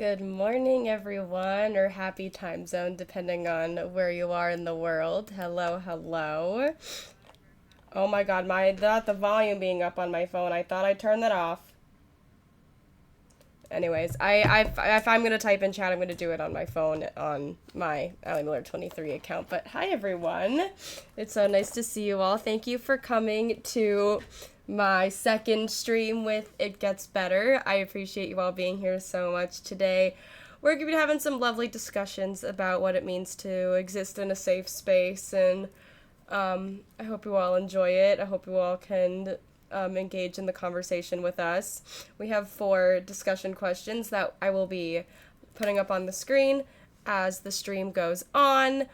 Good morning, everyone, or happy time zone, depending on where you are in the world. Hello, hello. Oh my god, not the volume being up on my phone. I thought I turned that off. Anyways, if I'm gonna type in chat, I'm gonna do it on my phone on my alliemiller23 account. But hi, everyone. It's so nice to see you all. Thank you for coming to my second stream with It Gets Better. I appreciate you all being here so much today. We're going to be having some lovely discussions about what it means to exist in a safe space, and I hope you all enjoy it. I hope you all can engage in the conversation with us. We have 4 discussion questions that I will be putting up on the screen as the stream goes on,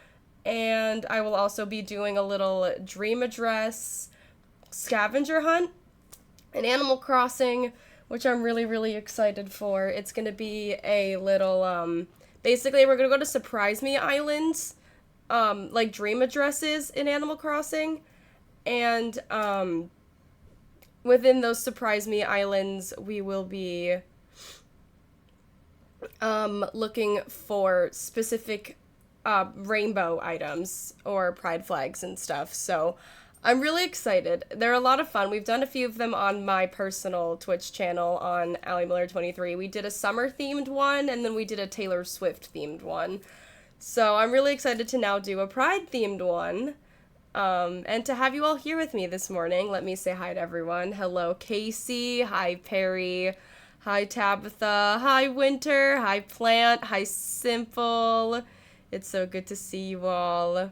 and I will also be doing a little dream address scavenger hunt in Animal Crossing, which I'm really, really excited for. It's going to be a little, basically we're going to go to Surprise Me Islands, like dream addresses in Animal Crossing, and, within those Surprise Me Islands, we will be, looking for specific, rainbow items or pride flags and stuff, so I'm really excited. They're a lot of fun. We've done a few of them on my personal Twitch channel on alliemiller23. We did a summer-themed one, and then we did a Taylor Swift-themed one. So I'm really excited to now do a Pride-themed one. And to have you all here with me this morning, let me say hi to everyone. Hello, Casey. Hi, Perry. Hi, Tabitha. Hi, Winter. Hi, Plant. Hi, Simple. It's so good to see you all.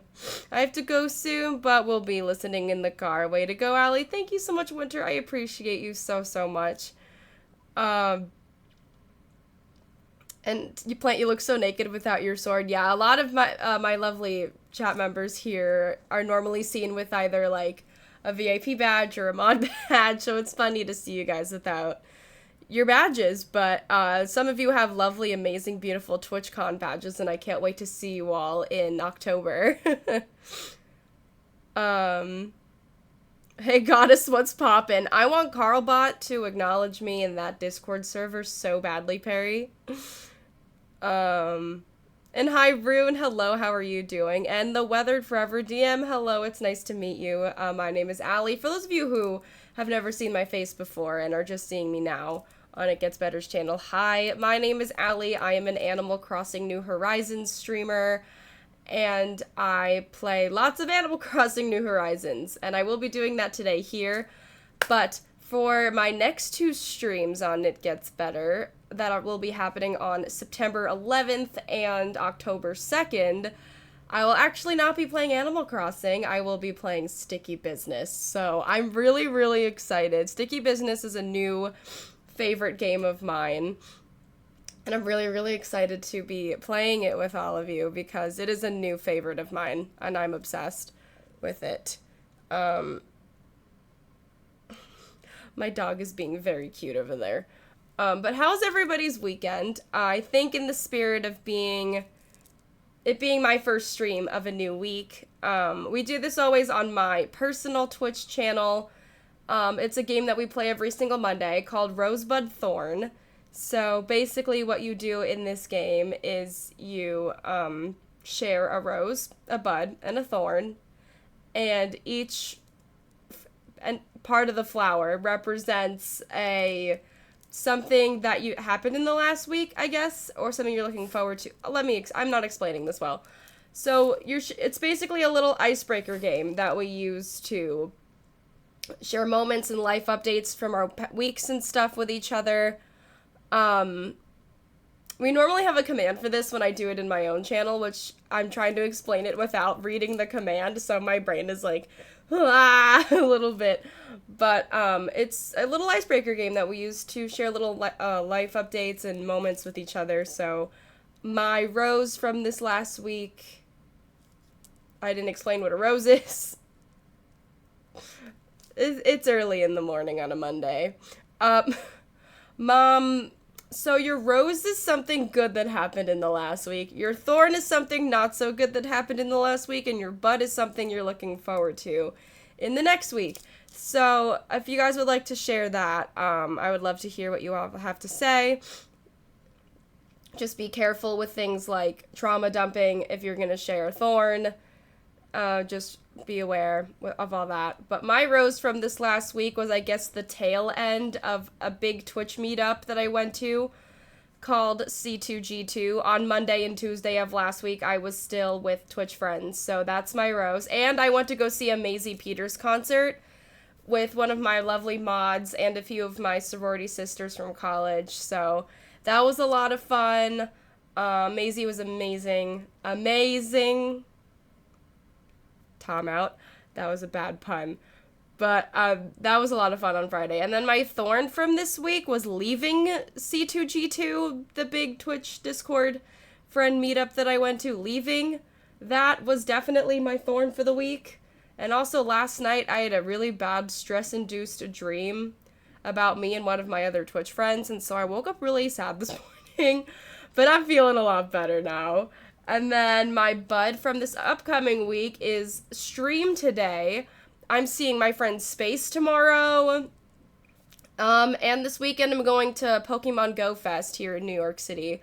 I have to go soon, but we'll be listening in the car. Way to go, Allie. Thank you so much, Winter. I appreciate you so, so much. And you, Plant, you look so naked without your sword. Yeah, a lot of my lovely chat members here are normally seen with either, like, a VIP badge or a mod badge, so it's funny to see you guys without your badges, but some of you have lovely, amazing, beautiful TwitchCon badges, and I can't wait to see you all in October. Hey, Goddess, what's poppin'? I want Carlbot to acknowledge me in that Discord server so badly, Perry. And hi, Rune, hello, how are you doing? And the Weathered Forever DM, hello, it's nice to meet you. My name is Allie. For those of you who have never seen my face before and are just seeing me now on It Gets Better's channel, hi, my name is Allie. I am an Animal Crossing New Horizons streamer, and I play lots of Animal Crossing New Horizons, and I will be doing that today here, but for my next 2 streams on It Gets Better, that will be happening on September 11th and October 2nd, I will actually not be playing Animal Crossing. I will be playing Sticky Business. So I'm really, really excited. Sticky Business is a new favorite game of mine, and I'm really, really excited to be playing it with all of you because it is a new favorite of mine, and I'm obsessed with it. My dog is being very cute over there. But how's everybody's weekend? I think in the spirit of it being my first stream of a new week, we do this always on my personal Twitch channel. It's a game that we play every single Monday called Rosebud Thorn. So basically what you do in this game is you share a rose, a bud, and a thorn, and each part of the flower represents something that happened in the last week, I guess, or something you're looking forward to. I'm not explaining this well. So it's basically a little icebreaker game that we use to share moments and life updates from our weeks and stuff with each other. We normally have a command for this when I do it in my own channel, which I'm trying to explain it without reading the command, so my brain is like, a little bit. But it's a little icebreaker game that we use to share little life updates and moments with each other. So my rose from this last week, I didn't explain what a rose is. It's early in the morning on a Monday. Mom, so your rose is something good that happened in the last week. Your thorn is something not so good that happened in the last week, and your bud is something you're looking forward to in the next week. So if you guys would like to share that, I would love to hear what you all have to say. Just be careful with things like trauma dumping if you're going to share a thorn. Just be aware of all that. But my rose from this last week was, I guess, the tail end of a big Twitch meetup that I went to called C2G2. On Monday and Tuesday of last week, I was still with Twitch friends. So that's my rose. And I went to go see a Maisie Peters concert with one of my lovely mods and a few of my sorority sisters from college. So that was a lot of fun. Maisie was amazing. Amazing. Tom out. That was a bad pun. But that was a lot of fun on Friday. And then my thorn from this week was leaving C2G2, the big Twitch Discord friend meetup that I went to. Leaving, that was definitely my thorn for the week. And also last night I had a really bad stress-induced dream about me and one of my other Twitch friends. And so I woke up really sad this morning. But I'm feeling a lot better now. And then my bud from this upcoming week is stream today. I'm seeing my friend Space tomorrow. And this weekend I'm going to Pokemon Go Fest here in New York City.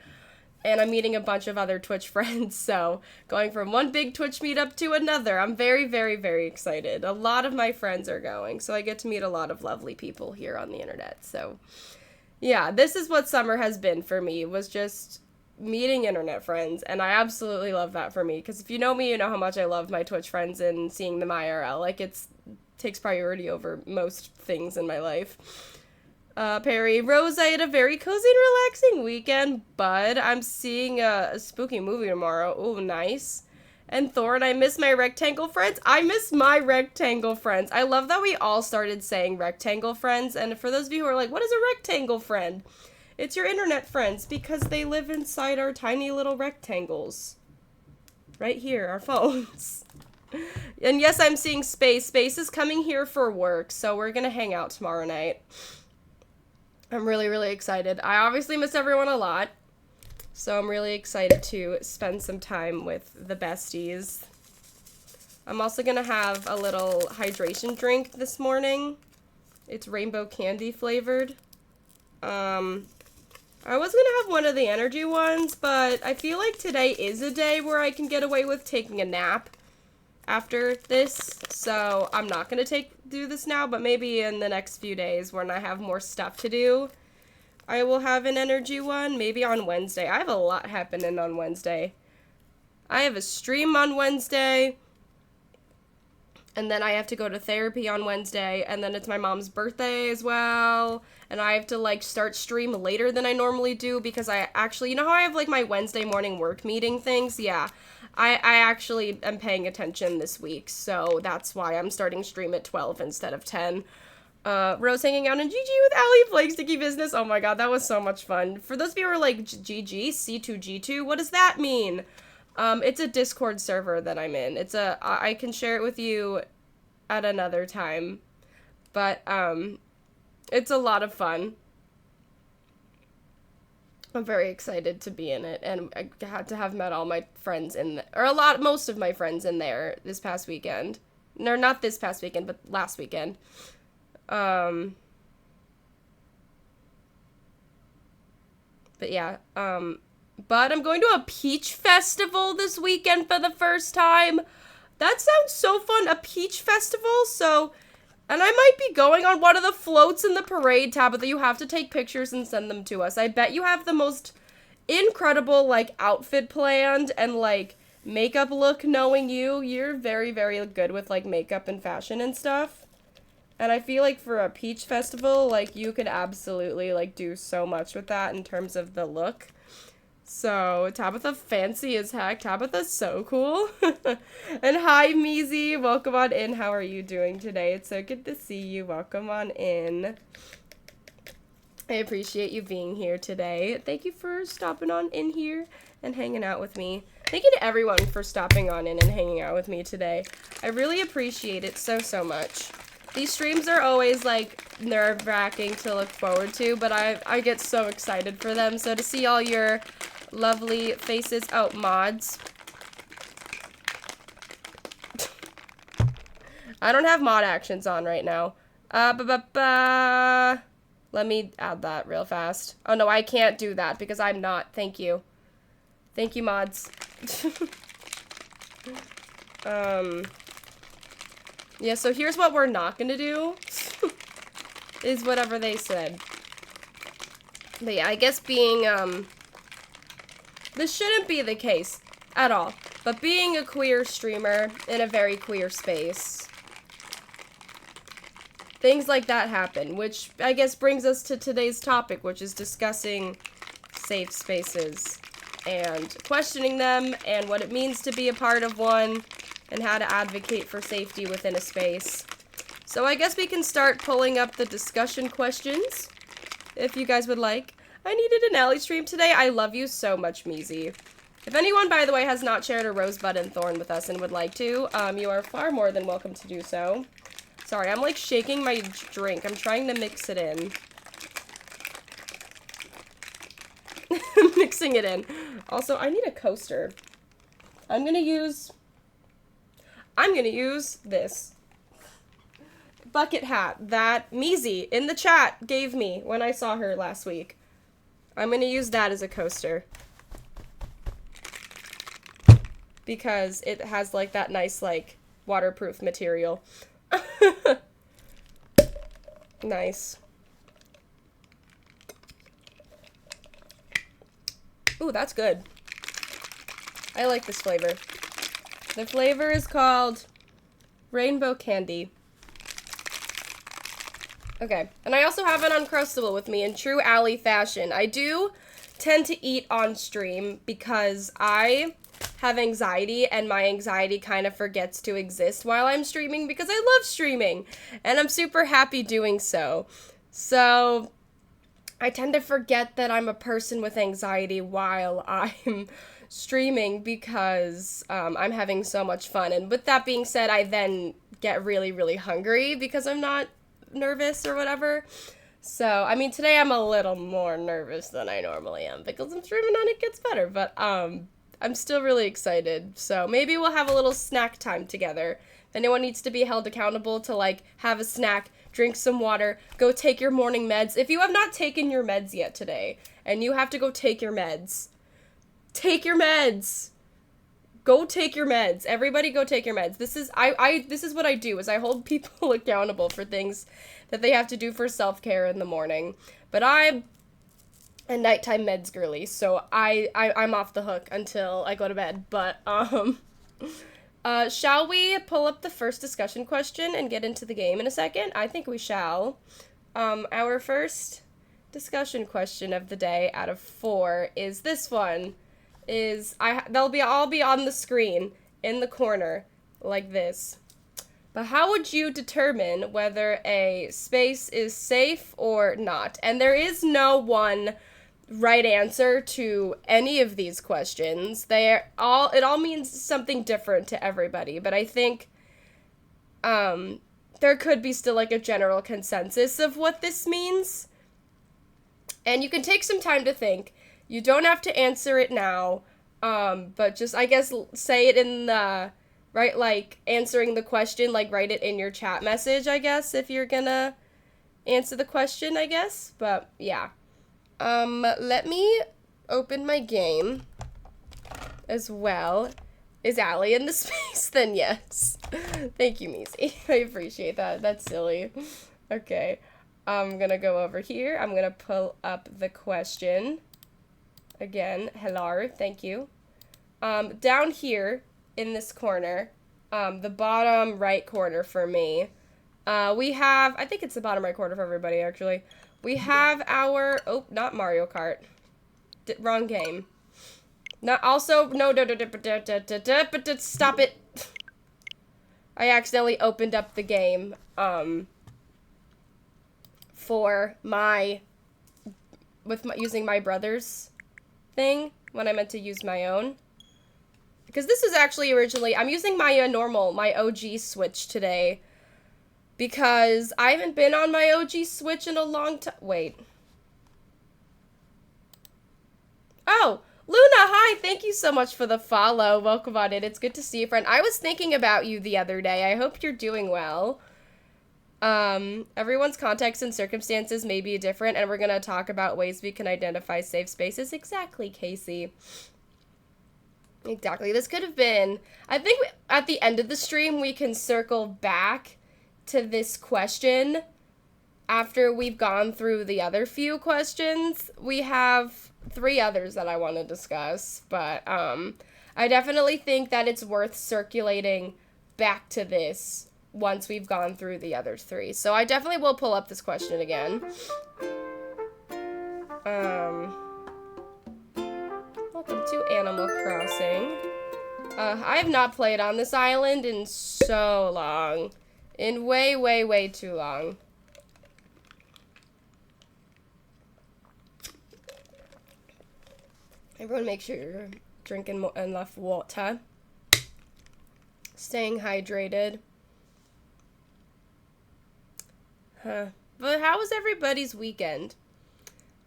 And I'm meeting a bunch of other Twitch friends. So going from one big Twitch meetup to another. I'm very, very, very excited. A lot of my friends are going. So I get to meet a lot of lovely people here on the internet. So yeah, this is what summer has been for me. It was just meeting internet friends, and I absolutely love that for me, because if you know me, you know how much I love my Twitch friends and seeing them IRL. Like, takes priority over most things in my life. Perry, Rose, I had a very cozy and relaxing weekend, bud. I'm seeing a spooky movie tomorrow. Ooh, nice. And Thorn, I miss my rectangle friends. I miss my rectangle friends. I love that we all started saying rectangle friends, and for those of you who are like, what is a rectangle friend? It's your internet friends, because they live inside our tiny little rectangles. Right here, our phones. And yes, I'm seeing Space. Space is coming here for work, so we're gonna hang out tomorrow night. I'm really, really excited. I obviously miss everyone a lot, so I'm really excited to spend some time with the besties. I'm also gonna have a little hydration drink this morning. It's rainbow candy flavored. I was gonna have one of the energy ones, but I feel like today is a day where I can get away with taking a nap after this, so I'm not gonna do this now, but maybe in the next few days when I have more stuff to do, I will have an energy one, maybe on Wednesday. I have a lot happening on Wednesday. I have a stream on Wednesday, and then I have to go to therapy on Wednesday, and then it's my mom's birthday as well, and I have to, like, start stream later than I normally do, because I actually, you know how I have, like, my Wednesday morning work meeting things? Yeah, I actually am paying attention this week, so that's why I'm starting stream at 12 instead of 10. Rose hanging out in GG with Allie playing Sticky Business. Oh my god, that was so much fun. For those of you who are like, GG, C2G2, what does that mean? It's a Discord server that I'm in. I can share it with you at another time, but, it's a lot of fun. I'm very excited to be in it, and I had to have met all my friends most of my friends in there this past weekend. No, not this past weekend, but last weekend. But yeah, but I'm going to a peach festival this weekend for the first time. That sounds so fun, a peach festival, and I might be going on one of the floats in the parade, Tabitha. You have to take pictures and send them to us. I bet you have the most incredible, like, outfit planned and, like, makeup look knowing you. You're very, very good with, like, makeup and fashion and stuff. And I feel like for a peach festival, like, you could absolutely, like, do so much with that in terms of the look. So, Tabitha fancy as heck. Tabitha's so cool. And hi, Meezy. Welcome on in. How are you doing today? It's so good to see you. Welcome on in. I appreciate you being here today. Thank you for stopping on in here and hanging out with me. Thank you to everyone for stopping on in and hanging out with me today. I really appreciate it so, so much. These streams are always, like, nerve-wracking to look forward to, but I get so excited for them. So to see all your lovely faces. Oh, mods. I don't have mod actions on right now. Let me add that real fast. Oh no, I can't do that because I'm not. Thank you. Thank you, mods. Yeah, so here's what we're not gonna do. Is whatever they said. But yeah, I guess being, this shouldn't be the case at all. But being a queer streamer in a very queer space, things like that happen, which I guess brings us to today's topic, which is discussing safe spaces and questioning them and what it means to be a part of one and how to advocate for safety within a space. So I guess we can start pulling up the discussion questions, if you guys would like. I needed an Ally stream today. I love you so much, Meezy. If anyone, by the way, has not shared a rosebud and thorn with us and would like to, you are far more than welcome to do so. Sorry, I'm like shaking my drink. I'm trying to mix it in. Mixing it in. Also, I need a coaster. I'm gonna use this bucket hat that Meezy in the chat gave me when I saw her last week. I'm gonna use that as a coaster. Because it has like that nice like waterproof material. Nice. Ooh, that's good. I like this flavor. The flavor is called Rainbow Candy. Okay, and I also have an Uncrustable with me in true Ally fashion. I do tend to eat on stream because I have anxiety and my anxiety kind of forgets to exist while I'm streaming because I love streaming and I'm super happy doing so. So I tend to forget that I'm a person with anxiety while I'm streaming because I'm having so much fun. And with that being said, I then get really, really hungry because I'm not nervous or whatever. So, I mean, today I'm a little more nervous than I normally am because I'm streaming and it gets better, but I'm still really excited. So, maybe we'll have a little snack time together. If anyone needs to be held accountable to, like, have a snack, drink some water, go take your morning meds. If you have not taken your meds yet today, and you have to go take your meds, take your meds! Go take your meds. Everybody go take your meds. This is this is what I do, is I hold people accountable for things that they have to do for self-care in the morning. But I'm a nighttime meds girly, so I'm off the hook until I go to bed. But shall we pull up the first discussion question and get into the game in a second? I think we shall. Our first discussion question of the day out of 4 is this one. They'll all be on the screen in the corner like this. But how would you determine whether a space is safe or not? And there is no one right answer to any of these questions. It all means something different to everybody, but I think there could be still like a general consensus of what this means. And you can take some time to think. You don't have to answer it now, but just, I guess, say it in the, right, like, answering the question, like, write it in your chat message, I guess, if you're gonna answer the question, I guess, but, yeah. Let me open my game as well. Is Ally in the space? Then yes. Thank you, Meezy. I appreciate that. That's silly. Okay. I'm gonna go over here. I'm gonna pull up the question. Again, hello, thank you. Down here in this corner, the bottom right corner for me, we have, I think it's the bottom right corner for everybody, actually. We have our, oh, not Mario Kart. Wrong game. Not, also, no, stop it. I accidentally opened up the game, for using my brother's thing when I meant to use my own. Because this is actually originally, I'm using my my OG Switch today. Because I haven't been on my OG Switch in a long time. Wait. Oh, Luna, hi, thank you so much for the follow. Welcome on in. It's good to see you, friend. I was thinking about you the other day. I hope you're doing well. Everyone's context and circumstances may be different, and we're going to talk about ways we can identify safe spaces. Exactly, Casey. Exactly. This could have been, I think at the end of the stream, we can circle back to this question after we've gone through the other few questions. We have 3 others that I want to discuss, but I definitely think that it's worth circulating back to this once we've gone through the other 3. So I definitely will pull up this question again. Welcome to Animal Crossing. I have not played on this island in so long. In way, way, way too long. Everyone make sure you're drinking enough water. Staying hydrated. But how was everybody's weekend?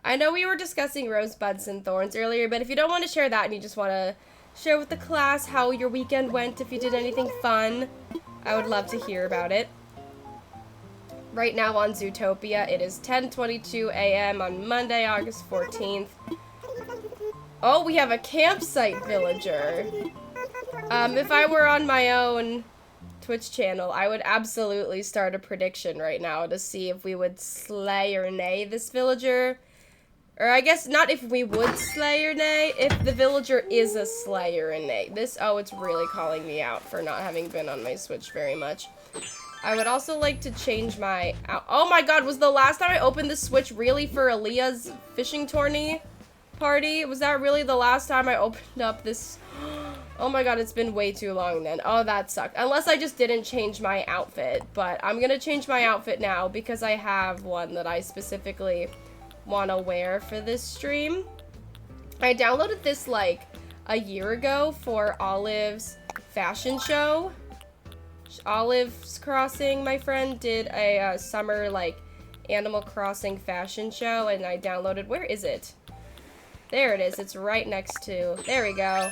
I know we were discussing rosebuds and thorns earlier, but if you don't want to share that and you just want to share with the class how your weekend went, if you did anything fun, I would love to hear about it. Right now on Zootopia, it is 10:22 a.m. on Monday, August 14th. Oh, we have a campsite villager. If I were on my own Twitch channel, I would absolutely start a prediction right now to see if we would slay or nay this villager. Or I guess not if we would slay or nay, if the villager is a slayer or nay. Oh, it's really calling me out for not having been on my Switch very much. I would also like to change my, oh my god, was the last time I opened the Switch really for Aaliyah's fishing tourney party? Was that really the last time I opened up this? Oh my god, it's been way too long then. Oh, that sucked. Unless I just didn't change my outfit, but I'm gonna change my outfit now because I have one that I specifically want to wear for this stream. I downloaded this like a year ago for Olive's fashion show. Olive's Crossing, my friend, did a summer like Animal Crossing fashion show, and I downloaded, where is it? There it is, it's right next to, there we go.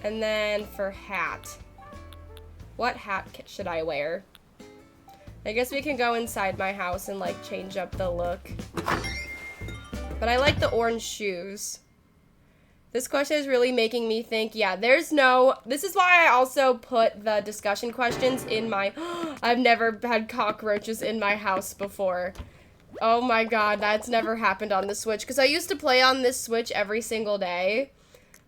And then for hat, what hat should I wear? I guess we can go inside my house and like change up the look. But I like the orange shoes. This question is really making me think, yeah, this is why I also put the discussion questions in my, I've never had cockroaches in my house before. Oh my god, that's never happened on the Switch, because I used to play on this Switch every single day.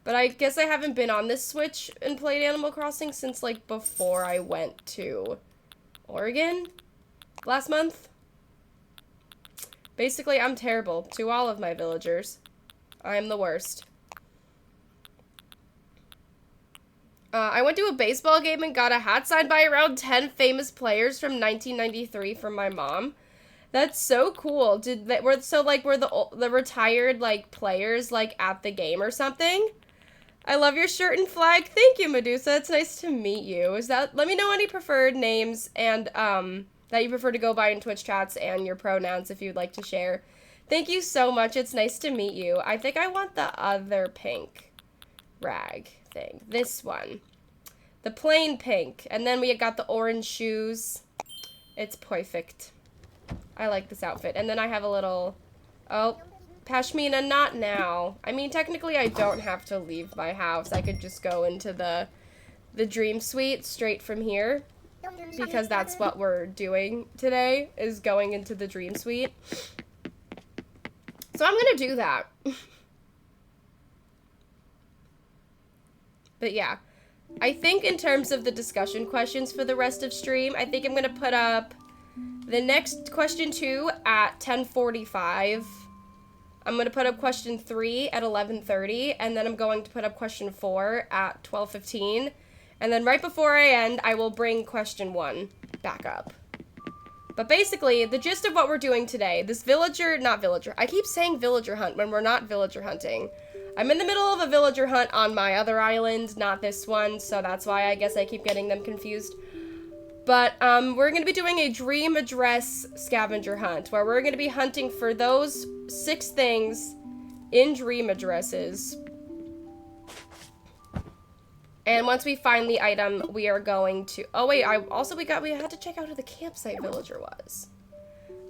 But I guess I haven't been on this Switch and played Animal Crossing since like before I went to Oregon last month. Basically, I'm terrible to all of my villagers. I'm the worst. I went to a baseball game and got a hat signed by around 10 famous players from 1993 from my mom. That's so cool. Were the retired like players like at the game or something? I love your shirt and flag. Thank you, Medusa. It's nice to meet you. Let me know any preferred names and that you prefer to go by in Twitch chats and your pronouns if you'd like to share. Thank you so much. It's nice to meet you. I think I want the other pink rag thing. This one. The plain pink. And then we got the orange shoes. It's perfect. I like this outfit. And then I have a little... Oh, Pashmina, not now. I mean, technically I don't have to leave my house. I could just go into the dream suite straight from here. Because that's what we're doing today, is going into the dream suite. So I'm gonna do that. But yeah, I think in terms of the discussion questions for the rest of stream, I think I'm gonna put up the next question 2 at 10:45. I'm gonna put up question 3 at 11:30, and then I'm going to put up question 4 at 12:15. And then right before I end, I will bring question 1 back up. But basically, the gist of what we're doing today, this I keep saying villager hunt when we're not villager hunting. I'm in the middle of a villager hunt on my other island, not this one, so that's why I guess I keep getting them confused. But we're going to be doing a dream address scavenger hunt, where we're going to be hunting for those 6 things in dream addresses. And once we find the item, we are going to... Oh, wait, we had to check out who the campsite villager was.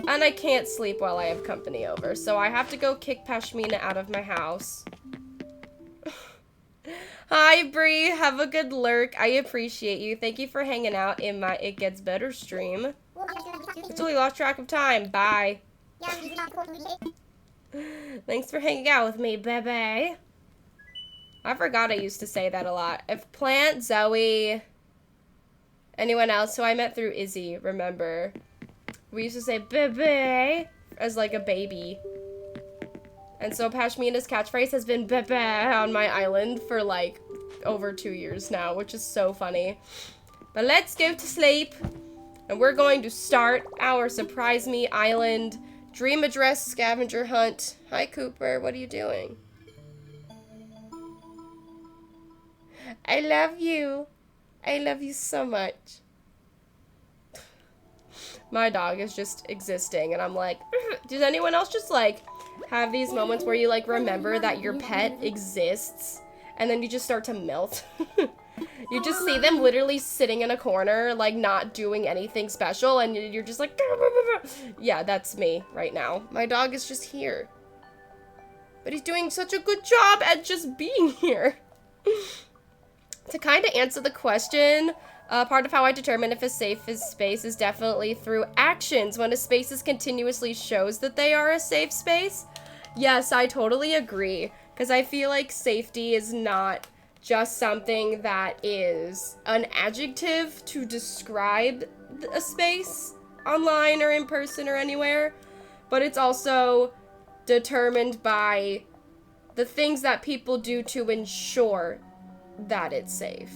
And I can't sleep while I have company over, so I have to go kick Pashmina out of my house. Hi, Bree. Have a good lurk. I appreciate you. Thank you for hanging out in my It Gets Better stream. I totally lost track of time. Bye. Thanks for hanging out with me, baby. I forgot I used to say that a lot. If Plant, Zoe, anyone else who I met through Izzy, remember. We used to say bebe as like a baby. And so Pashmina's catchphrase has been bebe on my island for like over 2 years now, which is so funny. But let's go to sleep. And we're going to start our Surprise Me Island Dream Address Scavenger Hunt. Hi, Cooper. What are you doing? I love you. I love you so much. My dog is just existing, and I'm like, does anyone else just, like, have these moments where you, like, remember that your pet exists, and then you just start to melt? You just see them literally sitting in a corner, like, not doing anything special, and you're just like, yeah, that's me right now. My dog is just here. But he's doing such a good job at just being here. To kind of answer the question, part of how I determine if a safe space is definitely through actions. When a space continuously shows that they are a safe space. Yes, I totally agree. Because I feel like safety is not just something that is an adjective to describe a space online or in person or anywhere. But it's also determined by the things that people do to ensure that it's safe.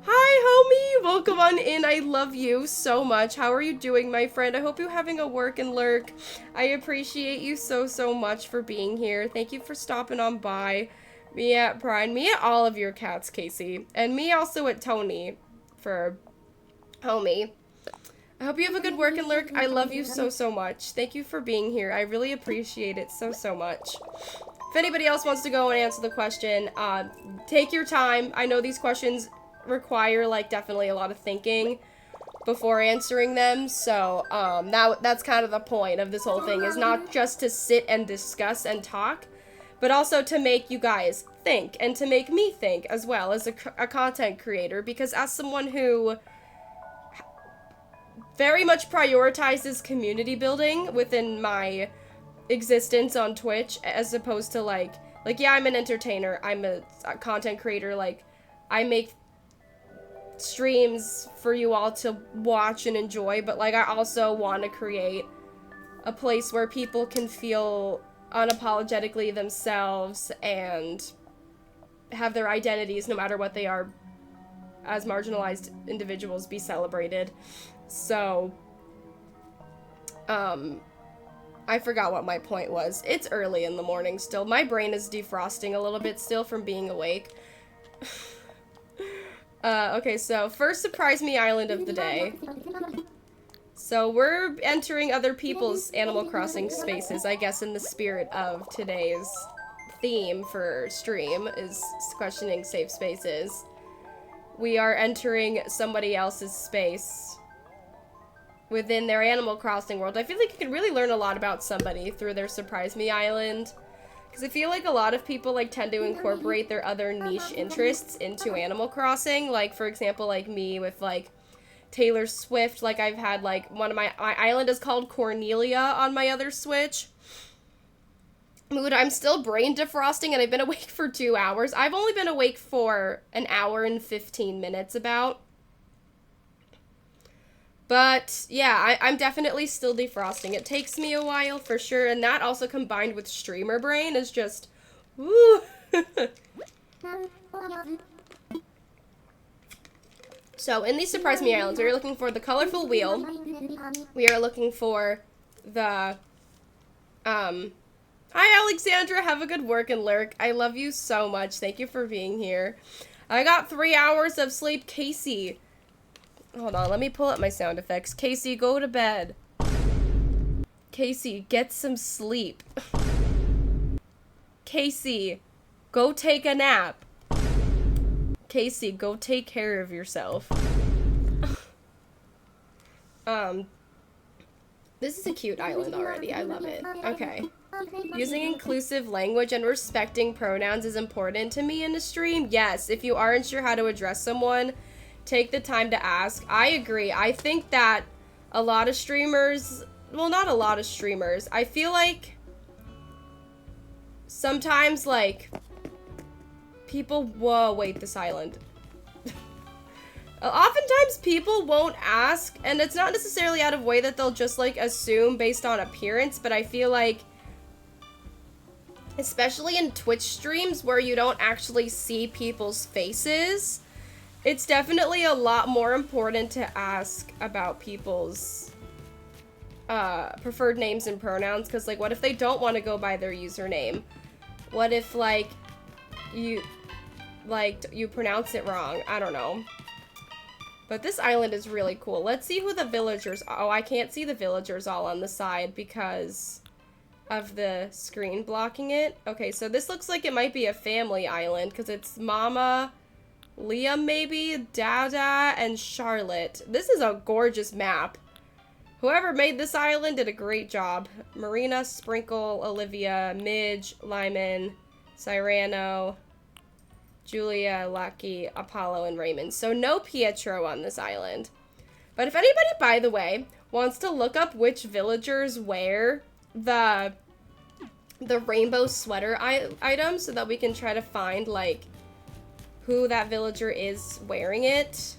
Hi, homie! Welcome on in. I love you so much. How are you doing, my friend? I hope you're having a work and lurk. I appreciate you so, so much for being here. Thank you for stopping on by. Me at Pride. Me at all of your cats, Casey. And me also at Tony for homie. I hope you have a good work and lurk. I love you so, so much. Thank you for being here. I really appreciate it so, so much. If anybody else wants to go and answer the question, take your time. I know these questions require, like, definitely a lot of thinking before answering them, so, that's kind of the point of this whole thing, is not just to sit and discuss and talk, but also to make you guys think, and to make me think as well as a content creator, because as someone who very much prioritizes community building within my existence on Twitch, as opposed to, like, yeah, I'm an entertainer, I'm a content creator, like, I make streams for you all to watch and enjoy, but, like, I also want to create a place where people can feel unapologetically themselves and have their identities, no matter what they are, as marginalized individuals, be celebrated. So, I forgot what my point was. It's early in the morning still. My brain is defrosting a little bit still from being awake. Okay, so first Surprise Me Island of the day. So we're entering other people's Animal Crossing spaces, I guess, in the spirit of today's theme for stream, is questioning safe spaces. We are entering somebody else's space within their Animal Crossing world. I feel like you can really learn a lot about somebody through their Surprise Me Island. Because I feel like a lot of people, like, tend to incorporate their other niche interests into Animal Crossing. Like, for example, like me with, like, Taylor Swift. Like, I've had, like, one of my island is called Cornelia on my other Switch. Mood, I'm still brain defrosting, and I've been awake for 2 hours. I've only been awake for an hour and 15 minutes, about. But, yeah, I'm definitely still defrosting. It takes me a while, for sure, and that also combined with streamer brain is just, woo! So, in these Surprise Me Islands, we are looking for the colorful wheel. We are looking for the, Hi, Alexandra! Have a good work and lurk. I love you so much. Thank you for being here. I got 3 hours of sleep. Casey. Hold on, let me pull up my sound effects. Casey, go to bed. Casey, get some sleep. Casey, go take a nap. Casey, go take care of yourself. This is a cute island already. I love it. Okay. Using inclusive language and respecting pronouns is important to me in a stream. Yes, if you aren't sure how to address someone, take the time to ask. I agree. I think that a lot of streamers, well, not a lot of streamers, I feel like sometimes, like, people, whoa, wait, this island. Oftentimes people won't ask, and it's not necessarily out of way that they'll just, like, assume based on appearance, but I feel like, especially in Twitch streams where you don't actually see people's faces, it's definitely a lot more important to ask about people's preferred names and pronouns, because, like, what if they don't want to go by their username? What if, like, you pronounce it wrong? I don't know. But this island is really cool. Let's see who the villagers are. Oh, I can't see the villagers all on the side because of the screen blocking it. Okay, so this looks like it might be a family island because it's Mama, Liam maybe, Dada, and Charlotte. This is a gorgeous map. Whoever made this island did a great job. Marina, Sprinkle, Olivia, Midge, Lyman, Cyrano, Julia, Lucky, Apollo, and Raymond. So no Pietro on this island. But if anybody, by the way, wants to look up which villagers wear the rainbow sweater item so that we can try to find, like, who that villager is wearing it,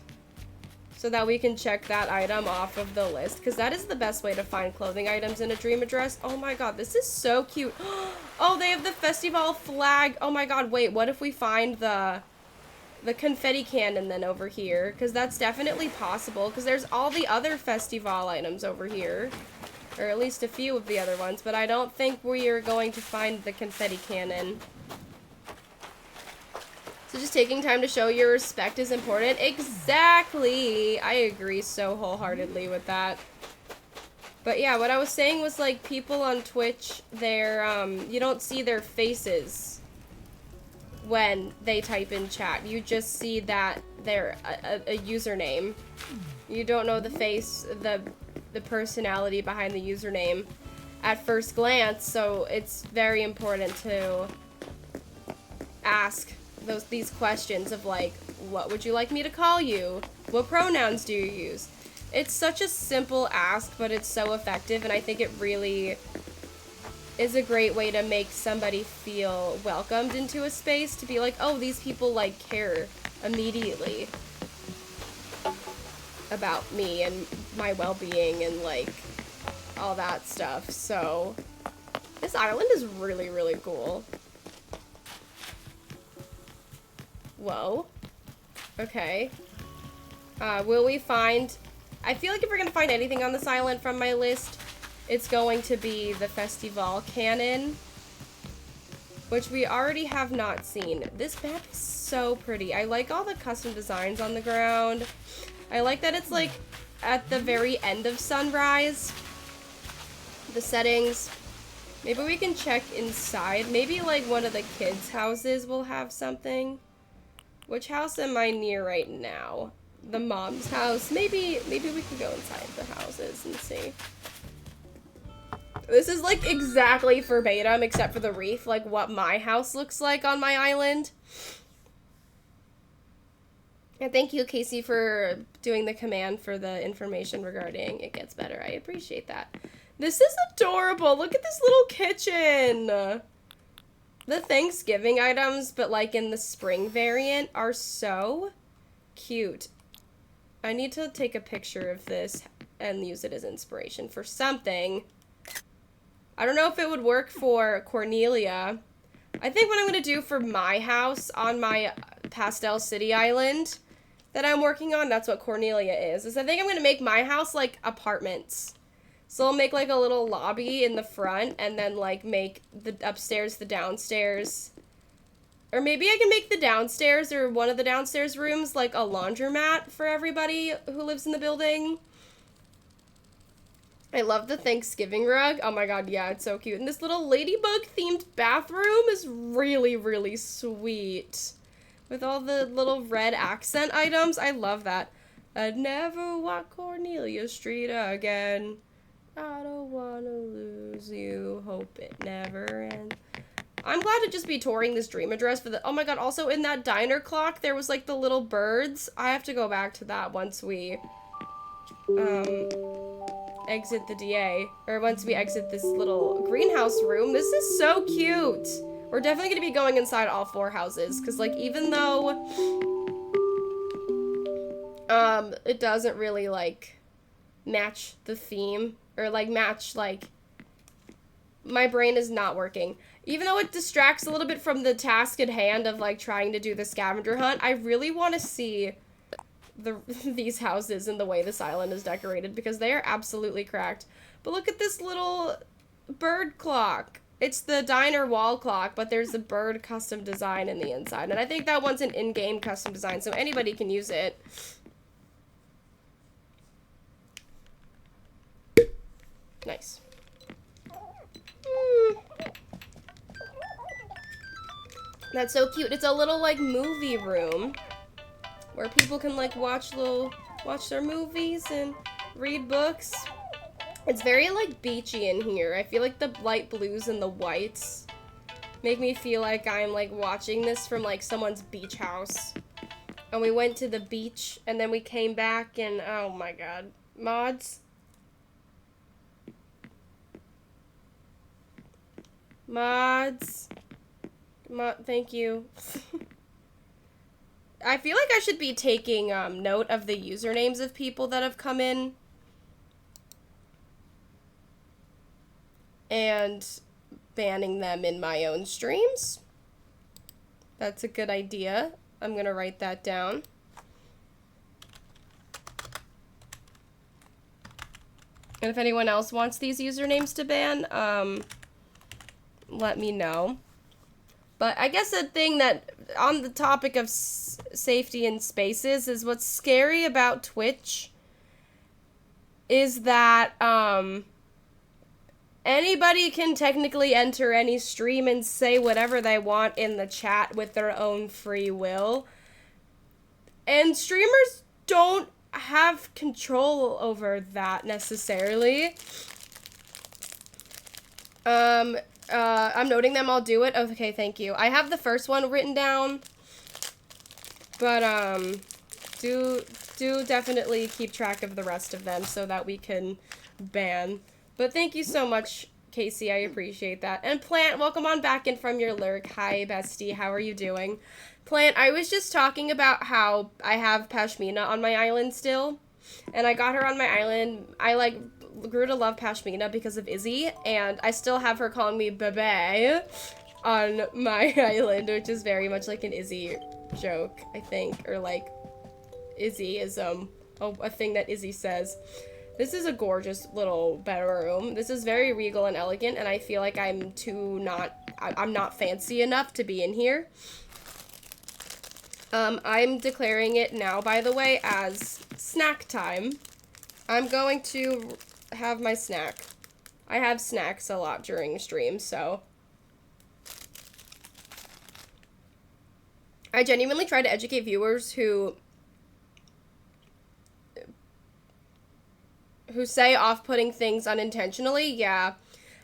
so that we can check that item off of the list, because that is the best way to find clothing items in a dream address. Oh my god, this is so cute. Oh, they have the festival flag. Oh my god, wait, what if we find the confetti cannon then over here? Because that's definitely possible, because there's all the other festival items over here, or at least a few of the other ones, but I don't think we are going to find the confetti cannon. So just taking time to show your respect is important. Exactly! I agree so wholeheartedly with that. But yeah, what I was saying was, like, people on Twitch, they're, you don't see their faces when they type in chat. You just see that they're a username. You don't know the face, the personality behind the username at first glance, so it's very important to ask these questions of, like, what would you like me to call you? What pronouns do you use? It's such a simple ask, but it's so effective, and I think it really is a great way to make somebody feel welcomed into a space, to be like, oh, these people, like, care immediately about me and my well-being and, like, all that stuff. So this island is really, really cool. Whoa. Okay. Will we find... I feel like if we're gonna find anything on this island from my list, it's going to be the festival cannon, which we already have not seen. This map is so pretty. I like all the custom designs on the ground. I like that it's, like, at the very end of sunrise. The settings. Maybe we can check inside. Maybe, like, one of the kids' houses will have something. Which house am I near right now? The mom's house. Maybe we could go inside the houses and see. This is, like, exactly verbatim, except for the reef, like, what my house looks like on my island. And thank you, Casey, for doing the command for the information regarding It Gets Better. I appreciate that. This is adorable. Look at this little kitchen. The Thanksgiving items, but, like, in the spring variant, are so cute. I need to take a picture of this and use it as inspiration for something. I don't know if it would work for Cornelia. I think what I'm going to do for my house on my Pastel City Island that I'm working on, that's what Cornelia is I think I'm going to make my house, like, apartments. So I'll make, like, a little lobby in the front, and then, like, make the upstairs the downstairs. Or maybe I can make the downstairs, or one of the downstairs rooms, like, a laundromat for everybody who lives in the building. I love the Thanksgiving rug. Oh my god, yeah, it's so cute. And this little ladybug-themed bathroom is really, really sweet. with all the little red accent items. I love that. I'd never walk Cornelia Street again. I don't wanna lose you. Hope it never ends. I'm glad to just be touring this dream address for the... Oh my god, also in that diner clock, there was like the little birds. I have to go back to that once we, exit the DA. Or once we exit this little greenhouse room. This is so cute. We're definitely gonna be going inside all 4 houses. Because, like, even though, it doesn't really, like, match the theme. Or, like, match, like... My brain is not working. Even though it distracts a little bit from the task at hand of, like, trying to do the scavenger hunt, I really want to see these houses and the way this island is decorated, because they are absolutely cracked. But look at this little bird clock. It's the diner wall clock, but there's a bird custom design in the inside. And I think that one's an in-game custom design, so anybody can use it. Nice. That's so cute. It's a little, like, movie room where people can, like, watch their movies and read books. It's very, like, beachy in here. I feel like the light blues and the whites make me feel like I'm, like, watching this from, like, someone's beach house. And we went to the beach, and then we came back, and, oh my god. Mods? Mods? Thank you. I feel like I should be taking note of the usernames of people that have come in and banning them in my own streams. That's a good idea. I'm gonna write that down. And if anyone else wants these usernames to ban, let me know. But I guess a thing that, on the topic of safety in spaces, is what's scary about Twitch is that, anybody can technically enter any stream and say whatever they want in the chat with their own free will. And streamers don't have control over that necessarily. I'm noting them, I'll do it. Okay, thank you. I have the first one written down. But, do definitely keep track of the rest of them so that we can ban. But thank you so much, Casey. I appreciate that. And Plant, welcome on back in from your lurk. Hi, bestie. How are you doing? Plant, I was just talking about how I have Pashmina on my island still. And I got her on my island. I, like, grew to love Pashmina because of Izzy, and I still have her calling me Bebe on my island, which is very much like an Izzy joke, I think, or like Izzy is a thing that Izzy says. This is a gorgeous little bedroom. This is very regal and elegant, and I feel like I'm not fancy enough to be in here. I'm declaring it now, by the way, as snack time. I'm going to have my snack. I have snacks a lot during streams, so. I genuinely try to educate viewers who say off-putting things unintentionally. Yeah.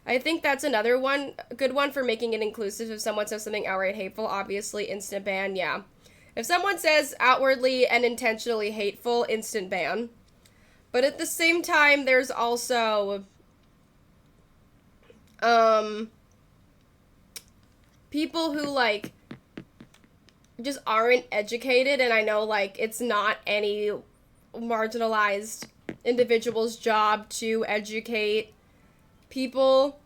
I think that's another one, a good one for making it inclusive. If someone says something outright hateful, obviously instant ban, yeah. If someone says outwardly and intentionally hateful, instant ban. But at the same time, there's also, people who, like, just aren't educated, and I know, like, it's not any marginalized individual's job to educate people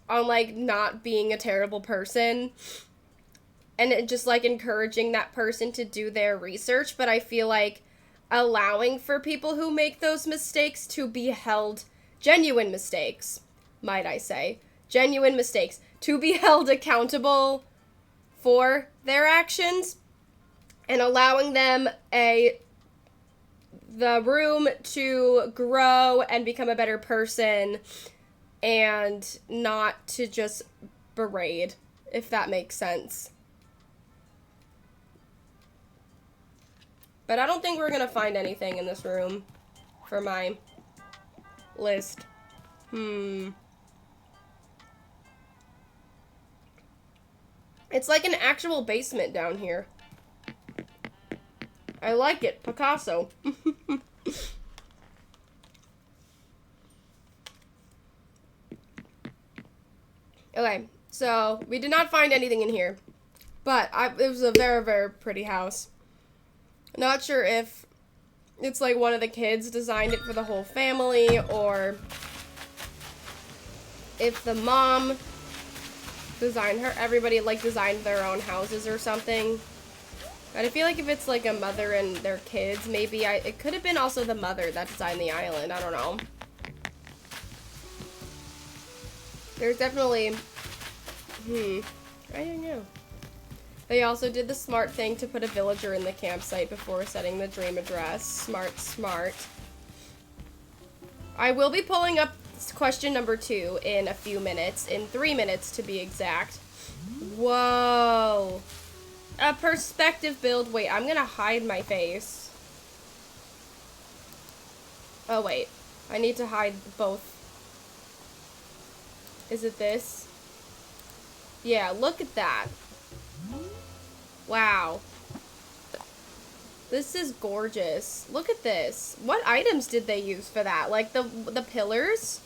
on, like, not being a terrible person, and it just, like, encouraging that person to do their research, but I feel like allowing for people who make those mistakes to be held, genuine mistakes, might I say, genuine mistakes, to be held accountable for their actions, and allowing them the room to grow and become a better person, and not to just berate, if that makes sense. But I don't think we're gonna find anything in this room for my list. It's like an actual basement down here. I like it. Picasso. Okay, so we did not find anything in here. But it was a very, very pretty house. Not sure if it's like one of the kids designed it for the whole family, or if the mom designed everybody like designed their own houses or something. But I feel like if it's like a mother and their kids, maybe it could have been also the mother that designed the island. I don't know. There's definitely, I don't know. They also did the smart thing to put a villager in the campsite before setting the dream address. Smart, smart. I will be pulling up question number 2 in a few minutes, in 3 minutes to be exact. Whoa. A perspective build. Wait, I'm gonna hide my face. Oh, wait. I need to hide both. Is it this? Yeah, look at that. Wow. This is gorgeous. Look at this. What items did they use for that? Like the pillars?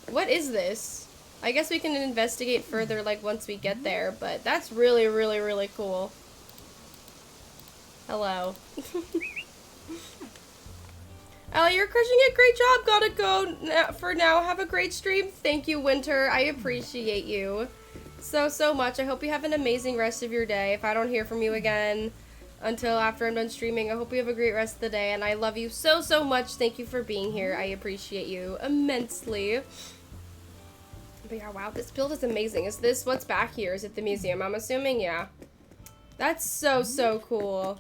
What is this? I guess we can investigate further like once we get there, but that's really, really, really cool. Hello. Ellie, you're crushing it. Great job. Gotta go for now. Have a great stream. Thank you, Winter. I appreciate you so much. I hope you have an amazing rest of your day. If I don't hear from you again until after I'm done streaming, I hope you have a great rest of the day, and I love you so much. Thank you for being here. I appreciate you immensely. But yeah, wow, this build is amazing. Is this what's back here? Is it the museum? I'm assuming, yeah. That's so cool.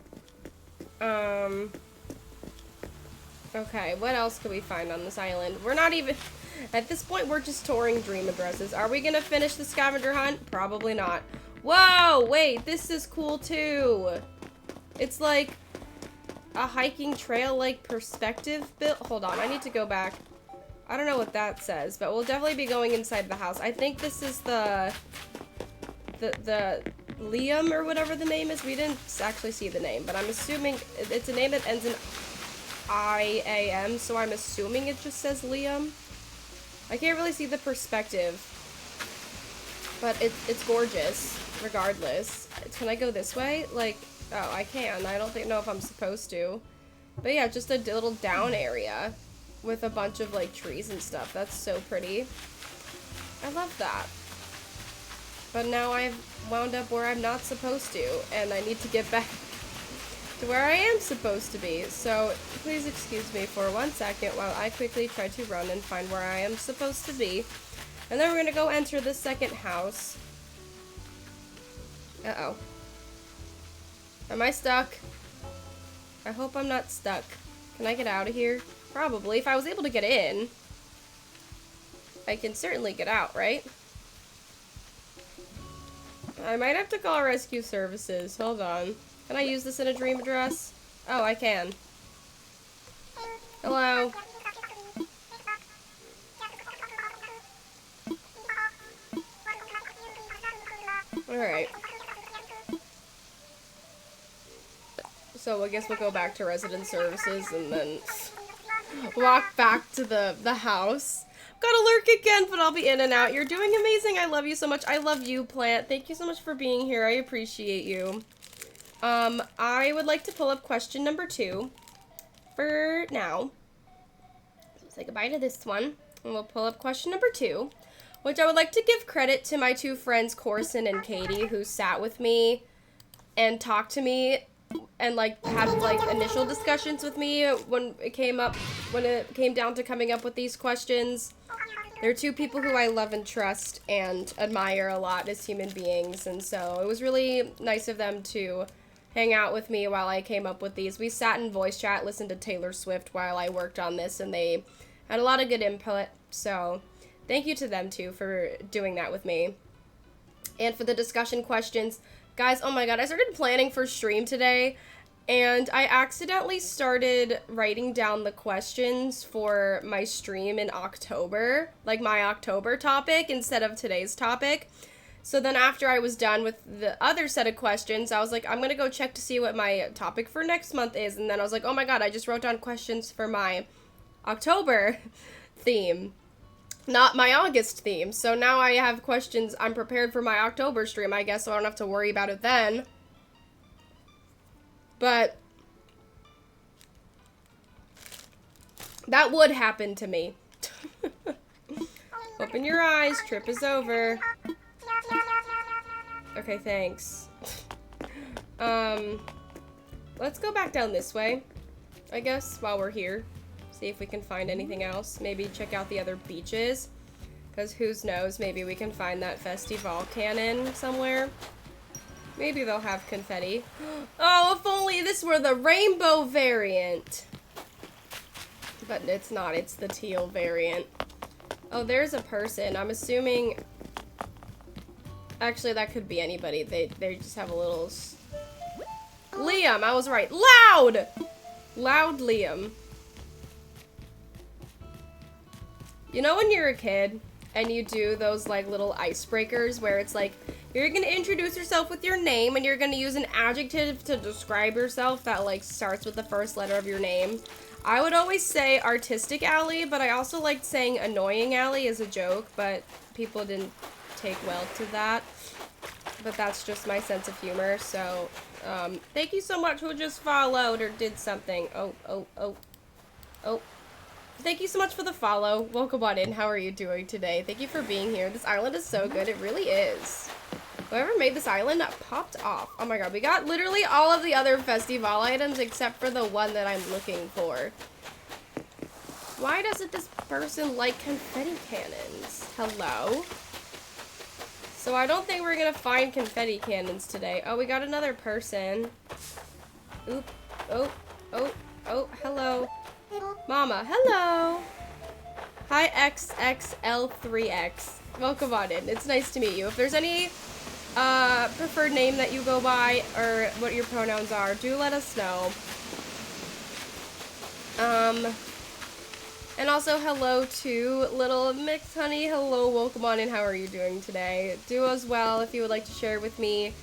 Okay, what else could we find on this island? We're not even... At this point, we're just touring dream addresses. Are we gonna finish the scavenger hunt? Probably not. Whoa! Wait, this is cool too. It's like a hiking trail, like perspective build. Hold on, I need to go back. I don't know what that says, but we'll definitely be going inside the house. I think this is the Liam or whatever the name is. We didn't actually see the name, but I'm assuming it's a name that ends in I-A-M, so I'm assuming it just says Liam. I can't really see the perspective, but it's gorgeous, regardless. Can I go this way? Like, oh, I can. I don't know if I'm supposed to. But yeah, just a little down area with a bunch of, like, trees and stuff. That's so pretty. I love that. But now I've wound up where I'm not supposed to, and I need to get back to where I am supposed to be. So please excuse me for 1 second while I quickly try to run and find where I am supposed to be. And then we're gonna go enter the second house. Uh-oh. Am I stuck? I hope I'm not stuck. Can I get out of here? Probably. If I was able to get in, I can certainly get out, right? I might have to call rescue services. Hold on. Can I use this in a dream address? Oh, I can. Hello. Alright. So I guess we'll go back to resident services and then walk back to the house. Gotta lurk again, but I'll be in and out. You're doing amazing. I love you so much. I love you, Plant. Thank you so much for being here. I appreciate you. I would like to pull up question number 2 for now. So say goodbye to this one. And we'll pull up question number 2, which I would like to give credit to my 2 friends, Corson and Katie, who sat with me and talked to me and, like, had, like, initial discussions with me when it came down to coming up with these questions. They're 2 people who I love and trust and admire a lot as human beings, and so it was really nice of them to hang out with me while I came up with these. We sat in voice chat, listened to Taylor Swift while I worked on this, and they had a lot of good input, so thank you to them, too, for doing that with me. And for the discussion questions, guys, oh my god, I started planning for stream today, And I accidentally started writing down the questions for my stream in October, like my October topic instead of today's topic. So then after I was done with the other set of questions, I was like, I'm going to go check to see what my topic for next month is. And then I was like, oh my god, I just wrote down questions for my October theme, not my August theme. So now I have questions. I'm prepared for my October stream, I guess, so I don't have to worry about it then. But that would happen to me. Open your eyes. Trip is over. Okay, thanks. Let's go back down this way, I guess, while we're here. See if we can find anything else. Maybe check out the other beaches. Because who knows, maybe we can find that festival cannon somewhere. Maybe they'll have confetti. Oh, if only this were the rainbow variant. But it's not, it's the teal variant. Oh, there's a person. I'm assuming... Actually, that could be anybody. They just have a little... Liam, I was right. Loud! Loud Liam. You know when you're a kid and you do those like little icebreakers where it's like, you're gonna introduce yourself with your name and you're gonna use an adjective to describe yourself that like starts with the first letter of your name. I would always say artistic Allie, but I also liked saying annoying Allie as a joke, but people didn't take well to that. But that's just my sense of humor, so thank you so much who just followed or did something. Oh. Thank you so much for the follow. Welcome on in. How are you doing today? Thank you for being here. This island is so good. It really is. Whoever made this island popped off. Oh my god, we got literally all of the other festival items except for the one that I'm looking for. Why doesn't this person like confetti cannons? Hello? So I don't think we're gonna find confetti cannons today. Oh, we got another person. Oop. Oh, hello. Mama, hello. Hi, XXL3X. Welcome on in. It's nice to meet you. If there's any preferred name that you go by or what your pronouns are, do let us know. And also hello to Little Mix Honey. Hello, welcome on in. How are you doing today? Do as well if you would like to share with me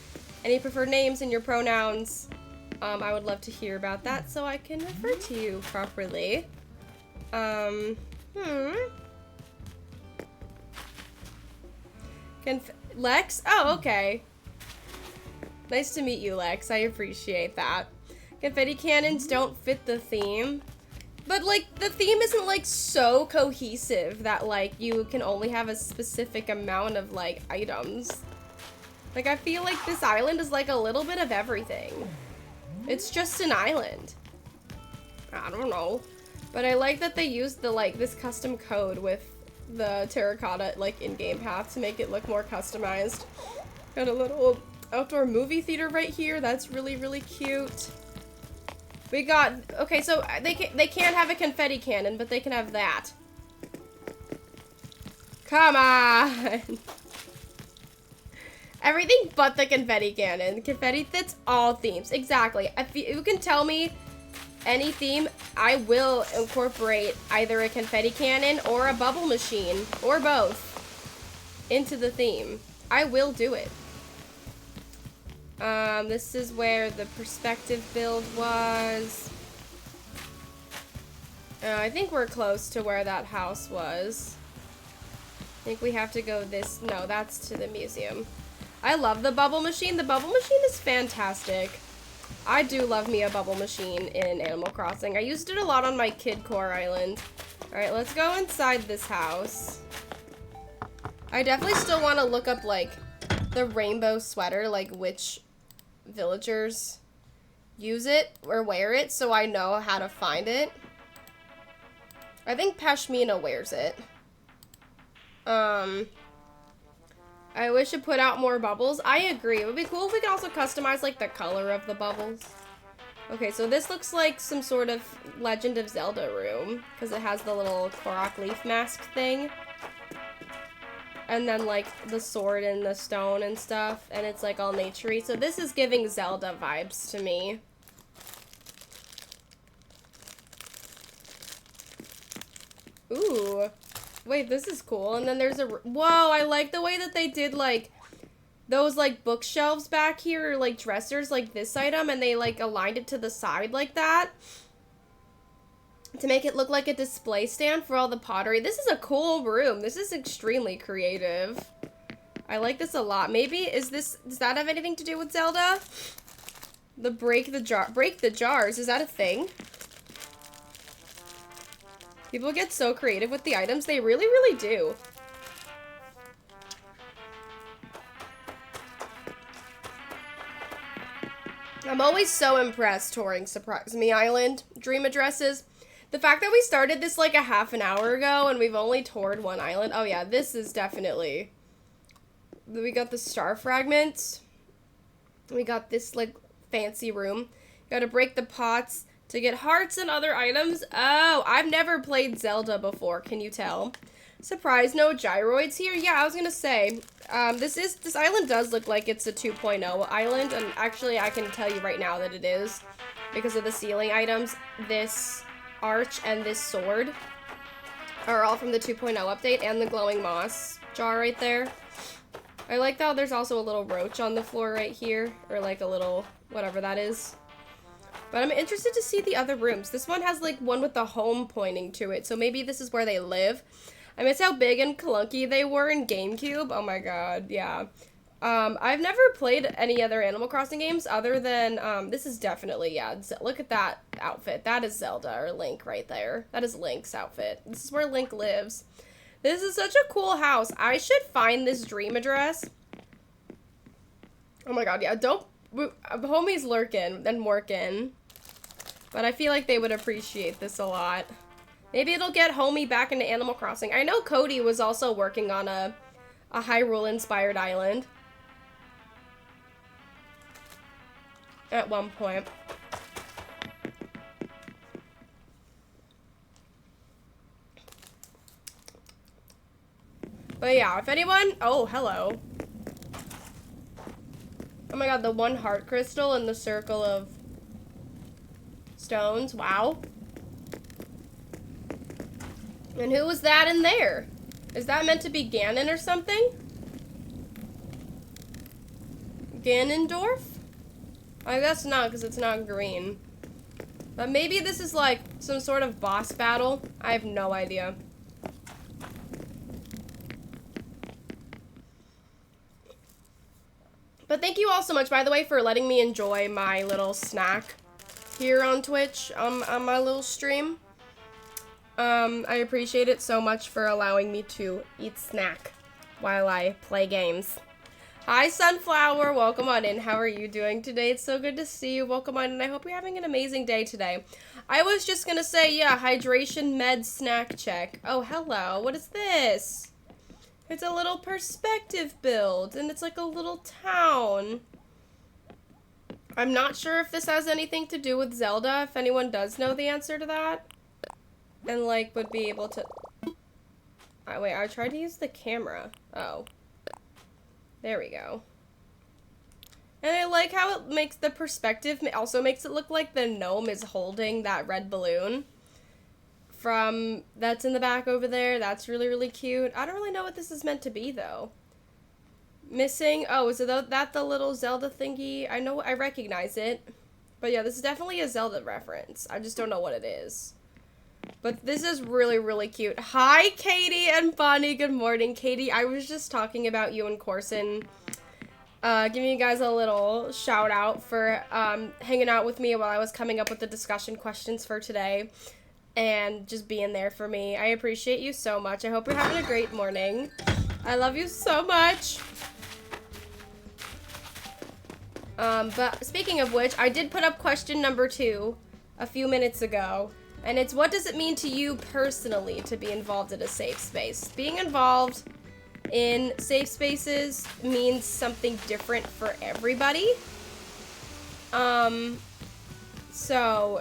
any preferred names and your pronouns. I would love to hear about that so I can refer to you properly. Lex? Oh, okay. Nice to meet you, Lex. I appreciate that. Confetti cannons don't fit the theme. But, like, the theme isn't, like, so cohesive that, like, you can only have a specific amount of, like, items. Like, I feel like this island is, like, a little bit of everything. It's just an island. I don't know. But I like that they used the, like, this custom code with the terracotta, like, in-game path to make it look more customized. Got a little outdoor movie theater right here. That's really, really cute. We got, okay, so they can't have a confetti cannon, but they can have that. Come on. Everything but the confetti cannon. Confetti fits all themes. Exactly. If you can tell me any theme, I will incorporate either a confetti cannon or a bubble machine, or both, into the theme. I will do it. This is where the perspective build was. I think we're close to where that house was. I think we have to go this, no, that's to the museum. I love the bubble machine. The bubble machine is fantastic. I do love me a bubble machine in Animal Crossing. I used it a lot on my Kid Core Island. Alright, let's go inside this house. I definitely still want to look up, like, the rainbow sweater, like, which villagers use it or wear it, so I know how to find it. I think Pashmina wears it. I wish it put out more bubbles. I agree. It would be cool if we could also customize, like, the color of the bubbles. Okay, so this looks like some sort of Legend of Zelda room, because it has the little Korok leaf mask thing. And then, like, the sword and the stone and stuff, and it's, like, all naturey. So this is giving Zelda vibes to me. Wait, this is cool. And then there's a... Whoa, I like the way that they did, like, those, like, bookshelves back here, or, like, dressers, like this item, and they, like, aligned it to the side like that to make it look like a display stand for all the pottery. This is a cool room. This is extremely creative. I like this a lot. Maybe, does that have anything to do with Zelda? The break the jars, is that a thing? People get so creative with the items. They really, really do. I'm always so impressed touring Surprise Me Island Dream Addresses. The fact that we started this like a half an hour ago and we've only toured one island. Oh yeah, this is definitely... We got the star fragments. We got this like fancy room. You gotta break the pots to get hearts and other items. Oh, I've never played Zelda before, can you tell? Surprise, no gyroids here? Yeah, I was gonna say, this island does look like it's a 2.0 island, and actually I can tell you right now that it is, because of the ceiling items. This arch and this sword are all from the 2.0 update, and the glowing moss jar right there. I like how there's also a little roach on the floor right here, or like a little, whatever that is. But I'm interested to see the other rooms. This one has like one with the home pointing to it, so maybe this is where they live. I miss how big and clunky they were in GameCube. Oh my god, yeah. I've never played any other Animal Crossing games other than, this is definitely, yeah, look at that outfit. That is Zelda, or Link right there. That is Link's outfit. This is where Link lives. This is such a cool house. I should find this dream address. Oh my god, yeah, homies lurking and working. But I feel like they would appreciate this a lot. Maybe it'll get homie back into Animal Crossing. I know Cody was also working on a Hyrule-inspired island at one point. But yeah, if anyone... Oh, hello. Oh my god, the one heart crystal in the circle of stones. Wow. And who was that in there? Is that meant to be Ganon or something? Ganondorf? I guess not, because it's not green. But maybe this is like some sort of boss battle. I have no idea. But thank you all so much, by the way, for letting me enjoy my little snack here on Twitch, on my little stream. I appreciate it so much for allowing me to eat snack while I play games. Hi, Sunflower. Welcome on in. How are you doing today? It's so good to see you. Welcome on in. I hope you're having an amazing day today. I was just gonna say, yeah, hydration med snack check. Oh, hello. What is this? It's a little perspective build, and it's like a little town. I'm not sure if this has anything to do with Zelda, if anyone does know the answer to that. And, like, would be able to... wait, I tried to use the camera. Oh. There we go. And I like how it makes the perspective, also makes it look like the gnome is holding that red balloon. That's in the back over there. That's really, really cute. I don't really know what this is meant to be, though. Missing. Oh, is that the little Zelda thingy? I recognize it. But yeah, this is definitely a Zelda reference. I just don't know what it is. But this is really, really cute. Hi, Katie and Bonnie. Good morning, Katie. I was just talking about you and Corson. Giving you guys a little shout out for hanging out with me while I was coming up with the discussion questions for today. And just being there for me. I appreciate you so much. I hope you're having a great morning. I love you so much. But speaking of which, I did put up question number 2 a few minutes ago. And it's, what does it mean to you personally to be involved in a safe space? Being involved in safe spaces means something different for everybody. So...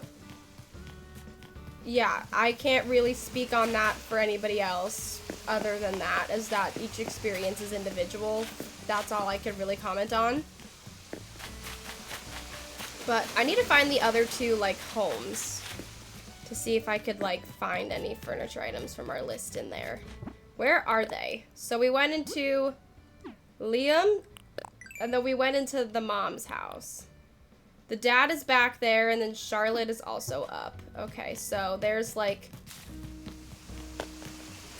yeah, I can't really speak on that for anybody else other than that, as that each experience is individual. That's all I could really comment on. But I need to find the other 2, like, homes to see if I could, like, find any furniture items from our list in there. Where are they? So we went into Liam, and then we went into the mom's house. The dad is back there, and then Charlotte is also up. Okay, so there's like...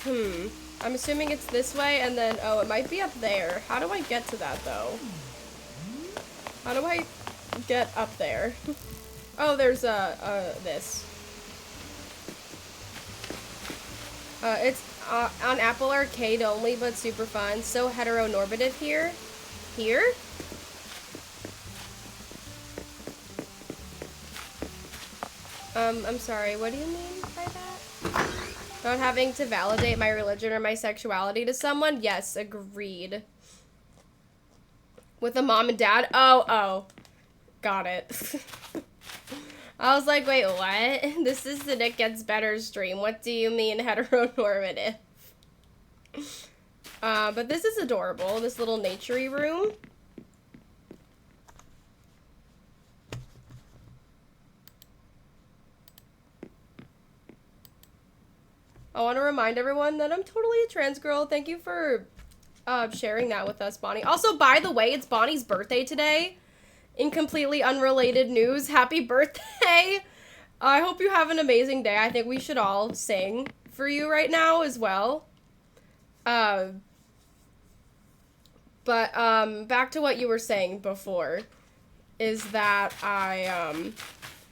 I'm assuming it's this way, and then... Oh, it might be up there. How do I get to that, though? How do I get up there? Oh, there's, this. It's on Apple Arcade only, but super fun. So heteronormative here. Here? I'm sorry, what do you mean by that? Not having to validate my religion or my sexuality to someone? Yes, agreed. With a mom and dad? Oh. Got it. I was like, wait, what? This is the Nick Gets Better stream. What do you mean heteronormative? But this is adorable. This little nature-y room. I want to remind everyone that I'm totally a trans girl. Thank you for sharing that with us, Bonnie. Also, by the way, it's Bonnie's birthday today. In completely unrelated news, happy birthday! I hope you have an amazing day. I think we should all sing for you right now as well. But back to what you were saying before, is that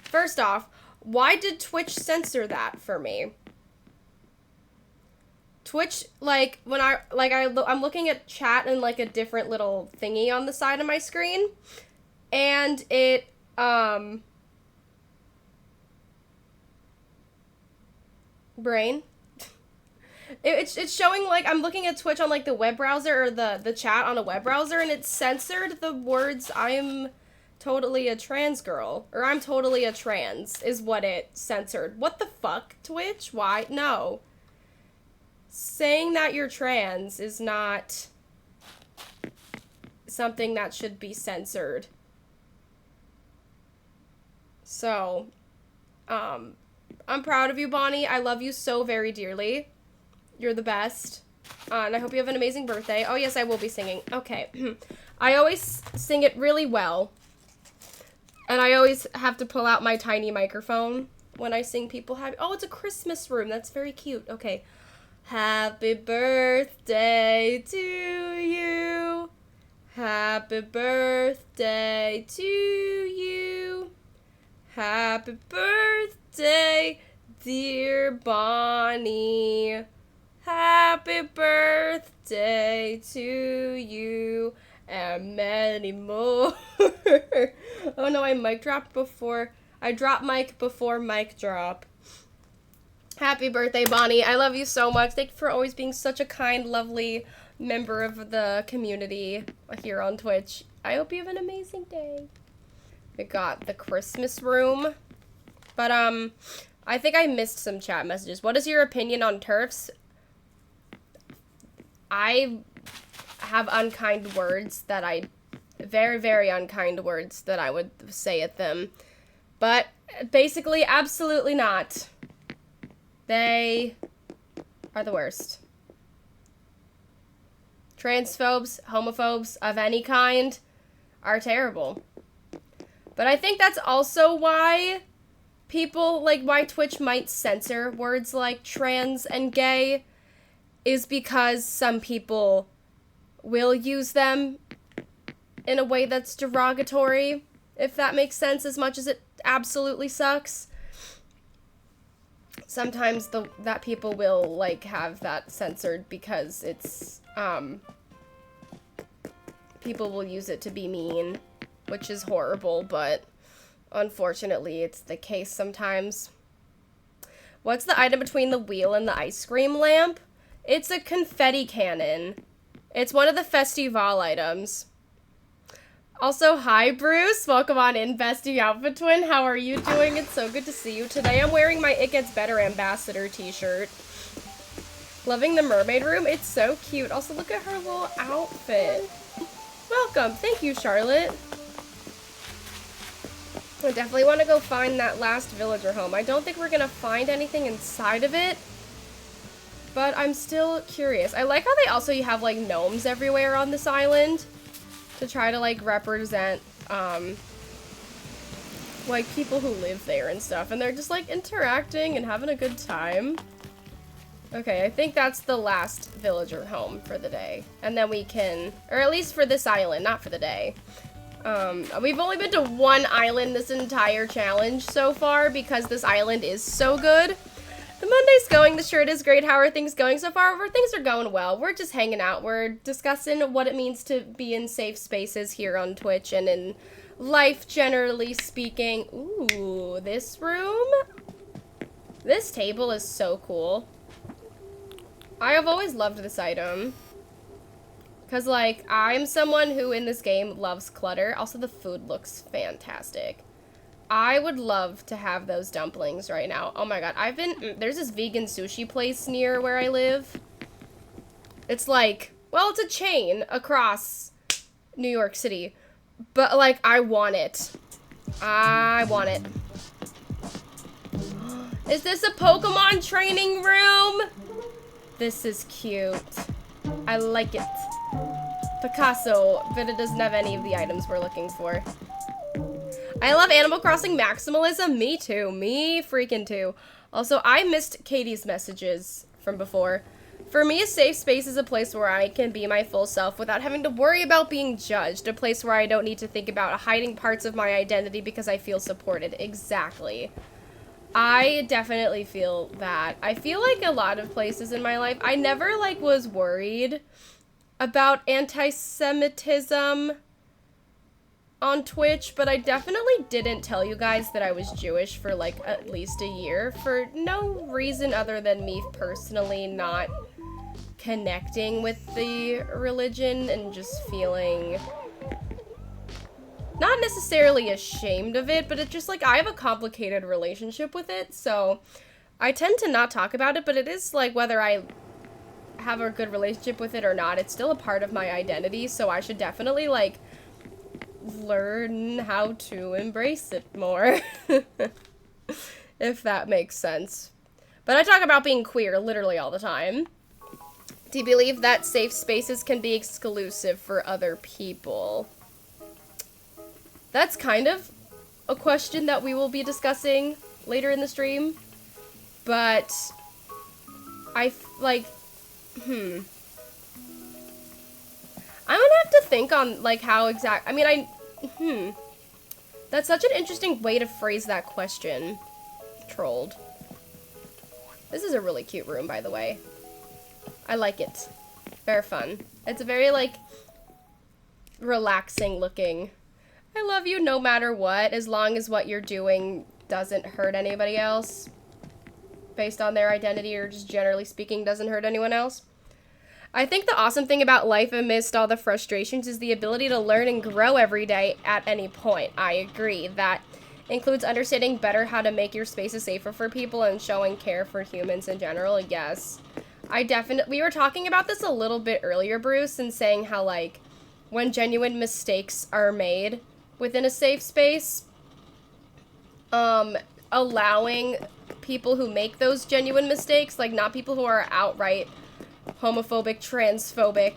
first off, why did Twitch censor that for me? Twitch, like, when I'm looking at chat and, like, a different little thingy on the side of my screen, and it, brain? It's showing, like, I'm looking at Twitch on, like, the web browser, or the chat on a web browser, and it censored the words, I'm totally a trans girl, or I'm totally a trans, is what it censored. What the fuck, Twitch? Why? No. Saying that you're trans is not something that should be censored. So, I'm proud of you, Bonnie. I love you so very dearly. You're the best. And I hope you have an amazing birthday. Oh, yes, I will be singing. Okay. I always sing it really well. And I always have to pull out my tiny microphone when I sing people happy. Oh, it's a Christmas room. That's very cute. Okay. Happy birthday to you. Happy birthday to you. Happy birthday, dear Bonnie. Happy birthday to you. And many more. Oh no, I mic dropped before. I dropped mic before mic drop. Happy birthday, Bonnie. I love you so much. Thank you for always being such a kind, lovely member of the community here on Twitch. I hope you have an amazing day. We got the Christmas room. But, I think I missed some chat messages. What is your opinion on TERFs? I have unkind words that I... Very, very unkind words that I would say at them. But, basically, absolutely not. They are the worst. Transphobes, homophobes of any kind are terrible. But I think that's also why people, like, why Twitch might censor words like trans and gay, is because some people will use them in a way that's derogatory, if that makes sense, as much as it absolutely sucks. Sometimes that people will, like, have that censored because it's, people will use it to be mean, which is horrible, but unfortunately it's the case sometimes. What's the item between the wheel and the ice cream lamp? It's a confetti cannon. It's one of the festival items. Also, hi, Bruce. Welcome on in, Bestie Outfit Twin. How are you doing? It's so good to see you today. I'm wearing my It Gets Better ambassador t-shirt. Loving the mermaid room. It's so cute. Also, look at her little outfit. Welcome. Thank you, Charlotte. I definitely want to go find that last villager home. I don't think we're going to find anything inside of it. But I'm still curious. I like how they also have, like, gnomes everywhere on this island to try to, like, represent, like, people who live there and stuff. And they're just, like, interacting and having a good time. Okay, I think that's the last villager home for the day. And then we can, or at least for this island, not for the day. We've only been to one island this entire challenge so far because this island is so good. The Monday's going, the shirt is great. How are things going so far? Things are going well. We're just hanging out. We're discussing what it means to be in safe spaces here on Twitch and in life, generally speaking. Ooh, this room? This table is so cool. I have always loved this item. Because, like, I'm someone who in this game loves clutter. Also, the food looks fantastic. I would love to have those dumplings right now. Oh my god, there's this vegan sushi place near where I live. It's like, well, it's a chain across New York City. But, like, I want it. I want it. Is this a Pokemon training room? This is cute. I like it. Picasso, but it doesn't have any of the items we're looking for. I love Animal Crossing maximalism. Me too. Me freaking too. Also, I missed Katie's messages from before. For me, a safe space is a place where I can be my full self without having to worry about being judged. A place where I don't need to think about hiding parts of my identity because I feel supported. Exactly. I definitely feel that. I feel like a lot of places in my life, I never, like, was worried about anti-Semitism on Twitch, but I definitely didn't tell you guys that I was Jewish for, like, at least a year for no reason other than me personally not connecting with the religion and just feeling not necessarily ashamed of it, but it's just, like, I have a complicated relationship with it, so I tend to not talk about it, but it is, like, whether I have a good relationship with it or not, it's still a part of my identity, so I should definitely, like, learn how to embrace it more, if that makes sense. But I talk about being queer literally all the time. Do you believe that safe spaces can be exclusive for other people? That's kind of a question that we will be discussing later in the stream, but I'm gonna have to think on, like, how exact, that's such an interesting way to phrase that question, Trolled. This is a really cute room, by the way. I like it. Very fun. It's a very, like, relaxing looking. I love you no matter what, as long as what you're doing doesn't hurt anybody else. Based on their identity, or just generally speaking, doesn't hurt anyone else. I think the awesome thing about life amidst all the frustrations is the ability to learn and grow every day at any point. I agree. That includes understanding better how to make your spaces safer for people and showing care for humans in general. Yes. We were talking about this a little bit earlier, Bruce, and saying how, like, when genuine mistakes are made within a safe space, allowing people who make those genuine mistakes, like, not people who are outright homophobic, transphobic,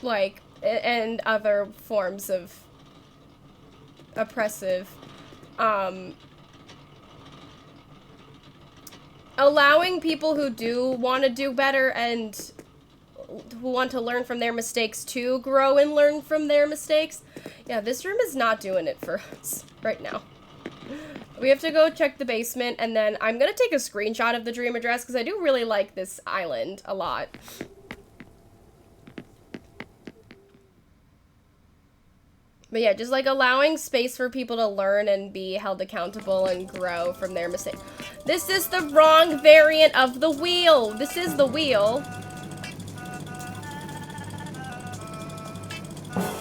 like, and other forms of oppressive, allowing people who do want to do better and who want to learn from their mistakes to grow and learn from their mistakes. Yeah, this room is not doing it for us right now. We have to go check the basement, and then I'm gonna take a screenshot of the dream address because I do really like this island a lot. But yeah, just, like, allowing space for people to learn and be held accountable and grow from their mistakes. This is the wrong variant of the wheel. This is the wheel.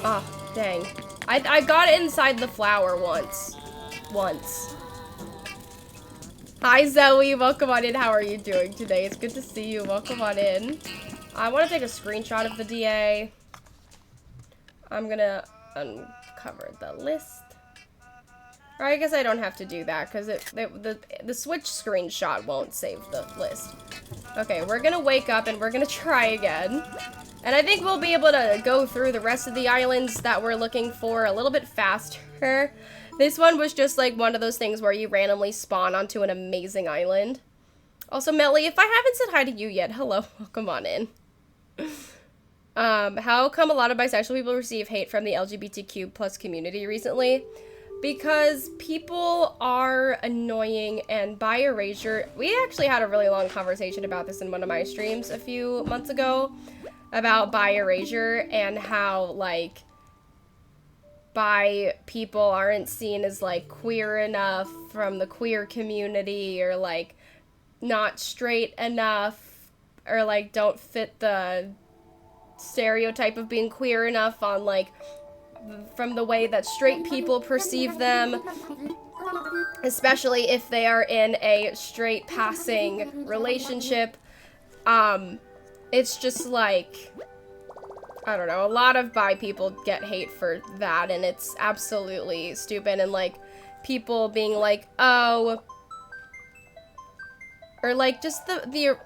Ah, oh, dang. I got it inside the flower once. Hi, Zoe. Welcome on in. How are you doing today? It's good to see you. Welcome on in. I want to take a screenshot of the DA. I'm gonna uncover the list. Or I guess I don't have to do that because the Switch screenshot won't save the list. Okay, we're gonna wake up and we're gonna try again. And I think we'll be able to go through the rest of the islands that we're looking for a little bit faster. This one was just like one of those things where you randomly spawn onto an amazing island. Also, Melly, if I haven't said hi to you yet, hello, welcome on in. How come a lot of bisexual people receive hate from the LGBTQ plus community recently? Because people are annoying, and bi erasure, we actually had a really long conversation about this in one of my streams a few months ago, about bi erasure and how, like, bi people aren't seen as, like, queer enough from the queer community, or, like, not straight enough, or, like, don't fit the stereotype of being queer enough on, like, from the way that straight people perceive them, especially if they are in a straight passing relationship. It's just like, I don't know, a lot of bi people get hate for that, and it's absolutely stupid, and like people being like, oh, or like just the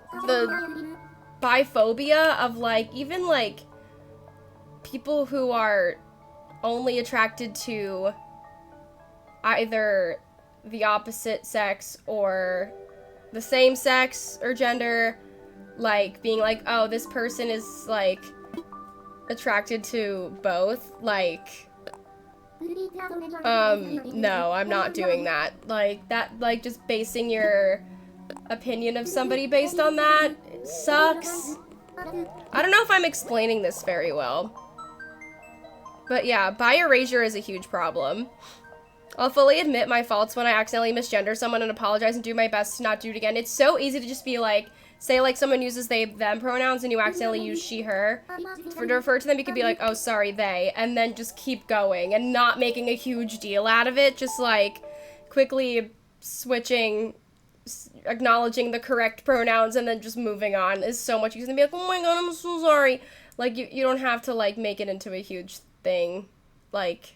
biphobia of like, even like people who are only attracted to either the opposite sex or the same sex or gender, like being like, oh, this person is like attracted to both, like, no, I'm not doing that. Like, that, like, just basing your opinion of somebody based on that sucks. I don't know if I'm explaining this very well. But yeah, bi erasure is a huge problem. I'll fully admit my faults when I accidentally misgender someone and apologize and do my best to not do it again. It's so easy to just be like, say like someone uses they, them pronouns and you accidentally use she, her. To refer to them, you could be like, oh, sorry, they, and then just keep going and not making a huge deal out of it. Just like quickly switching, acknowledging the correct pronouns and then just moving on is so much easier than be like, oh my god, I'm so sorry. Like, you don't have to like make it into a huge thing. Like,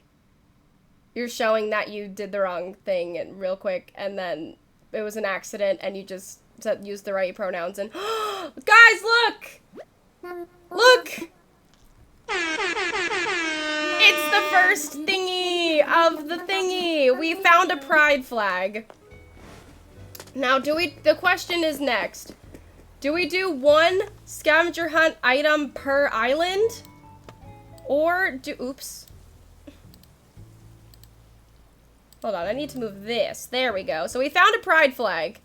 you're showing that you did the wrong thing and real quick, and then it was an accident and you just used the right pronouns and guys, look! Look! It's the first thingy of the thingy! We found a pride flag. Now, the question is next. Do we do one scavenger hunt item per island? Or oops. Hold on, I need to move this. There we go. So we found a pride flag.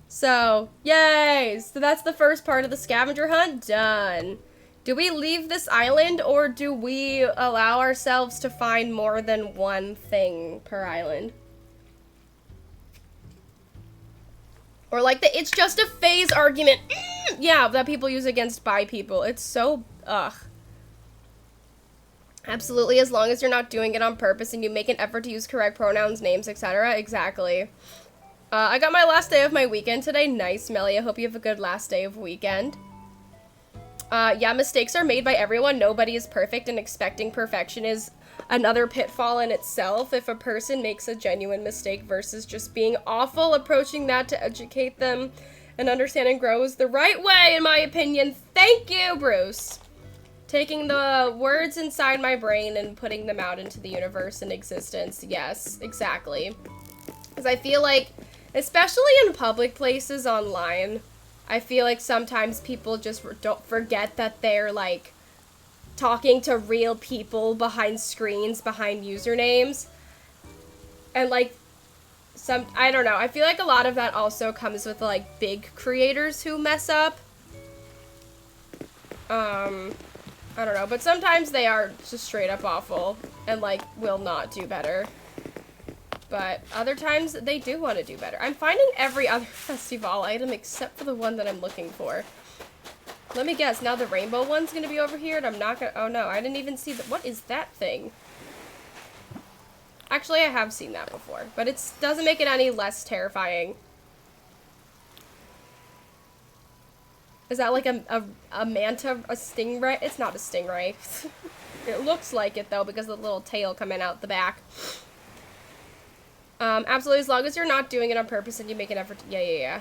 So, yay! So that's the first part of the scavenger hunt done. Do we leave this island, or do we allow ourselves to find more than one thing per island? Or like the it's just a phase argument. Yeah, that people use against bi people. It's so, ugh. Absolutely, as long as you're not doing it on purpose and you make an effort to use correct pronouns, names, etc. Exactly. I got my last day of my weekend today. Nice, Melly. I hope you have a good last day of weekend. Yeah, mistakes are made by everyone. Nobody is perfect, and expecting perfection is another pitfall in itself. If a person makes a genuine mistake versus just being awful, approaching that to educate them and understand and grow is the right way, in my opinion. Thank you, Bruce. Taking the words inside my brain and putting them out into the universe and existence. Yes, exactly. Because I feel like, especially in public places online, I feel like sometimes people just don't forget that they're, like, talking to real people behind screens, behind usernames. And, like, I don't know. I feel like a lot of that also comes with, like, big creators who mess up. I don't know, but sometimes they are just straight up awful and, like, will not do better. But other times they do want to do better. I'm finding every other festival item except for the one that I'm looking for. Let me guess, now the rainbow one's gonna be over here and I'm not gonna, oh no, I didn't even see what is that thing? Actually, I have seen that before, but it doesn't make it any less terrifying. Is that like a manta, a stingray? It's not a stingray. It looks like it though because of the little tail coming out the back. Absolutely, as long as you're not doing it on purpose and you make an effort to, yeah.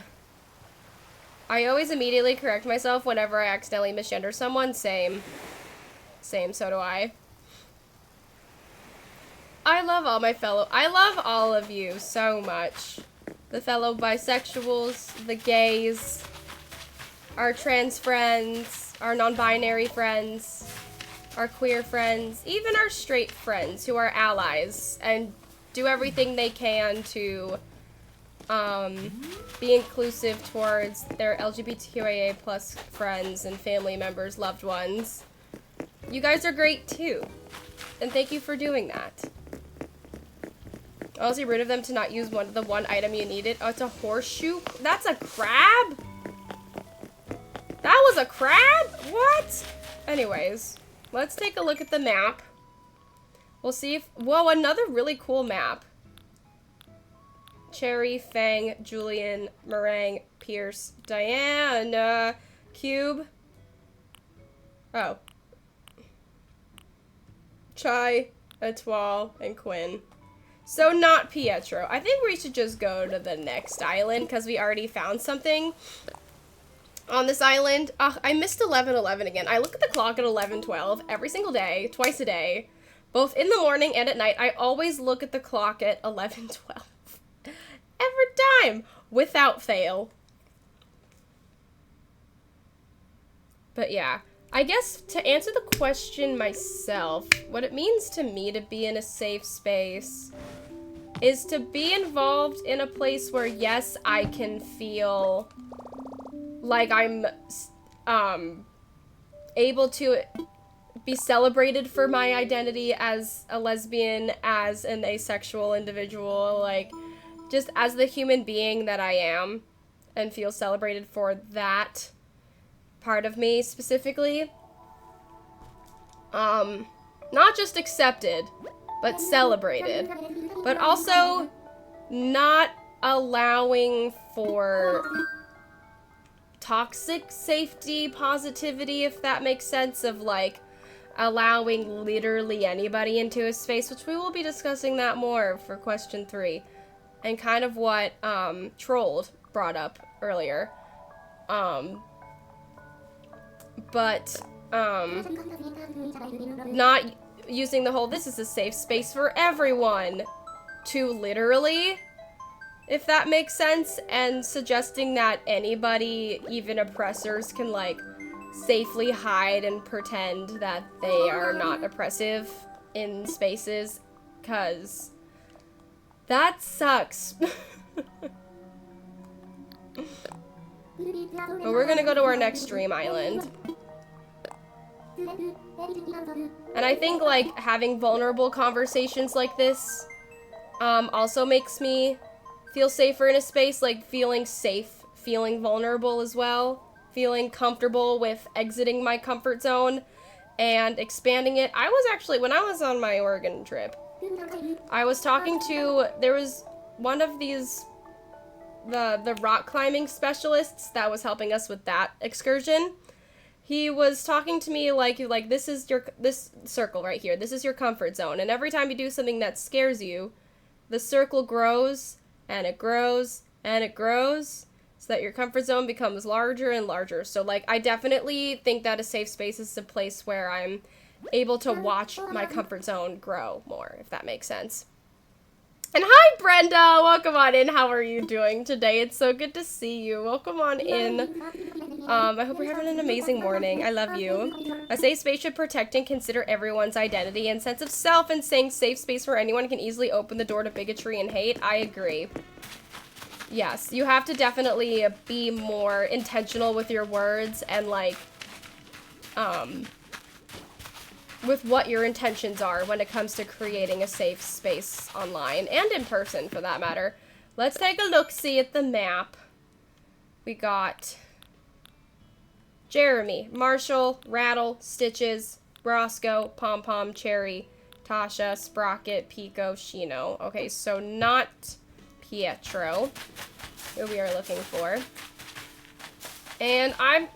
I always immediately correct myself whenever I accidentally misgender someone. Same. Same, so do I. I love all of you so much. The fellow bisexuals, the gays, our trans friends, our non-binary friends, our queer friends, even our straight friends who are allies and do everything they can to be inclusive towards their LGBTQIA+ friends and family members, loved ones. You guys are great too, and thank you for doing that. Honestly, rid of them to not use the one item you needed. Oh, it's a horseshoe? That's a crab? That was a crab? What? Anyways, let's take a look at the map. We'll see if... Whoa, another really cool map. Cherry, Fang, Julian, Meringue, Pierce, Diana, Cube. Oh. Chai, Etoile, and Quinn. So not Pietro. I think we should just go to the next island because we already found something on this island. I missed 11:11 again. I look at the clock at 11:12 every single day, twice a day, both in the morning and at night. I always look at the clock at 11:12 every time, without fail. But yeah, I guess to answer the question myself, what it means to me to be in a safe space is to be involved in a place where, yes, I can feel like I'm able to be celebrated for my identity as a lesbian, as an asexual individual, like, just as the human being that I am, and feel celebrated for that part of me specifically. Not just accepted, but celebrated. But also not allowing for toxic safety positivity, if that makes sense, of like allowing literally anybody into a space, which we will be discussing that more for question 3. And kind of what Trolled brought up earlier. Not using the whole, this is a safe space for everyone, to literally, if that makes sense, and suggesting that anybody, even oppressors, can like safely hide and pretend that they are not oppressive in spaces, because that sucks. But we're gonna go to our next dream island. And I think, like, having vulnerable conversations like this also makes me feel safer in a space, like, feeling safe, feeling vulnerable as well, feeling comfortable with exiting my comfort zone and expanding it. I was actually, when I was on my Oregon trip, I was talking to, there was one of these, the rock climbing specialists that was helping us with that excursion. He was talking to me like this is this circle right here. This is your comfort zone. And every time you do something that scares you, the circle grows and it grows and it grows so that your comfort zone becomes larger and larger. So like, I definitely think that a safe space is a place where I'm able to watch my comfort zone grow more, if that makes sense. And hi, Brenda! Welcome on in. How are you doing today? It's so good to see you. Welcome on in. I hope you're having an amazing morning. I love you. A safe space should protect and consider everyone's identity and sense of self, and saying safe space where anyone can easily open the door to bigotry and hate. I agree. Yes, you have to definitely be more intentional with your words and, like, with what your intentions are when it comes to creating a safe space online, and in person for that matter. Let's take a look-see at the map. We got Jeremy, Marshall, Rattle, Stitches, Roscoe, Pom Pom, Cherry, Tasha, Sprocket, Pico, Shino. Okay, so not Pietro, who we are looking for. And I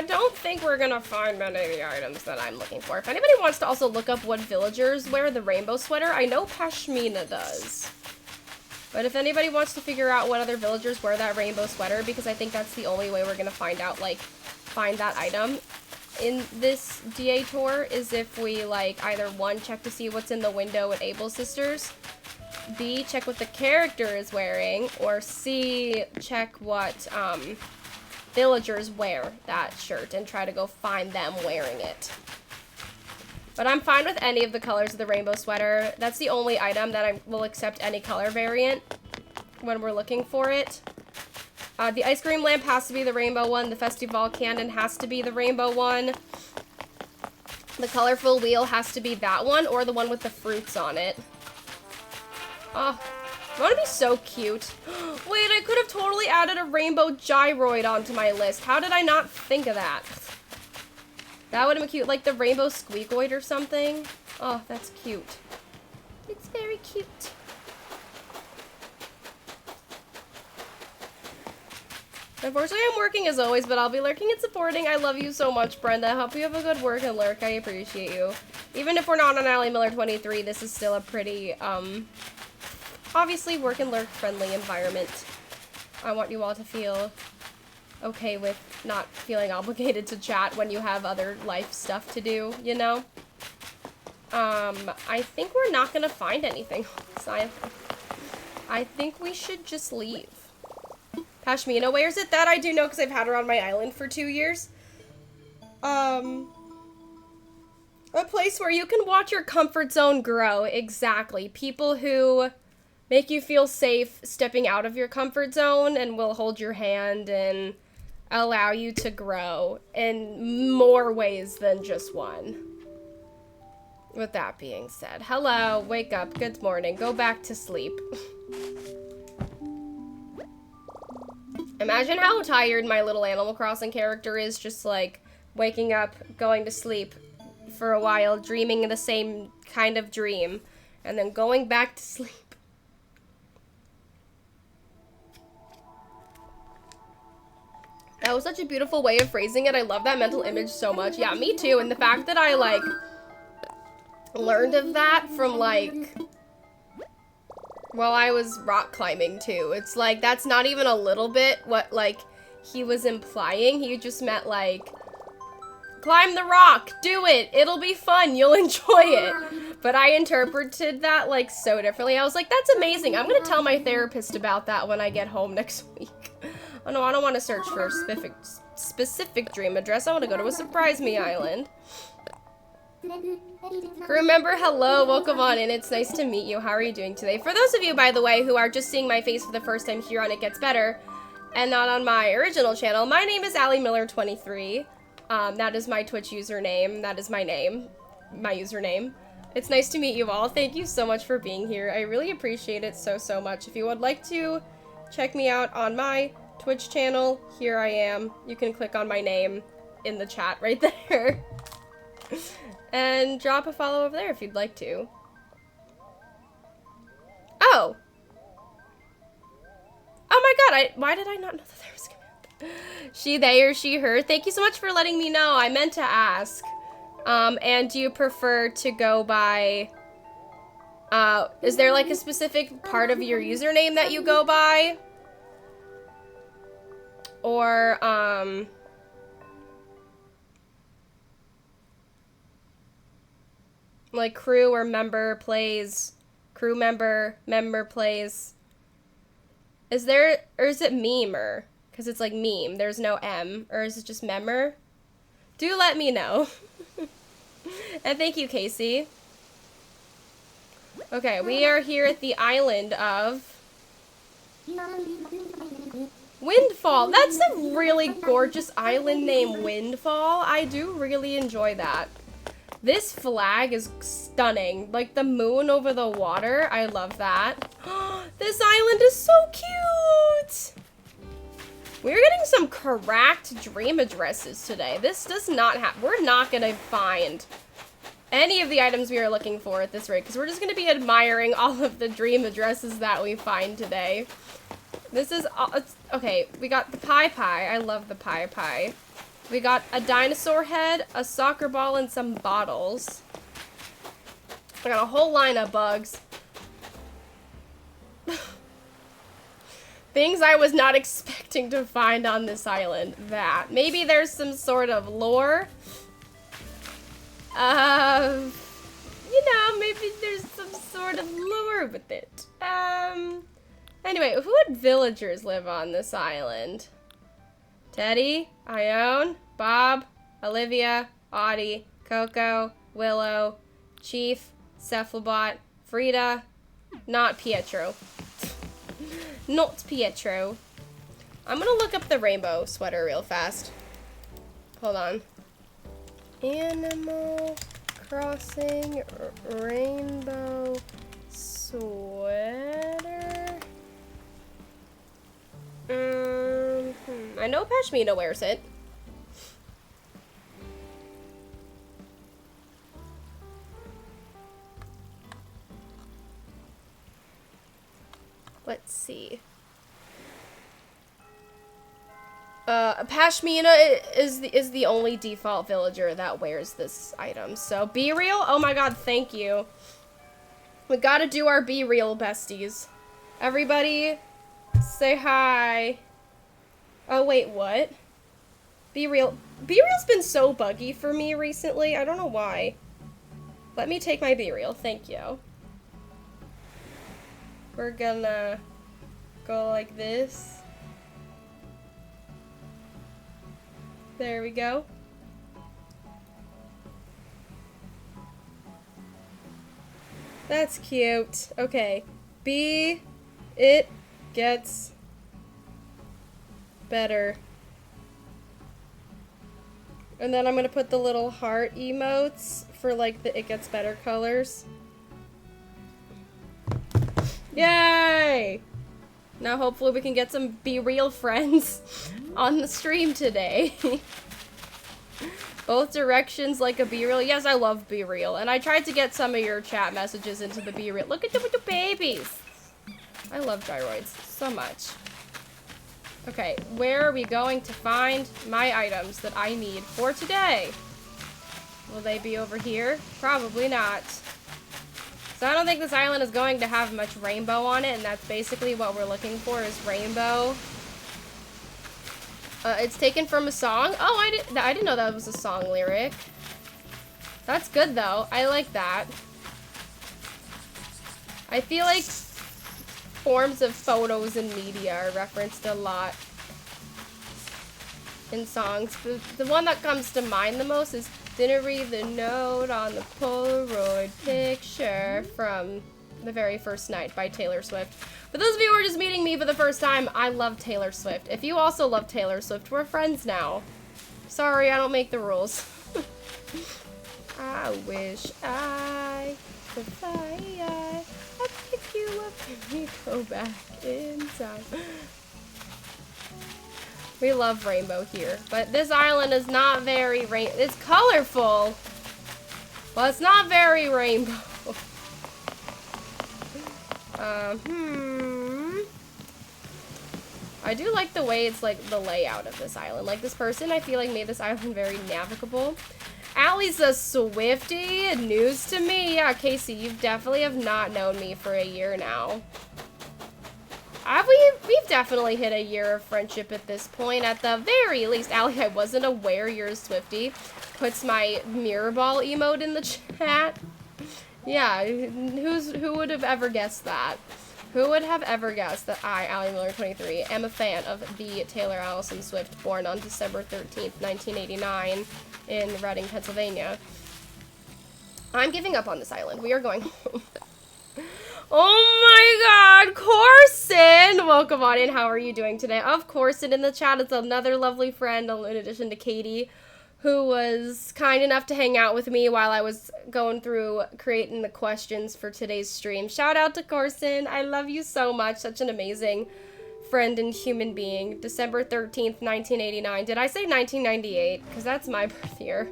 don't think we're gonna find many of the items that I'm looking for. If anybody wants to also look up what villagers wear the rainbow sweater, I know Pashmina does. But if anybody wants to figure out what other villagers wear that rainbow sweater, because I think that's the only way we're gonna find out, like, find that item in this DA tour, is if we, like, either 1, check to see what's in the window with Abel's sisters, B, check what the character is wearing, or C, check what, villagers wear that shirt and try to go find them wearing it. But I'm fine with any of the colors of the rainbow sweater. That's the only item that I will accept any color variant when we're looking for it. The ice cream lamp has to be the rainbow one. The festival cannon has to be the rainbow one. The colorful wheel has to be that one or the one with the fruits on it. Oh, I want to be so cute. Wait, I could have totally added a rainbow gyroid onto my list. How did I not think of that? That would have been cute, like the rainbow squeakoid or something. Oh, that's cute. It's very cute. Unfortunately, I'm working as always, but I'll be lurking and supporting. I love you so much, Brenda. Hope you have a good work and lurk. I appreciate you. Even if we're not on alliemiller23, this is still a pretty, obviously work and lurk friendly environment. I want you all to feel okay with not feeling obligated to chat when you have other life stuff to do, you know? I think we're not gonna find anything. I think we should just leave. Pashmina, where's it? That I do know because I've had her on my island for 2 years. A place where you can watch your comfort zone grow. Exactly. People who make you feel safe stepping out of your comfort zone and will hold your hand and allow you to grow in more ways than just one. With that being said, hello, wake up, good morning, go back to sleep. Imagine how tired my little Animal Crossing character is, just like waking up, going to sleep for a while, dreaming the same kind of dream, and then going back to sleep. That was such a beautiful way of phrasing it. I love that mental image so much. Yeah, me too. And the fact that I, like, learned of that from, like, while I was rock climbing, too. It's like, that's not even a little bit what, like, he was implying. He just meant, like, climb the rock, do it, it'll be fun, you'll enjoy it. But I interpreted that, like, so differently. I was like, that's amazing. I'm gonna tell my therapist about that when I get home next week. Oh no, I don't want to search for a specific dream address. I want to go to a surprise me island. Crew member, hello, welcome on in. It's nice to meet you. How are you doing today? For those of you, by the way, who are just seeing my face for the first time here on It Gets Better and not on my original channel, my name is alliemiller23. That is my Twitch username. That is my name. My username. It's nice to meet you all. Thank you so much for being here. I really appreciate it so much. If you would like to check me out on my Twitch channel, here I am. You can click on my name in the chat right there. And drop a follow over there if you'd like to. Oh! Oh my god, why did I not know that there was a command? She, they, or she, her. Thank you so much for letting me know. I meant to ask. And do you prefer to go by... is there like a specific part of your username that you go by? Or, like crew or member plays, crew member plays. Is there, or is it memer? Because it's like meme, there's no M. Or is it just member? Do let me know. And thank you, Casey. Okay, we are here at the island of Windfall. That's a really gorgeous island named Windfall. I do really enjoy that. This flag is stunning. Like the moon over the water. I love that. This island is so cute. We're getting some correct dream addresses today. This does not have, we're not gonna find any of the items we are looking for at this rate, because we're just gonna be admiring all of the dream addresses that we find today. This is, okay, we got the pie. I love the pie. We got a dinosaur head, a soccer ball, and some bottles. I got a whole line of bugs. Things I was not expecting to find on this island. That. Maybe there's some sort of lore. You know, maybe there's some sort of lore with it. Anyway, who would villagers live on this island? Teddy, Ione, Bob, Olivia, Audie, Coco, Willow, Chief, Cephalbot, Frida, not Pietro. Not Pietro. I'm gonna look up the rainbow sweater real fast. Hold on. Animal Crossing rainbow sweater. I know Pashmina wears it. Let's see. Pashmina is the only default villager that wears this item. So Be Real. Oh my god, thank you. We gotta do our Be Real besties. Everybody, say hi. Oh wait, what? Be Real. Be Real's been so buggy for me recently. I don't know why. Let me take my Be Real. Thank you. We're gonna go like this. There we go. That's cute. Okay. It gets better. And then I'm gonna put the little heart emotes for like the it gets better colors. Yay! Now hopefully we can get some Be Real friends on the stream today. Both directions like a Be Real. Yes, I love Be Real. And I tried to get some of your chat messages into the Be Real. Look at the babies. I love gyroids so much. Okay, where are we going to find my items that I need for today? Will they be over here? Probably not. So I don't think this island is going to have much rainbow on it, and that's basically what we're looking for is rainbow. It's taken from a song. Oh, I didn't know that was a song lyric. That's good though. I like that. I feel like forms of photos and media are referenced a lot in songs. But the one that comes to mind the most is "Didn't read the note on the Polaroid picture" from The Very First Night by Taylor Swift. For those of you who are just meeting me for the first time, I love Taylor Swift. If you also love Taylor Swift, we're friends now. Sorry, I don't make the rules. I wish I could fly. I'd pick you up and we go back in time. We love rainbow here, but this island is not very it's colorful, but it's not very rainbow. I do like the way it's like the layout of this island. Like this person, I feel like made this island very navigable. Allie's a Swiftie, news to me. Yeah, Casey, you definitely have not known me for a year now. We've definitely hit a year of friendship at this point. At the very least, Allie, I wasn't aware you're a Swiftie. Puts my mirror ball emote in the chat. Yeah, who would have ever guessed that? Who would have ever guessed that I, alliemiller23, am a fan of the Taylor Allison Swift, born on December 13th, 1989 in Reading, Pennsylvania. I'm giving up on this island. We are going home. Oh my god, Corson! Welcome on in. How are you doing today? Of course, and in the chat is another lovely friend, in addition to Katie, who was kind enough to hang out with me while I was going through creating the questions for today's stream. Shout out to Corson. I love you so much. Such an amazing friend and human being. December 13th, 1989. Did I say 1998? Because that's my birth year.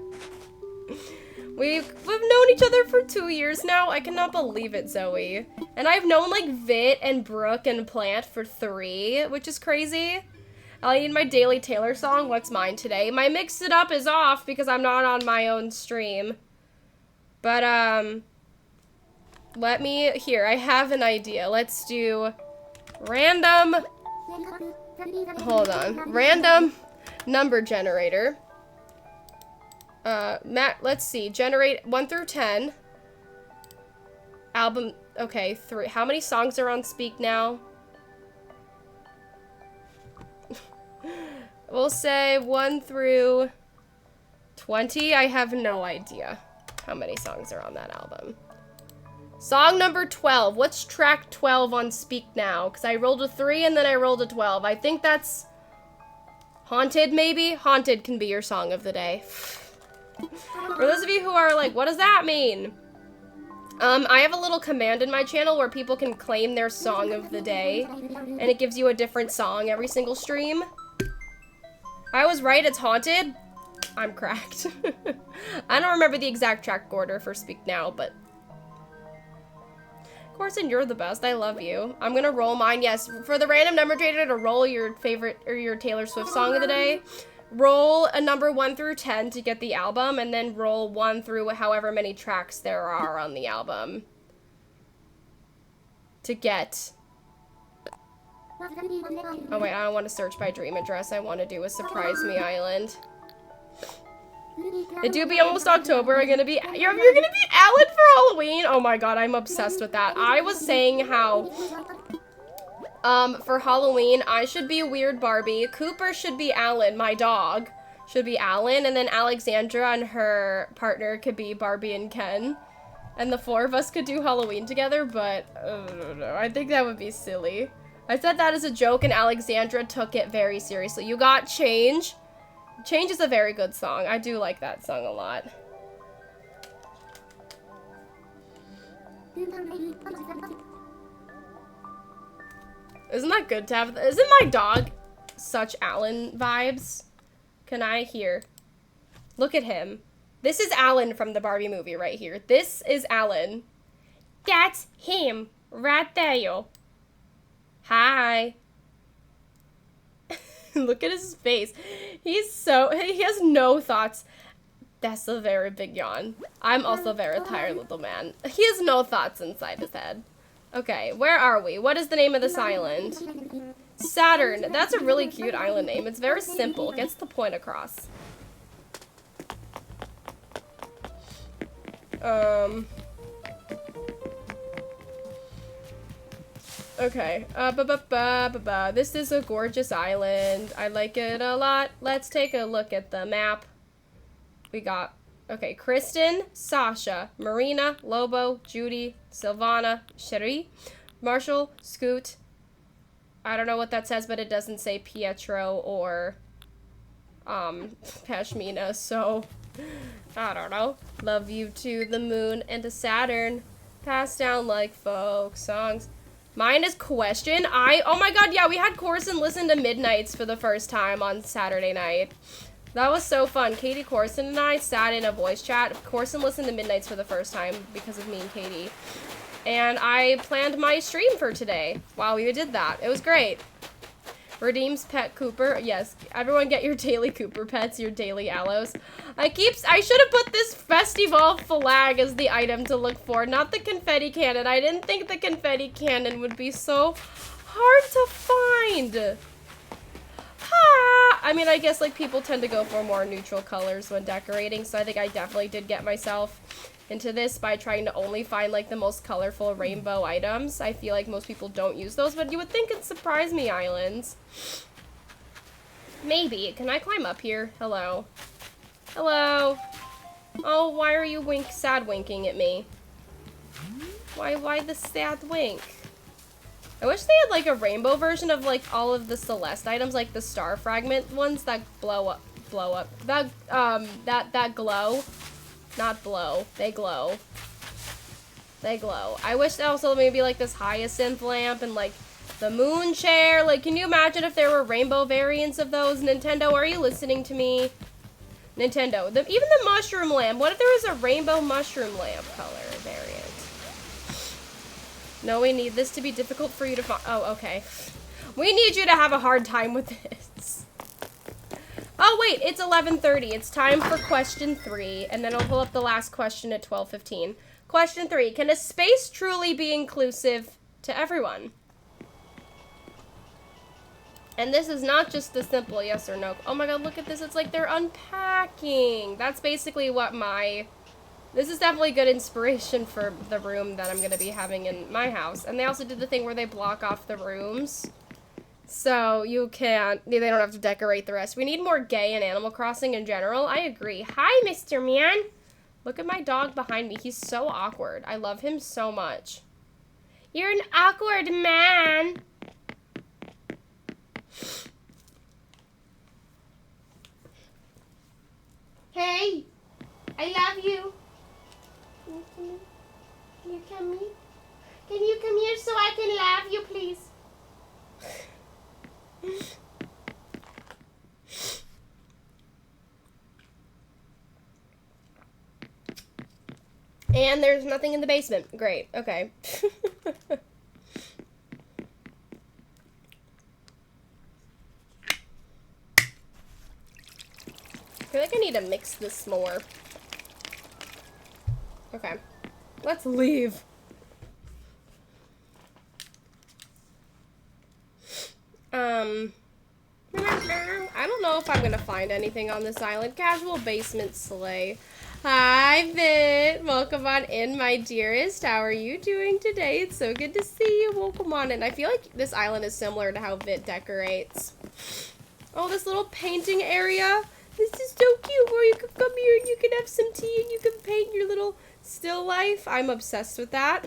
We've known each other for 2 years now. I cannot believe it, Zoe. And I've known like Vit and Brooke and Plant for 3, which is crazy. I need my daily Taylor song. What's mine today? My Mix It Up is off because I'm not on my own stream. But, here, I have an idea. Let's do random Hold on. Random number generator. Matt, let's see. Generate 1 through 10. Album, okay, 3. How many songs are on Speak Now? We'll say 1 through 20. I have no idea how many songs are on that album. Song number 12. What's track 12 on Speak Now? Because I rolled a 3 and then I rolled a 12. I think that's Haunted, maybe? Haunted can be your song of the day. For those of you who are like, what does that mean? I have a little command in my channel where people can claim their song of the day, and it gives you a different song every single stream. I was right, it's Haunted. I'm cracked. I don't remember the exact track order for Speak Now, but... Corson, you're the best. I love you. I'm gonna roll mine. Yes, for the random number generator to roll your favorite, or your Taylor Swift song of the day, roll a number 1 through 10 to get the album, and then roll 1 through however many tracks there are on the album to get... Oh wait, I don't want to search by dream address. I want to do a Surprise Me Island. It do be almost October. You're gonna be Alan for Halloween? Oh my god, I'm obsessed with that. I was saying how for Halloween I should be a weird Barbie. Cooper should be Alan, my dog should be Alan, and then Alexandra and her partner could be Barbie and Ken. And the 4 of us could do Halloween together, but no, I think that would be silly. I said that as a joke and Alexandra took it very seriously. You got Change. Change is a very good song. I do like that song a lot. Isn't that good to have? Isn't my dog such Alan vibes? Can I hear? Look at him. This is Alan from the Barbie movie right here. This is Alan. That's him right there. Hi. Look at his face. He has no thoughts. That's a very big yawn. I'm also a very tired little man. He has no thoughts inside his head. Okay, where are we? What is the name of this island? Saturn. That's a really cute island name. It's very simple. Gets the point across. Okay, this is a gorgeous island. I like it a lot. Let's take a look at the map. We got, okay, Kristen, Sasha, Marina, Lobo, Judy, Silvana, Cherie, Marshall, Scoot. I don't know what that says, but it doesn't say Pietro or, Pashmina, so, I don't know. Love you to the moon and to Saturn. Passed down like folk songs. Mine is Question. Oh my god, yeah, we had Corson listen to Midnights for the first time on Saturday night. That was so fun. Katie, Corson, and I sat in a voice chat. Corson listened to Midnights for the first time because of me and Katie. And I planned my stream for today while we did that. It was great. Redeems Pet Cooper. Yes, everyone get your daily Cooper pets, your daily aloes. I should have put this festival flag as the item to look for, not the confetti cannon. I didn't think the confetti cannon would be so hard to find. I mean, I guess like people tend to go for more neutral colors when decorating, so I think I definitely did get myself into this by trying to only find like the most colorful rainbow items. I feel like most people don't use those, but you would think it's Surprise Me Islands. Maybe. Can I climb up here? Hello. Hello. Oh, why are you sad winking at me? Why the sad wink? I wish they had like a rainbow version of like all of the Celeste items, like the star fragment ones that blow up. That glow. Not blow. They glow. They glow. I wish also maybe like this hyacinth lamp and like the moon chair. Like, can you imagine if there were rainbow variants of those? Nintendo, are you listening to me? Nintendo. Even the mushroom lamp. What if there was a rainbow mushroom lamp color variant? No, we need this to be difficult for you to find. Oh, okay. We need you to have a hard time with this. Oh, wait, it's 11:30. It's time for question 3, and then I'll pull up the last question at 12:15. Question 3, can a space truly be inclusive to everyone? And this is not just the simple yes or no. Oh my god, look at this. It's like they're unpacking. That's basically what this is definitely good inspiration for the room that I'm going to be having in my house. And they also did the thing where they block off the rooms. So they don't have to decorate the rest. We need more gay in Animal Crossing in general. I agree. Hi, Mr. Man. Look at my dog behind me. He's so awkward. I love him so much. You're an awkward man. Hey, I love you. Can you come here? Can you come here so I can love you, please? And there's nothing in the basement. Great. Okay. I feel like I need to mix this more. Okay. Let's leave. I don't know if I'm gonna find anything on this island. Casual basement sleigh. Hi, Vit. Welcome on in, my dearest. How are you doing today? It's so good to see you. Welcome on in. I feel like this island is similar to how Vit decorates. Oh, this little painting area. This is so cute where you can come here and you can have some tea and you can paint your little still life. I'm obsessed with that.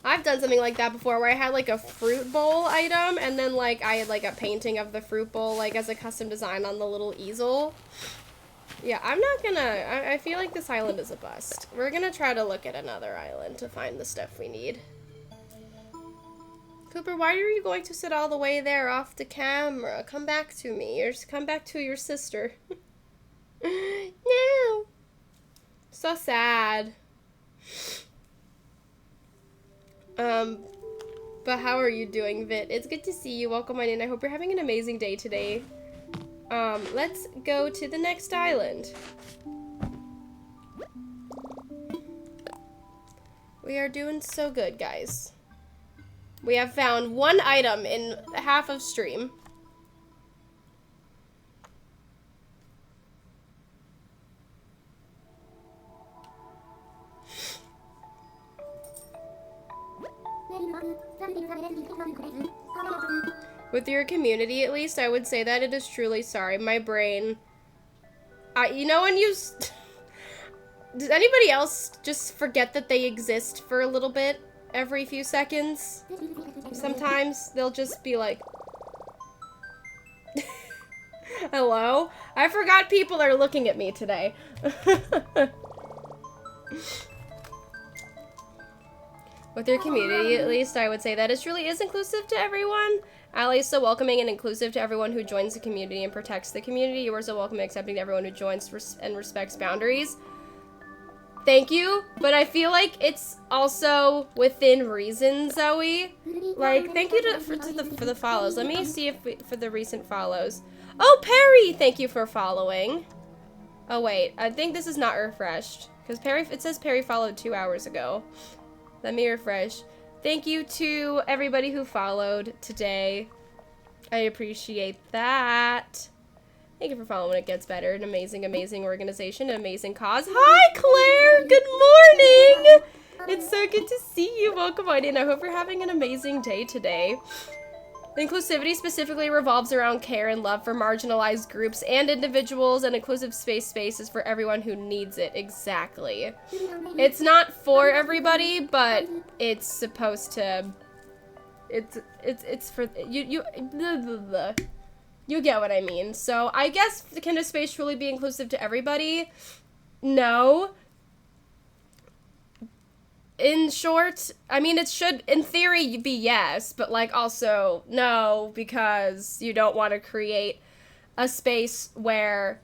I've done something like that before where I had like a fruit bowl item and then like I had like a painting of the fruit bowl like as a custom design on the little easel. Yeah, I'm not gonna, I feel like this island is a bust. We're gonna try to look at another island to find the stuff we need. Cooper, why are you going to sit all the way there off the camera? Come back to me. Come back to your sister. No. So sad. But how are you doing, Vit? It's good to see you. Welcome on in. I hope you're having an amazing day today. Let's go to the next island. We are doing so good, guys. We have found one item in half of stream. With your community, at least, I would say that it is truly sorry. My brain... you know when you... Does anybody else just forget that they exist for a little bit? Every few seconds? Sometimes they'll just be like... Hello? I forgot people are looking at me today. With your community, at least, I would say that it truly is inclusive to everyone. Allie is so welcoming and inclusive to everyone who joins the community and protects the community. You are so welcoming and accepting to everyone who joins and respects boundaries. Thank you, but I feel like it's also within reason, Zoe. Like, thank you for the follows. Let me see if for the recent follows. Oh, Perry! Thank you for following. Oh, wait. I think this is not refreshed. Because it says Perry followed 2 hours ago. Let me refresh. Thank you to everybody who followed today. I appreciate that. Thank you for following When It Gets Better. An amazing, amazing organization. An amazing cause. Hi, Claire! Good morning! It's so good to see you. Welcome on in. I hope you're having an amazing day today. Inclusivity specifically revolves around care and love for marginalized groups and individuals, and inclusive space is for everyone who needs it. Exactly. It's not for everybody, but it's supposed to... It's for... You get what I mean. So, I guess, can a space truly be inclusive to everybody? No. In short, I mean, it should, in theory, be yes, but, like, also no, because you don't want to create a space where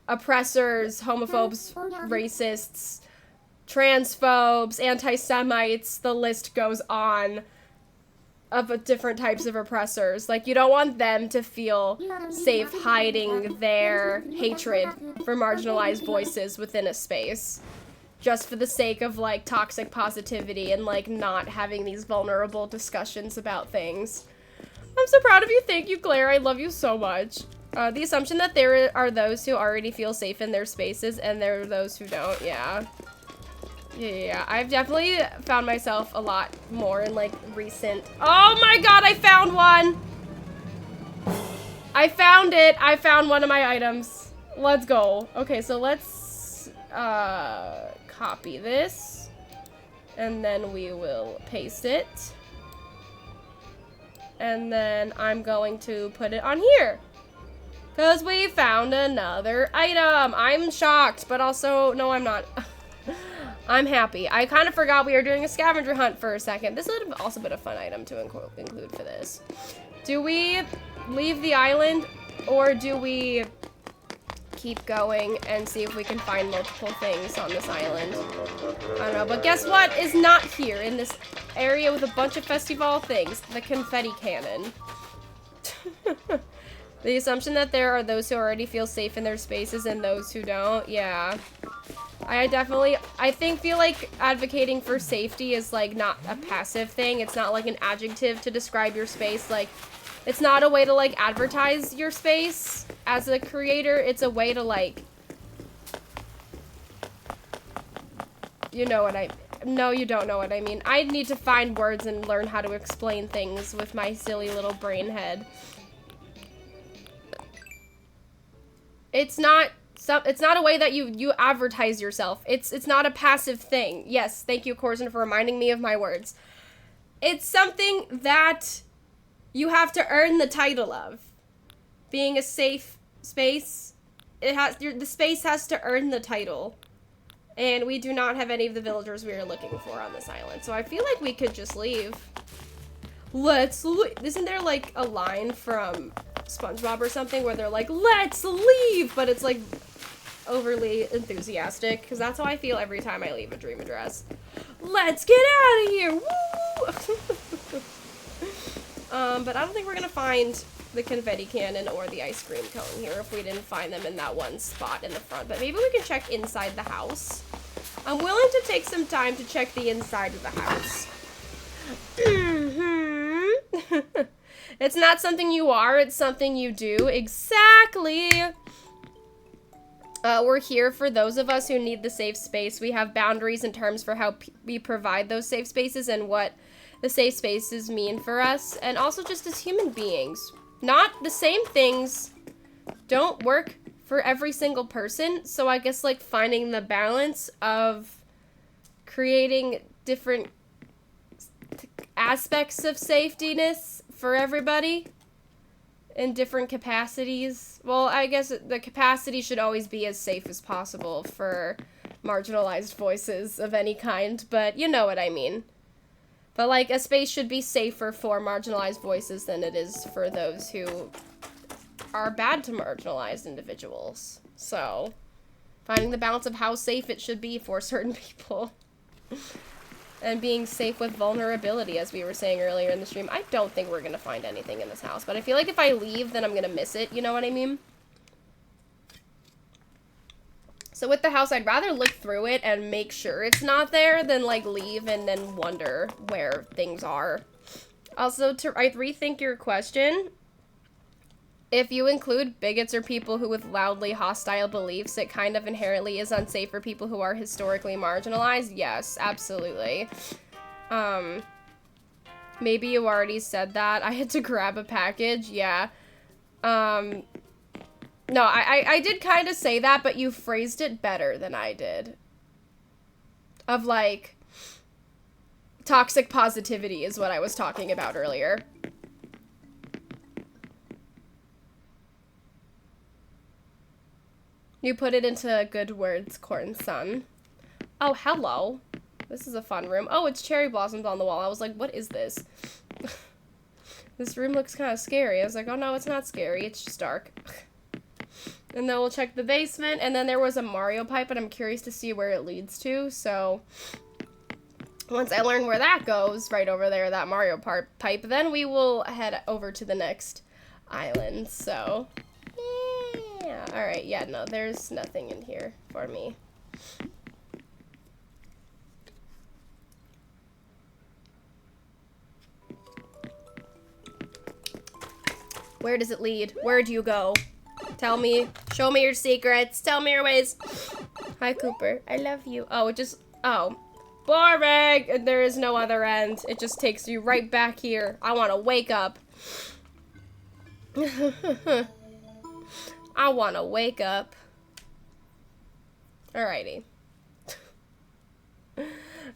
oppressors, homophobes, racists, transphobes, anti-Semites, the list goes on, of different types of oppressors. Like, you don't want them to feel safe hiding their hatred for marginalized voices within a space. Just for the sake of, like, toxic positivity and, like, not having these vulnerable discussions about things. I'm so proud of you. Thank you, Claire. I love you so much. The assumption that there are those who already feel safe in their spaces and there are those who don't. Yeah. Yeah. I've definitely found myself a lot more in like recent. Oh my god, I found one. I found it. I found one of my items. Let's go. Okay, so let's copy this. And then we will paste it. And then I'm going to put it on here. Because we found another item. I'm shocked, but also, no, I'm not. I'm happy. I kind of forgot we were doing a scavenger hunt for a second. This would have also been a fun item to include for this. Do we leave the island or do we keep going and see if we can find multiple things on this island? I don't know, but guess what is not here in this area with a bunch of festival things? The confetti cannon. The assumption that there are those who already feel safe in their spaces and those who don't. Yeah. I feel like advocating for safety is like not a passive thing. It's not like an adjective to describe your space. Like, it's not a way to like advertise your space as a creator. It's a way to like, you know what no, you don't know what I mean. I need to find words and learn how to explain things with my silly little brain head. It's not a way that you advertise yourself. It's not a passive thing. Yes, thank you, Corzin, for reminding me of my words. It's something that you have to earn the title of. Being a safe space, the space has to earn the title. And we do not have any of the villagers we are looking for on this island. So I feel like we could just leave. Let's leave. Isn't there like a line from SpongeBob or something where they're like, let's leave, but it's like overly enthusiastic, because that's how I feel every time I leave a dream address. Let's get out of here, woo! But I don't think we're gonna find the confetti cannon or the ice cream cone here if we didn't find them in that one spot in the front, but maybe we can check inside the house. I'm willing to take some time to check the inside of the house. It's not something you are, it's something you do. Exactly! We're here for those of us who need the safe space. We have boundaries and terms for how we provide those safe spaces and what the safe spaces mean for us. And also just as human beings. Not the same things don't work for every single person. So I guess like finding the balance of creating different aspects of safetyness for everybody in different capacities. Well, I guess the capacity should always be as safe as possible for marginalized voices of any kind, but you know what I mean. But like a space should be safer for marginalized voices than it is for those who are bad to marginalized individuals. So finding the balance of how safe it should be for certain people. And being safe with vulnerability, as we were saying earlier in the stream. I don't think we're gonna find anything in this house, but I feel like if I leave, then I'm gonna miss it, you know what I mean? So with the house, I'd rather look through it and make sure it's not there than, like, leave and then wonder where things are. Also, I rethink your question. If you include bigots or people who with loudly hostile beliefs, it kind of inherently is unsafe for people who are historically marginalized. Yes, absolutely. Maybe you already said that. I had to grab a package. Yeah. No, I did kind of say that, but you phrased it better than I did. Of like, toxic positivity is what I was talking about earlier. You put it into good words, Corn Sun. Oh, hello. This is a fun room. Oh, it's cherry blossoms on the wall. I was like, what is this? This room looks kind of scary. I was like, oh no, it's not scary. It's just dark. And then we'll check the basement. And then there was a Mario pipe, and I'm curious to see where it leads to. So once I learn where that goes, right over there, that Mario pipe, then we will head over to the next island. So yeah. Alright, yeah, no, there's nothing in here for me. Where does it lead? Where do you go? Tell me. Show me your secrets. Tell me your ways. Hi, Cooper. I love you. Oh, it just... Oh. Boring! There is no other end. It just takes you right back here. I want to wake up. I want to wake up. Alrighty.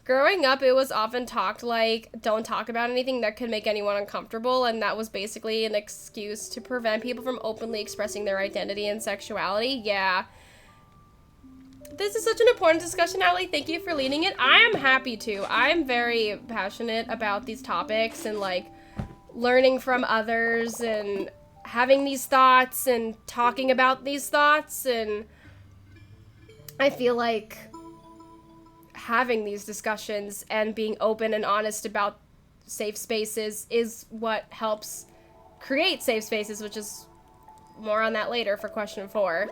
Growing up, it was often talked like, don't talk about anything that could make anyone uncomfortable, and that was basically an excuse to prevent people from openly expressing their identity and sexuality. Yeah. This is such an important discussion, Allie. Thank you for leading it. I am happy to. I'm very passionate about these topics and, like, learning from others and having these thoughts and talking about these thoughts, and I feel like having these discussions and being open and honest about safe spaces is what helps create safe spaces, which is more on that later for question 4.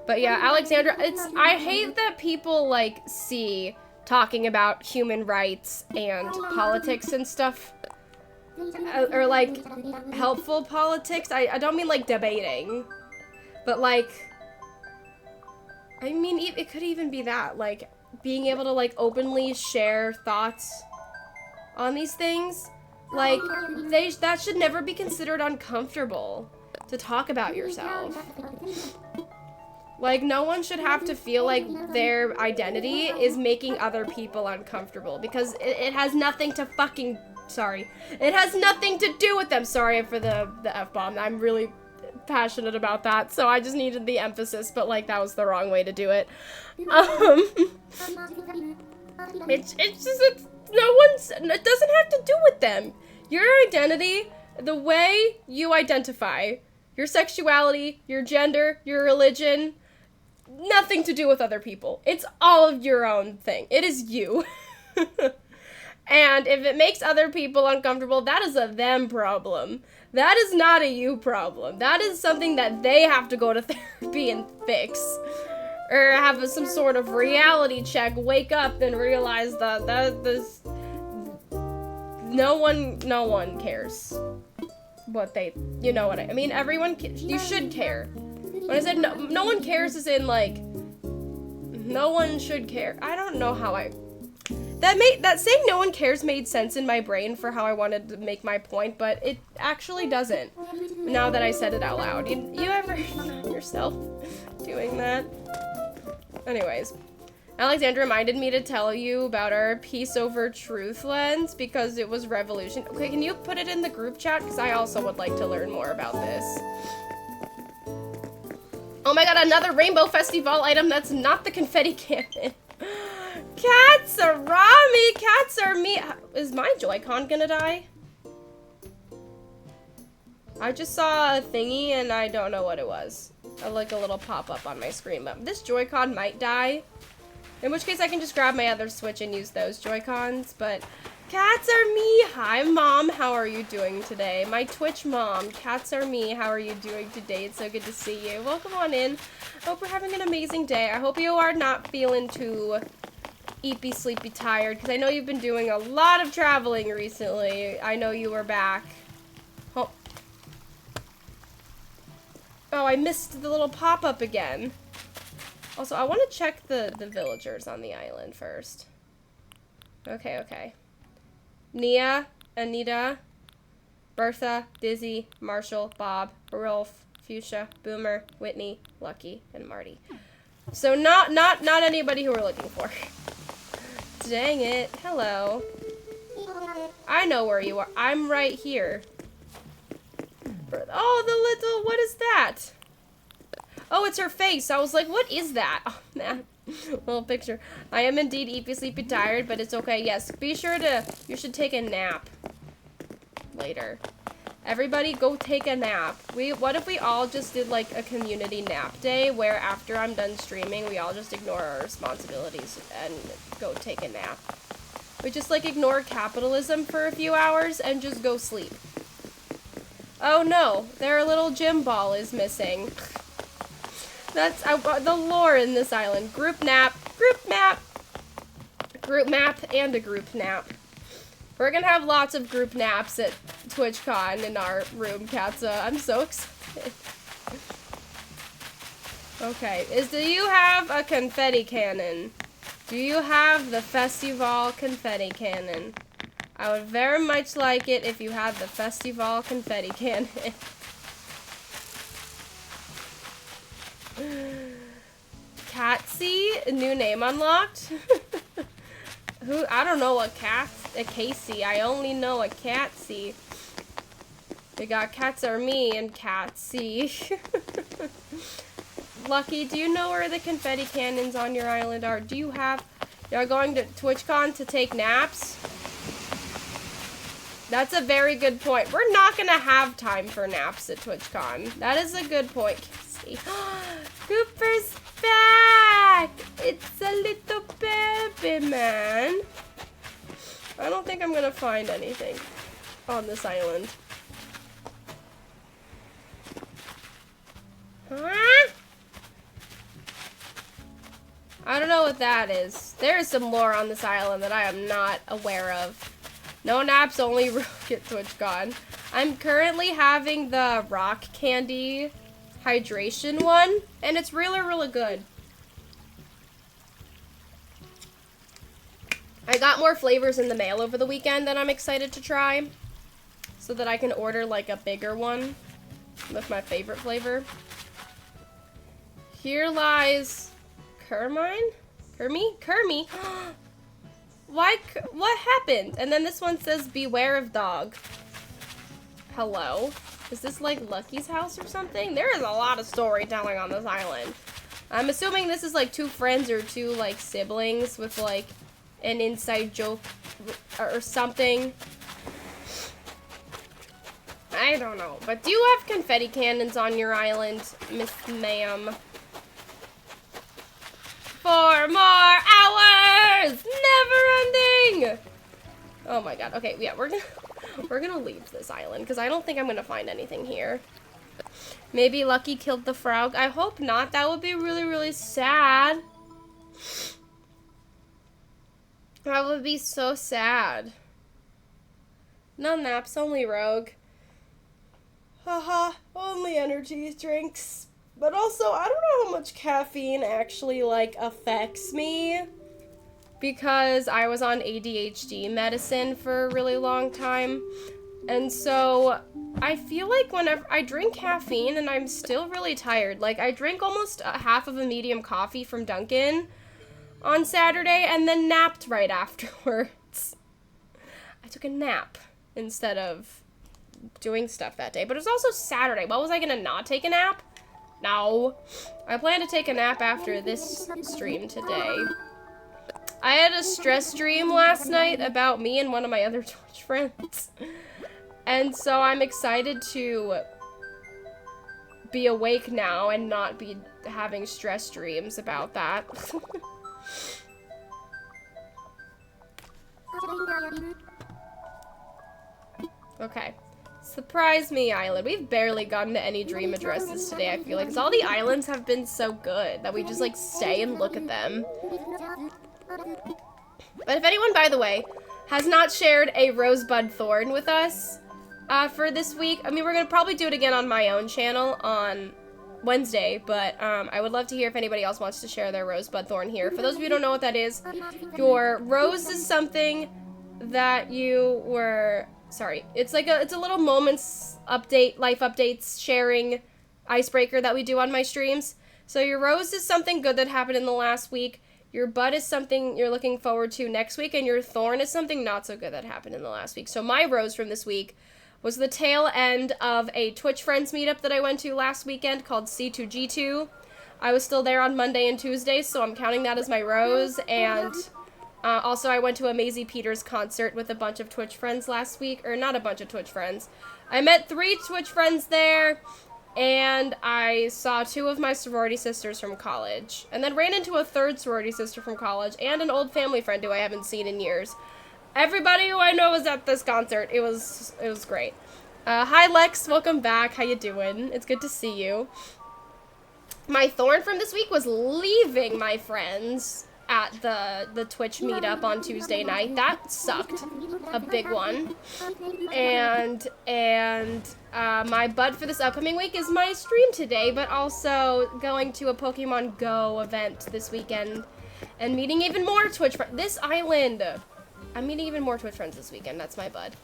But yeah, Alexandra, I hate that people, like, see talking about human rights and politics and stuff, or, like, helpful politics. I don't mean, like, debating, but, like, I mean, it could even be that, like, being able to, like, openly share thoughts on these things. Like, that should never be considered uncomfortable to talk about yourself. Like, no one should have to feel like their identity is making other people uncomfortable, because it has nothing to fucking, sorry, it has nothing to do with them. Sorry for the F-bomb. I'm really passionate about that, so I just needed the emphasis, but, like, that was the wrong way to do it. It doesn't have to do with them. Your identity, the way you identify, your sexuality, your gender, your religion, nothing to do with other people. It's all of your own thing. It is you. And if it makes other people uncomfortable, that is a them problem. That is not a you problem. That is something that they have to go to therapy and fix. Or have some sort of reality check, wake up and realize that this... No one cares what they... You know what I mean? Everyone... You should care. When I said no one cares is in, like... No one should care. I don't know how I... That saying no one cares made sense in my brain for how I wanted to make my point, but it actually doesn't. Now that I said it out loud. You ever find yourself doing that? Anyways. Alexandra reminded me to tell you about our Peace Over Truth lens because it was revolution. Okay, can you put it in the group chat? Because I also would like to learn more about this. Oh my god, another Rainbow Festival item that's not the confetti cannon. Cats are Rami, cats are me. Is my Joy-Con gonna die? I just saw a thingy and I don't know what it was. Like a little pop-up on my screen, but this Joy-Con might die. In which case I can just grab my other Switch and use those Joy-Cons, but cats are me. Hi, Mom. How are you doing today? My Twitch mom. Cats are me. How are you doing today? It's so good to see you. Welcome on in. I hope we're having an amazing day. I hope you are not feeling too eepy, sleepy, tired, because I know you've been doing a lot of traveling recently. I know you were back. Oh, I missed the little pop-up again. Also, I want to check the villagers on the island first. Okay. Nia, Anita, Bertha, Dizzy, Marshall, Bob, Rolf, Fuchsia, Boomer, Whitney, Lucky, and Marty. So not anybody who we're looking for. Dang it. Hello. I know where you are. I'm right here. Oh, the little, what is that? Oh, it's her face. I was like, what is that? Oh, man. Little picture. I am indeed eepy, sleepy, tired, but it's okay. Yes, be sure to, you should take a nap later. Everybody go take a nap. What if we all just did like a community nap day where after I'm done streaming, we all just ignore our responsibilities and go take a nap. We just like ignore capitalism for a few hours and just go sleep. Oh no, their little gym ball is missing. That's the lore in this island. Group nap, and a group nap. We're gonna have lots of group naps at TwitchCon in our room, Katza. I'm so excited. Okay, do you have a confetti cannon? Do you have the festival confetti cannon? I would very much like it if you had the festival confetti cannon. Catsy, new name unlocked. Who? I don't know a Casey. I only know a Catsy. We got Cats are me and Catsy. Lucky, do you know where the confetti cannons on your island are? You're going to TwitchCon to take naps? That's a very good point. We're not gonna have time for naps at TwitchCon. That is a good point, Casey. Cooper's back! It's a little baby man. I don't think I'm gonna find anything on this island. Huh? I don't know what that is. There is some lore on this island that I am not aware of. No naps, only at TwitchCon. I'm currently having the rock candy hydration one, and it's really, really good. I got more flavors in the mail over the weekend that I'm excited to try, so that I can order like a bigger one with my favorite flavor. Here lies Kermy? What happened? And then this one says, beware of dog. Hello? Is this like Lucky's house or something? There is a lot of storytelling on this island. I'm assuming this is like two friends or two like siblings with like an inside joke or something. I don't know. But do you have confetti cannons on your island, Miss Ma'am? 4 more hours! Never ending! Oh my god. Okay, yeah, we're gonna leave this island because I don't think I'm gonna find anything here. Maybe Lucky killed the frog. I hope not. That would be really, really sad. That would be so sad. No naps, only Rogue. Haha, only energy drinks. But also, I don't know how much caffeine actually, like, affects me. Because I was on ADHD medicine for a really long time. And so, I feel like whenever I drink caffeine and I'm still really tired. Like, I drank almost a half of a medium coffee from Dunkin' on Saturday and then napped right afterwards. I took a nap instead of doing stuff that day. But it was also Saturday. What was I gonna not take a nap? No. I plan to take a nap after this stream today. I had a stress dream last night about me and one of my other Twitch friends. And so I'm excited to be awake now and not be having stress dreams about that. Okay. Surprise me, island. We've barely gotten to any dream addresses today, I feel like. Because all the islands have been so good that we just, like, stay and look at them. But if anyone, by the way, has not shared a Rosebud Thorn with us for this week, I mean, we're going to probably do it again on my own channel on Wednesday, but I would love to hear if anybody else wants to share their Rosebud Thorn here. For those of you who don't know what that is, your rose is something that you were... Sorry, it's like it's a little moments update, life updates, sharing icebreaker that we do on my streams. So your rose is something good that happened in the last week. Your bud is something you're looking forward to next week, and your thorn is something not so good that happened in the last week. So my rose from this week was the tail end of a Twitch Friends meetup that I went to last weekend called C2G2. I was still there on Monday and Tuesday, so I'm counting that as my rose, and... also, I went to a Maisie Peters concert with a bunch of Twitch friends last week. Or, not a bunch of Twitch friends. I met 3 Twitch friends there, and I saw 2 of my sorority sisters from college. And then ran into a 3rd sorority sister from college, and an old family friend who I haven't seen in years. Everybody who I know was at this concert. It was great. Hi, Lex. Welcome back. How you doing? It's good to see you. My thorn from this week was leaving my friends at the Twitch meetup on Tuesday night. That sucked. A big one. And my bud for this upcoming week is my stream today, but also going to a Pokemon Go event this weekend and meeting even more Twitch friends. This island. I'm meeting even more Twitch friends this weekend. That's my bud.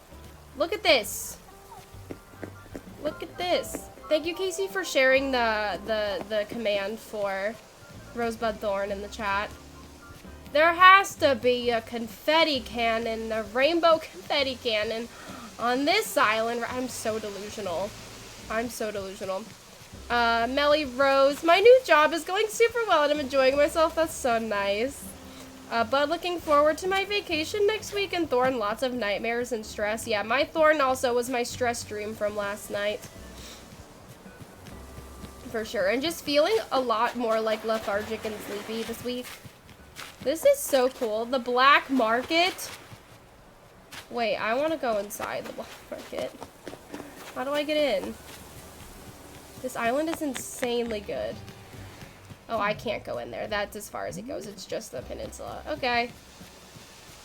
Look at this. Look at this. Thank you, Casey, for sharing the command for Rosebud Thorn in the chat. There has to be a confetti cannon, a rainbow confetti cannon on this island. I'm so delusional. I'm so delusional. Melly Rose, my new job is going super well and I'm enjoying myself. That's so nice. Bud, looking forward to my vacation next week, and Thorn, lots of nightmares and stress. Yeah, my Thorn also was my stress dream from last night. For sure. And just feeling a lot more like lethargic and sleepy this week. This is so cool. The black market. Wait, I want to go inside the black market. How do I get in? This island is insanely good. Oh, I can't go in there. That's as far as it goes. It's just the peninsula. Okay.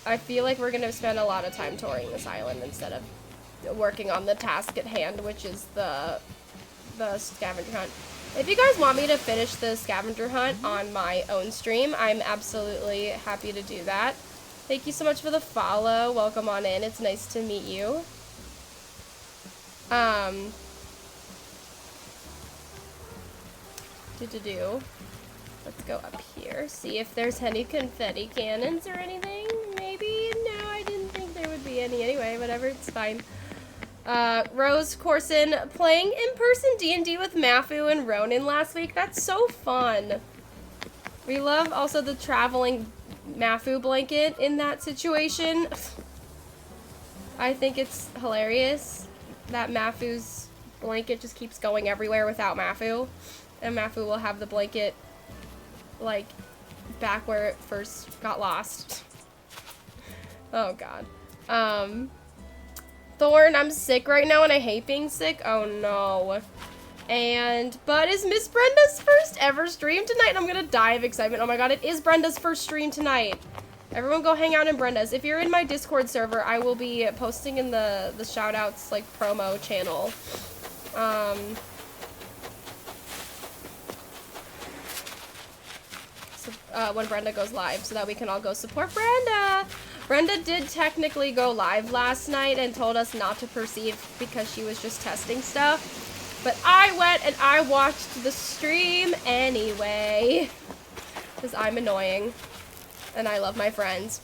I feel like we're going to spend a lot of time touring this island instead of working on the task at hand, which is the scavenger hunt. If you guys want me to finish the scavenger hunt on my own stream, I'm absolutely happy to do that. Thank you so much for the follow. Welcome on in. It's nice to meet you. Let's go up here. See if there's any confetti cannons or anything. Maybe? No, I didn't think there would be any. Anyway, whatever. It's fine. Rose Corson playing in-person D&D with Mafu and Ronan last week. That's so fun. We love also the traveling Mafu blanket in that situation. I think it's hilarious that Mafu's blanket just keeps going everywhere without Mafu. And Mafu will have the blanket, like, back where it first got lost. Oh, God. Thorn, I'm sick right now and I hate being sick. Oh, no. But is Miss Brenda's first ever stream tonight? I'm gonna die of excitement. Oh, my God. It is Brenda's first stream tonight. Everyone go hang out in Brenda's. If you're in my Discord server, I will be posting in the shoutouts, like, promo channel. When Brenda goes live so that we can all go support Brenda. Brenda did technically go live last night and told us not to perceive because she was just testing stuff. But I went and I watched the stream anyway. Because I'm annoying. And I love my friends.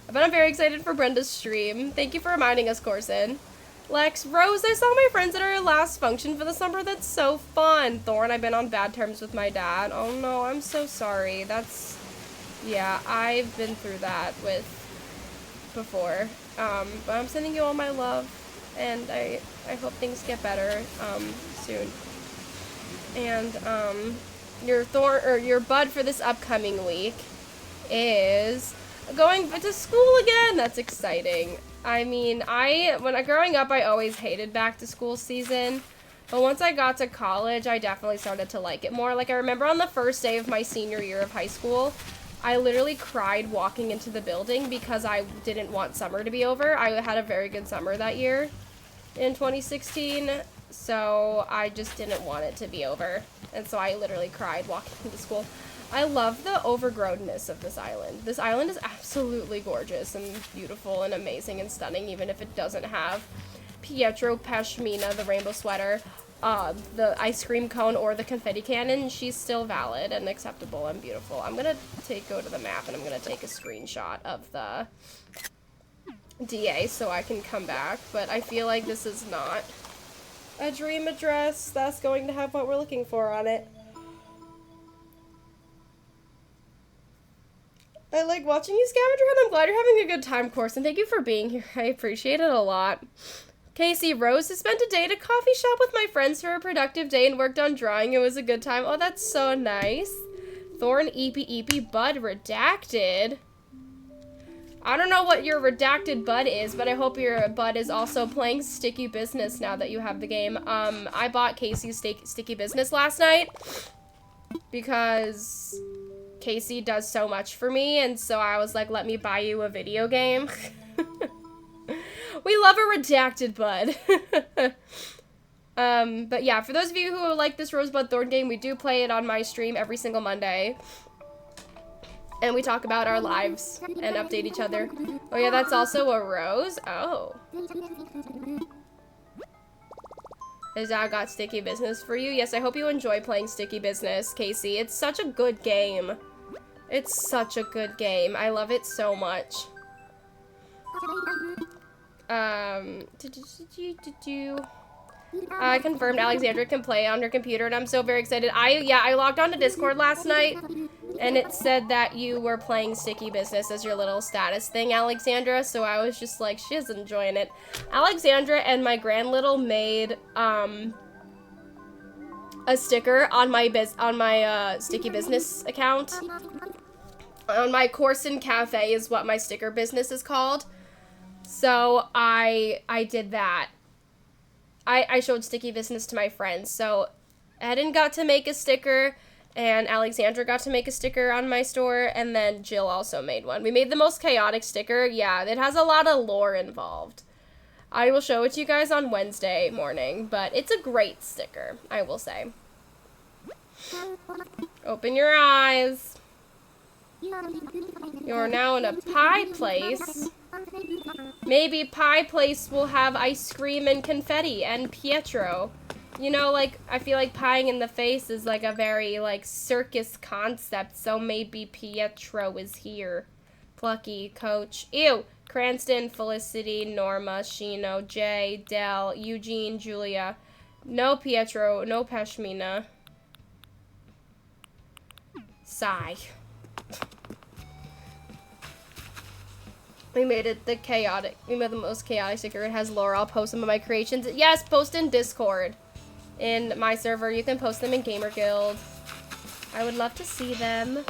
But I'm very excited for Brenda's stream. Thank you for reminding us, Corson. Lex, Rose, I saw my friends at our last function for the summer. That's so fun. Thorn, I've been on bad terms with my dad. Oh no, I'm so sorry. That's, yeah, I've been through that before. But I'm sending you all my love, and I hope things get better, soon. And, your bud for this upcoming week is going to school again. That's exciting. I mean, growing up, I always hated back to school season, but once I got to college, I definitely started to like it more. Like, I remember on the first day of my senior year of high school, I literally cried walking into the building because I didn't want summer to be over. I had a very good summer that year in 2016, so I just didn't want it to be over, and so I literally cried walking into school. I love the overgrownness of this island. This island is absolutely gorgeous and beautiful and amazing and stunning, even if it doesn't have Pietro Pashmina, the rainbow sweater, the ice cream cone, or the confetti cannon. She's still valid and acceptable and beautiful. I'm gonna go to the map and I'm gonna take a screenshot of the DA so I can come back, but I feel like this is not a dream address that's going to have what we're looking for on it. I like watching you scavenger hunt. I'm glad you're having a good time, Corson. Thank you for being here. I appreciate it a lot. Casey, Rose has spent a day at a coffee shop with my friends for a productive day and worked on drawing. It was a good time. Oh, that's so nice. Thorn, Eepy, Bud, redacted. I don't know what your redacted Bud is, but I hope your Bud is also playing Sticky Business now that you have the game. I bought Casey's Sticky Business last night because Casey does so much for me, and so I was like, let me buy you a video game. We love a redacted bud. But yeah, for those of you who like this Rosebud Thorn game, we do play it on my stream every single Monday. And we talk about our lives and update each other. Oh yeah, that's also a rose? Oh. Is that got Sticky Business for you? Yes, I hope you enjoy playing Sticky Business, Casey. It's such a good game. It's such a good game. I love it so much. I confirmed Alexandra can play on her computer, and I'm so very excited. I logged on to Discord last night, and it said that you were playing Sticky Business as your little status thing, Alexandra, so I was just like, she's enjoying it. Alexandra and my grand little made, a sticker on my Sticky Business account. On my Corson Cafe is what my sticker business is called. So I did that. I showed Sticky Business to my friends. So Eden got to make a sticker, and Alexandra got to make a sticker on my store, and then Jill also made one. We made the most chaotic sticker. Yeah, it has a lot of lore involved. I will show it to you guys on Wednesday morning, but it's a great sticker, I will say. Open your eyes. You're now in a pie place. Maybe Pie Place will have ice cream and confetti and Pietro. You know, like, I feel like pieing in the face is like a very, like, circus concept, so maybe Pietro is here. Plucky, Coach, ew, Cranston, Felicity, Norma, Shino, Jay, Dell, Eugene, Julia. No Pietro, no Pashmina. Sigh. We made it we made the most chaotic sticker. It has lore. I'll post some of my creations. Yes, post in Discord. In my server. You can post them in Gamer Guild. I would love to see them.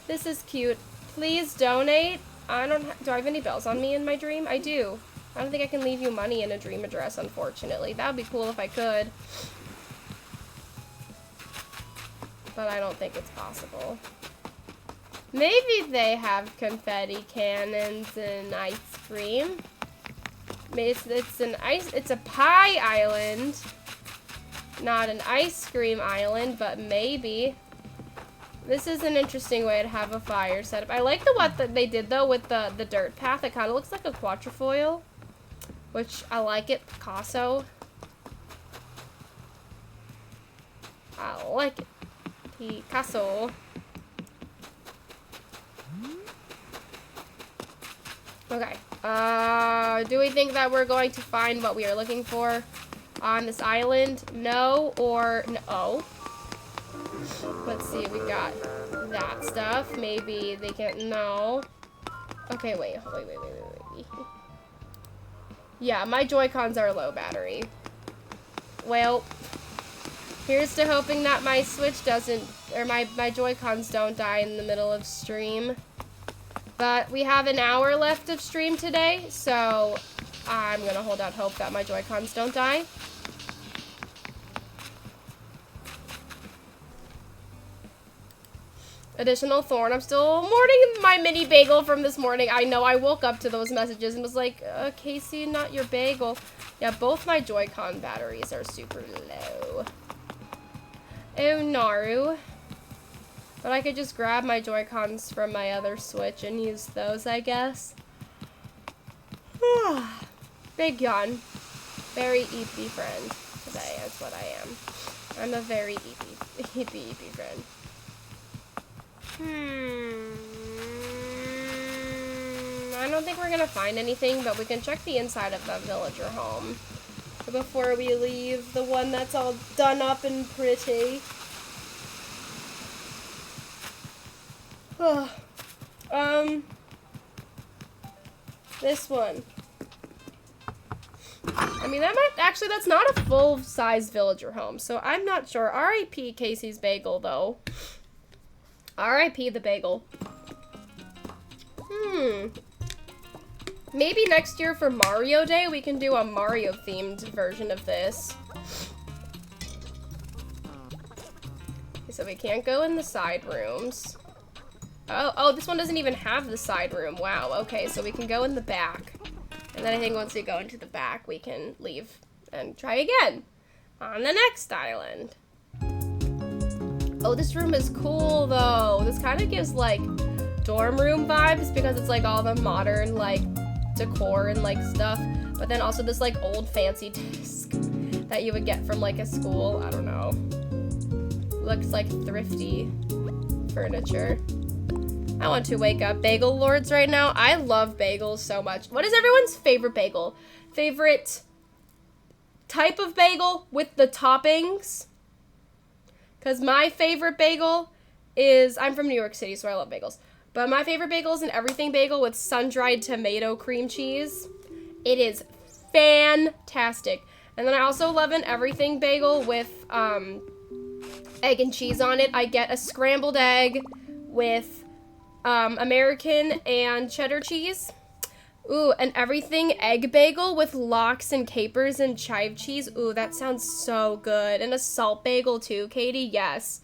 This is cute. Please donate. Do I have any bells on me in my dream? I do. I don't think I can leave you money in a dream address, unfortunately. That would be cool if I could. But I don't think it's possible. Maybe they have confetti cannons and ice cream. It's a pie island. Not an ice cream island, but maybe. This is an interesting way to have a fire setup. I like what they did though with the dirt path. It kind of looks like a quatrefoil, which I like it. Picasso. I like it. Picasso. Okay. Do we think that we're going to find what we are looking for on this island? No or no? Let's see. We got that stuff. Maybe they can't. No. Okay. Wait. Yeah, my Joy-Cons are low battery. Well, here's to hoping that my Switch doesn't, or my Joy-Cons don't die in the middle of stream. But we have an hour left of stream today, so I'm gonna hold out hope that my Joy-Cons don't die. Additional thorn. I'm still mourning my mini bagel from this morning. I know I woke up to those messages and was like, Casey, not your bagel. Yeah, both my Joy-Con batteries are super low. Oh, Naru. But I could just grab my Joy-Cons from my other Switch and use those, I guess. Big yawn. Very EP friend today is what I am. I'm a very EP friend. I don't think we're gonna find anything, but we can check the inside of the villager home before we leave the one that's all done up and pretty. This one. I mean, that's not a full-size villager home, so I'm not sure. R.I.P. Casey's bagel, though. R.I.P. the bagel. Maybe next year for Mario Day, we can do a Mario-themed version of this. So we can't go in the side rooms. Oh, this one doesn't even have the side room. Wow, okay, so we can go in the back. And then I think once we go into the back, we can leave and try again on the next island. Oh, this room is cool, though. This kind of gives, like, dorm room vibes because it's, like, all the modern, like, decor and, like, stuff. But then also this, like, old fancy desk that you would get from, like, a school. I don't know. Looks like thrifty furniture. I want to wake up bagel lords right now. I love bagels so much. What is everyone's favorite bagel? Favorite type of bagel with the toppings? Because my favorite bagel is, I'm from New York City, so I love bagels. But my favorite bagel is an everything bagel with sun-dried tomato cream cheese. It is fantastic. And then I also love an everything bagel with egg and cheese on it. I get a scrambled egg with American and cheddar cheese. Ooh, an everything egg bagel with lox and capers and chive cheese. Ooh, that sounds so good. And a salt bagel too, Katie. Yes.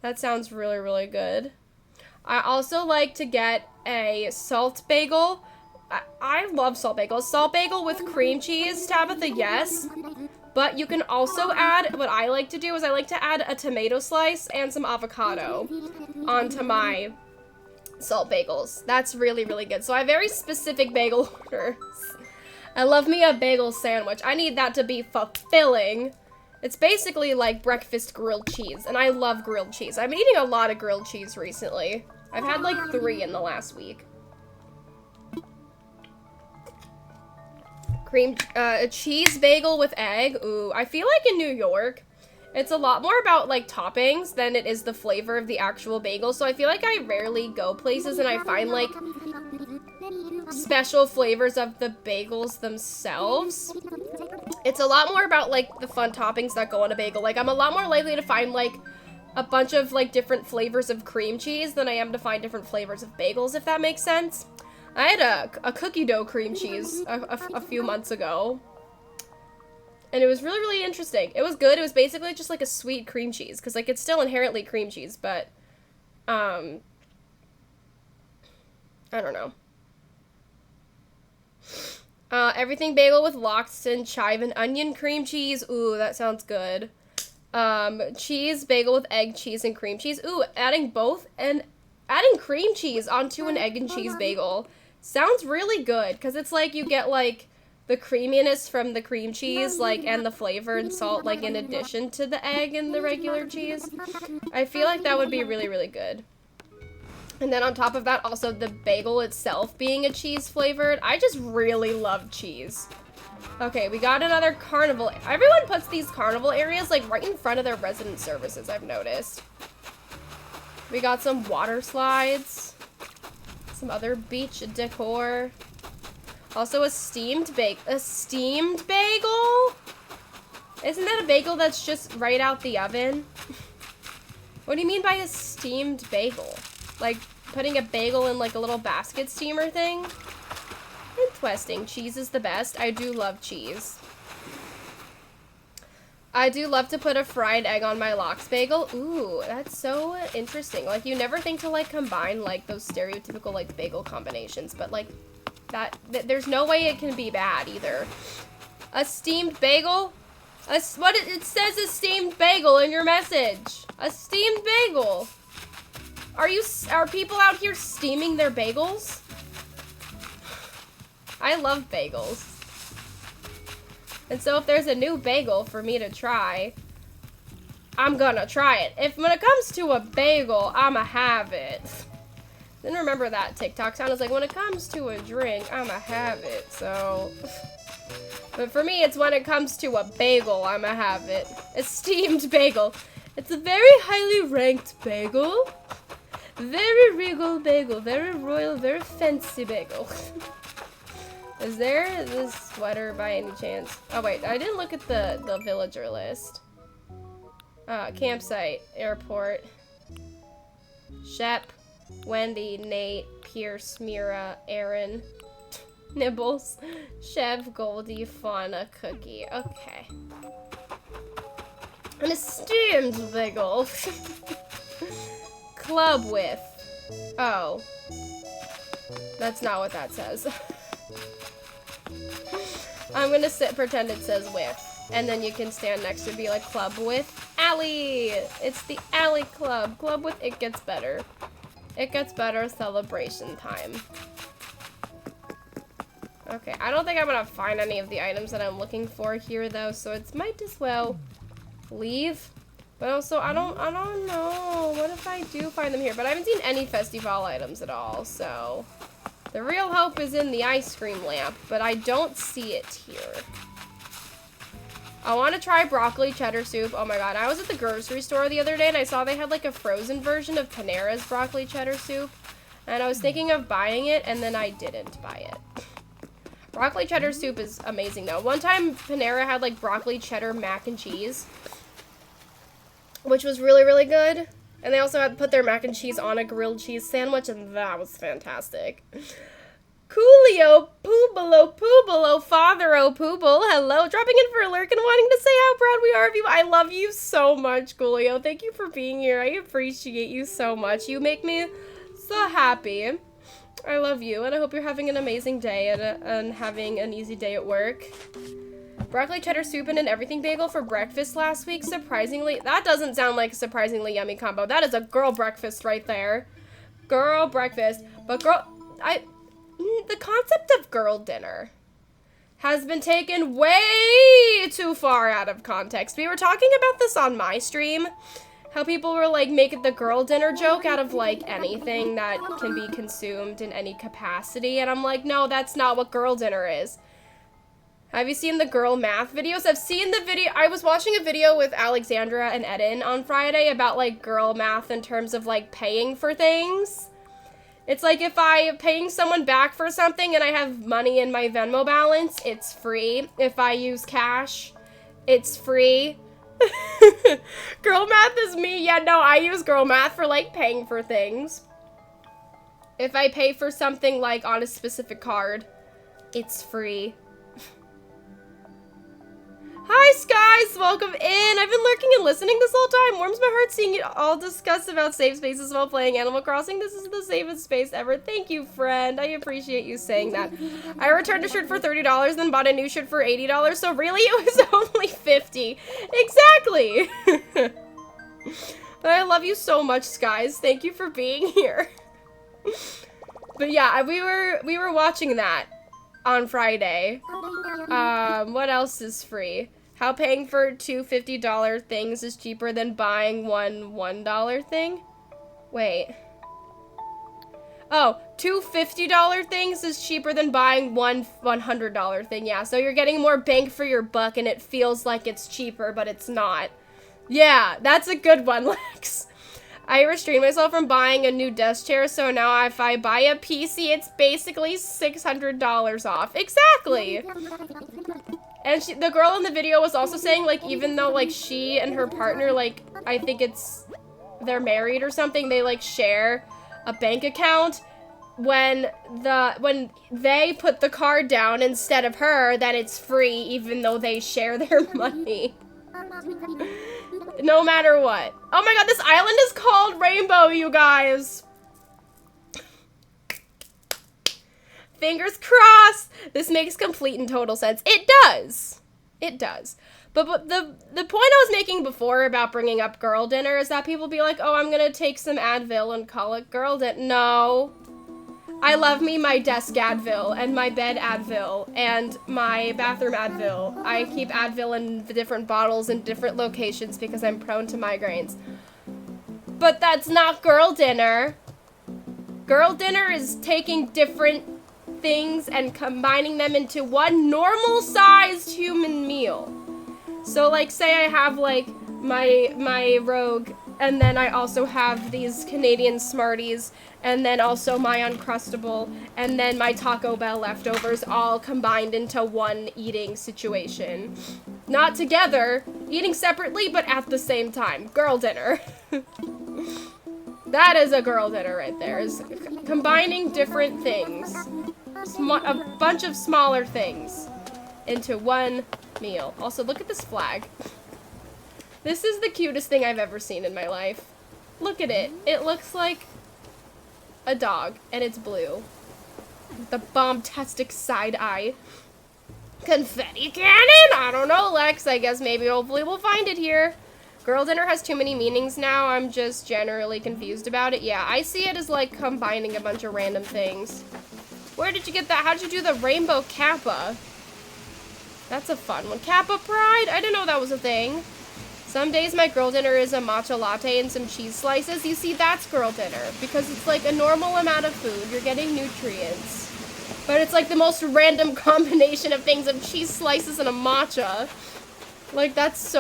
That sounds really, really good. I also like to get a salt bagel. I love salt bagels. Salt bagel with cream cheese, Tabitha, yes. But you can also add, what I like to do is I like to add a tomato slice and some avocado onto my salt bagels. That's really, really good. So I have very specific bagel orders. I love me a bagel sandwich. I need that to be fulfilling. It's basically like breakfast grilled cheese, and I love grilled cheese. I've been eating a lot of grilled cheese recently. I've had like 3 in the last week. A cheese bagel with egg. Ooh, I feel like in New York, it's a lot more about, like, toppings than it is the flavor of the actual bagel. So I feel like I rarely go places and I find, like, special flavors of the bagels themselves. It's a lot more about, like, the fun toppings that go on a bagel. Like, I'm a lot more likely to find, like, a bunch of, like, different flavors of cream cheese than I am to find different flavors of bagels, if that makes sense. I had a cookie dough cream cheese a few months ago. And it was really, really interesting. It was good. It was basically just like a sweet cream cheese. Because, like, it's still inherently cream cheese, but, I don't know. Everything bagel with lox and chive and onion cream cheese. Ooh, that sounds good. Cheese bagel with egg, cheese, and cream cheese. Ooh, adding both and adding cream cheese onto an egg and cheese bagel sounds really good. Because it's like you get, like, the creaminess from the cream cheese, like, and the flavor and salt, like, in addition to the egg and the regular cheese. I feel like that would be really, really good. And then on top of that, also the bagel itself being a cheese flavored. I just really love cheese. Okay, we got another carnival. Everyone puts these carnival areas, like, right in front of their resident services, I've noticed. We got some water slides. Some other beach decor. Also a steamed bagel. Isn't that a bagel that's just right out the oven? What do you mean by a steamed bagel? Like putting a bagel in like a little basket steamer thing? Interesting. Cheese is the best. I do love cheese. I do love to put a fried egg on my lox bagel. Ooh, that's so interesting. Like you never think to like combine like those stereotypical like bagel combinations, but like there's no way it can be bad either. A steamed bagel? It says a steamed bagel in your message. A steamed bagel. Are people out here steaming their bagels? I love bagels. And so if there's a new bagel for me to try, I'm gonna try it. When it comes to a bagel, I'ma have it. Then remember that TikTok sound. It's like, when it comes to a drink, I'ma have it. So, but for me, it's when it comes to a bagel, I'ma have it. A steamed bagel. It's a very highly ranked bagel. Very regal bagel. Very royal, very fancy bagel. Is there this sweater by any chance? Oh wait, I didn't look at the villager list. Campsite, airport. Shep, Wendy, Nate, Pierce, Mira, Aaron, Nibbles, Chev, Goldie, Fauna, Cookie. Okay. An esteemed bagel. Club with. Oh. That's not what that says. I'm gonna pretend it says with. And then you can stand next to be like club with Allie. It's the Allie Club. Club with It Gets Better. It Gets Better celebration time. Okay, I don't think I'm gonna find any of the items that I'm looking for here though, so it might as well leave. But also, I don't know. What if I do find them here? But I haven't seen any festival items at all, so the real hope is in the ice cream lamp, but I don't see it here. I want to try broccoli cheddar soup. Oh my god, I was at the grocery store the other day and I saw they had like a frozen version of Panera's broccoli cheddar soup. And I was thinking of buying it and then I didn't buy it. Broccoli cheddar soup is amazing though. One time Panera had like broccoli cheddar mac and cheese, which was really, really good. And they also had put their mac and cheese on a grilled cheese sandwich and that was fantastic. Coolio, Poobalo, Father-o, Pooble, hello, dropping in for a lurk and wanting to say how proud we are of you. I love you so much, Coolio. Thank you for being here. I appreciate you so much. You make me so happy. I love you, and I hope you're having an amazing day and having an easy day at work. Broccoli cheddar soup and an everything bagel for breakfast last week. Surprisingly, that doesn't sound like a surprisingly yummy combo. That is a girl breakfast right there. Girl breakfast. But the concept of girl dinner has been taken way too far out of context. We were talking about this on my stream, how people were like making the girl dinner joke out of like anything that can be consumed in any capacity, and I'm like, no, that's not what girl dinner is. Have you seen the girl math videos? I've seen the video. I was watching a video with Alexandra and Eden on Friday about like girl math in terms of like paying for things. It's like if I'm paying someone back for something and I have money in my Venmo balance, it's free. If I use cash, it's free. Girl math is me. Yeah, no, I use girl math for like paying for things. If I pay for something like on a specific card, it's free. Hi, Skies! Welcome in! I've been lurking and listening this whole time. Warms my heart seeing you all discuss about safe spaces while playing Animal Crossing. This is the safest space ever. Thank you, friend. I appreciate you saying that. I returned a shirt for $30, then bought a new shirt for $80, so really it was only $50. Exactly! But I love you so much, Skies. Thank you for being here. But yeah, we were watching that on Friday. What else is free? How paying for two $50 things is cheaper than buying one $1 thing? Wait. Oh, two $50 things is cheaper than buying one $100 thing. Yeah, so you're getting more bang for your buck and it feels like it's cheaper, but it's not. Yeah, that's a good one, Lex. I restrained myself from buying a new desk chair, so now if I buy a PC, it's basically $600 off. Exactly! And the girl in the video was also saying, like, even though, like, she and her partner, like, I think they're married or something, they, like, share a bank account, when they put the card down instead of her, then it's free, even though they share their money. No matter what. Oh my god, this island is called Rainbow, you guys. Fingers crossed. This makes complete and total sense. It does. It does. But the point I was making before about bringing up girl dinner is that people be like, oh, I'm gonna take some Advil and call it girl dinner. No. I love me my desk Advil and my bed Advil and my bathroom Advil. I keep Advil in the different bottles in different locations because I'm prone to migraines. But that's not girl dinner. Girl dinner is taking different things and combining them into one normal-sized human meal. So, like, say I have, like, my Rogue, and then I also have these Canadian Smarties, and then also my Uncrustable, and then my Taco Bell leftovers, all combined into one eating situation. Not together, eating separately, but at the same time. Girl dinner. That is a girl dinner right there, is combining different things. A bunch of smaller things into one meal. Also, look at this flag. This is the cutest thing I've ever seen in my life. Look at it. It looks like a dog, and it's blue. The bombastic side eye. Confetti cannon? I don't know, Lex. I guess maybe hopefully we'll find it here. Girl dinner has too many meanings now. I'm just generally confused about it. Yeah, I see it as like combining a bunch of random things. Where did you get that? How'd you do the rainbow kappa? That's a fun one. Kappa pride? I didn't know that was a thing. Some days my girl dinner is a matcha latte and some cheese slices. You see, that's girl dinner because it's like a normal amount of food. You're getting nutrients. But it's like the most random combination of things of cheese slices and a matcha. Like, that's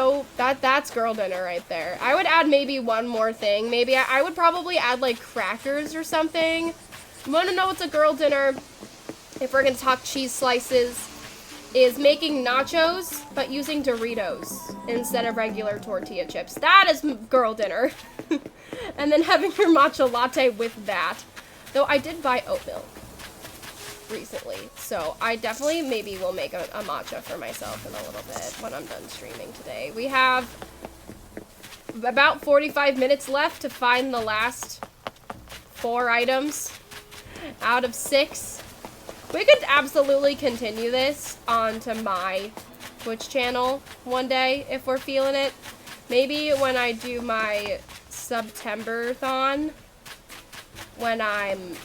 girl dinner right there. I would add maybe one more thing. Maybe I would probably add like crackers or something. You want to know what's a girl dinner? If we're going to talk cheese slices, is making nachos, but using Doritos instead of regular tortilla chips. That is girl dinner. And then having your matcha latte with that. Though I did buy oat milk recently, so I definitely maybe will make a matcha for myself in a little bit when I'm done streaming today. We have about 45 minutes left to find the last 4 items out of 6. We could absolutely continue this onto my Twitch channel one day if we're feeling it. Maybe when I do my September-thon, when I'm,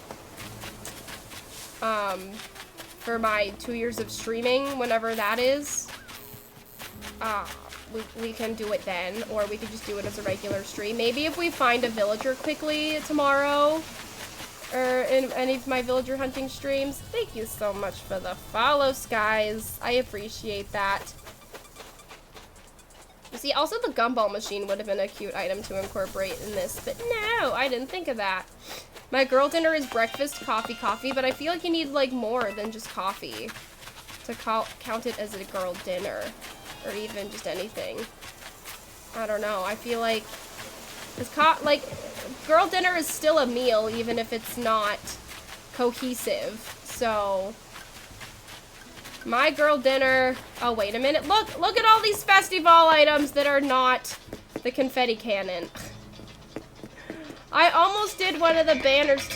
for my 2 years of streaming, whenever that is, we can do it then, or we could just do it as a regular stream. Maybe if we find a villager quickly tomorrow, or in any of my villager hunting streams. Thank you so much for the follow, Skies. I appreciate that. You see, also the gumball machine would have been a cute item to incorporate in this, but no, I didn't think of that. My girl dinner is breakfast, coffee, but I feel like you need, like, more than just coffee to count it as a girl dinner, or even just anything. I don't know, I feel like girl dinner is still a meal, even if it's not cohesive. So, my girl dinner. Oh, wait a minute. Look at all these festival items that are not the confetti cannon. I almost did one of the banners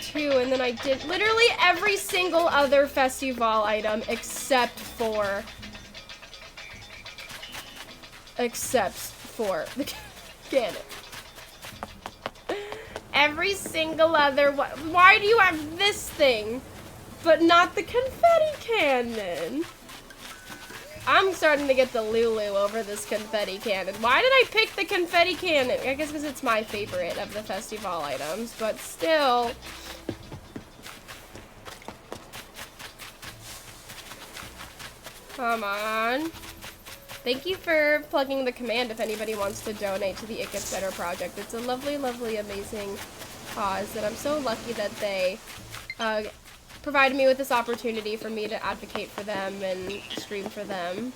too, and then I did literally every single other festival item except for the cannon. Every single other one. Why do you have this thing, but not the confetti cannon? I'm starting to get the Lulu over this confetti cannon. Why did I pick the confetti cannon? I guess because it's my favorite of the festival items, but still. Come on. Thank you for plugging the command if anybody wants to donate to the It Gets Better project. It's a lovely, lovely, amazing cause, and I'm so lucky that they provided me with this opportunity for me to advocate for them and stream for them.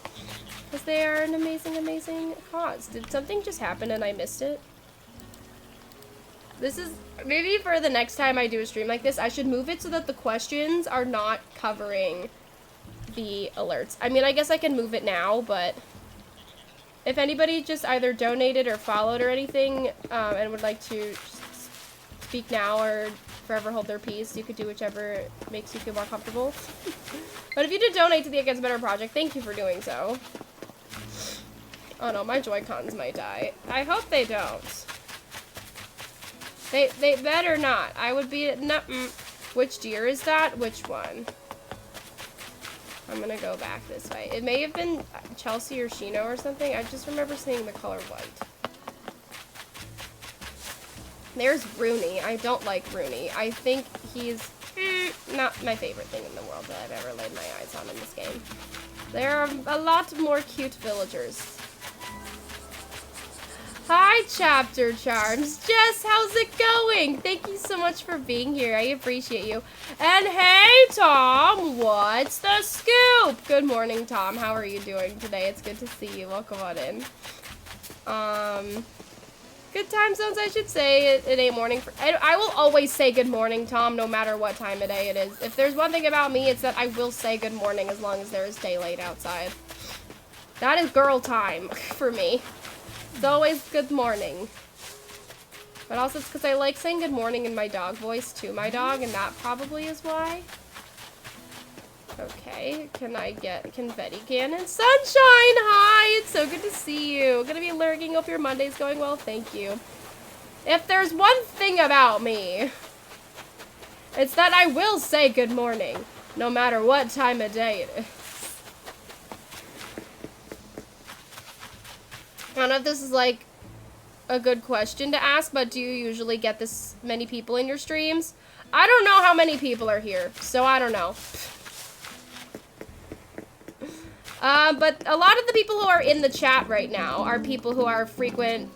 Because they are an amazing, amazing cause. Did something just happen and I missed it? This is, maybe for the next time I do a stream like this, I should move it so that the questions are not covering the alerts. I mean, I guess I can move it now, but if anybody just either donated or followed or anything, and would like to speak now or forever hold their peace, you could do whichever makes you feel more comfortable. But if you did donate to the It Gets Better project, thank you for doing so. Oh no, my Joy-Cons might die. I hope they don't. They better not. I would be, no, which deer is that? Which one? I'm gonna go back this way. It may have been Chelsea or Shino or something. I just remember seeing the color white. There's Rooney. I don't like Rooney. I think he's not my favorite thing in the world that I've ever laid my eyes on in this game. There are a lot more cute villagers. Hi, Chapter Charms. Jess, how's it going? Thank you so much for being here. I appreciate you. And hey, Tom, what's the scoop? Good morning, Tom. How are you doing today? It's good to see you. Welcome on in. Good time zones, I should say. It ain't morning. I will always say good morning, Tom, no matter what time of day it is. If there's one thing about me, it's that I will say good morning as long as there is daylight outside. That is girl time for me. It's always good morning. But also it's because I like saying good morning in my dog voice to my dog, and that probably is why. Okay, can I get confetti cannon? Sunshine, hi! It's so good to see you. Gonna be lurking. Hope your Monday's going well. Thank you. If there's one thing about me, it's that I will say good morning, no matter what time of day it is. I don't know if this is like a good question to ask, but do you usually get this many people in your streams? I don't know how many people are here, so I don't know. But a lot of the people who are in the chat right now are people who are frequent,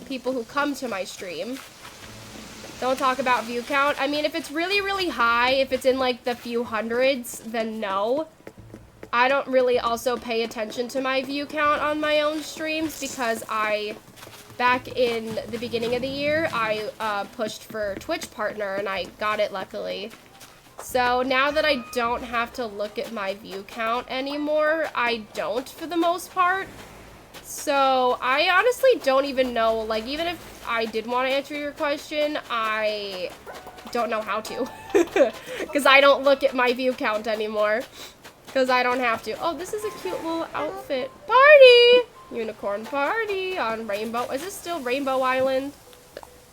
people who come to my stream. Don't talk about view count. I mean, if it's really, really high, if it's in like the few hundreds, then no. I don't really also pay attention to my view count on my own streams because back in the beginning of the year, I pushed for Twitch partner and I got it luckily. So now that I don't have to look at my view count anymore, I don't for the most part. So I honestly don't even know, like, even if I did want to answer your question, I don't know how to. Because I don't look at my view count anymore. Because I don't have to. Oh, this is a cute little outfit. Party! Unicorn party on Rainbow. Is this still Rainbow Island?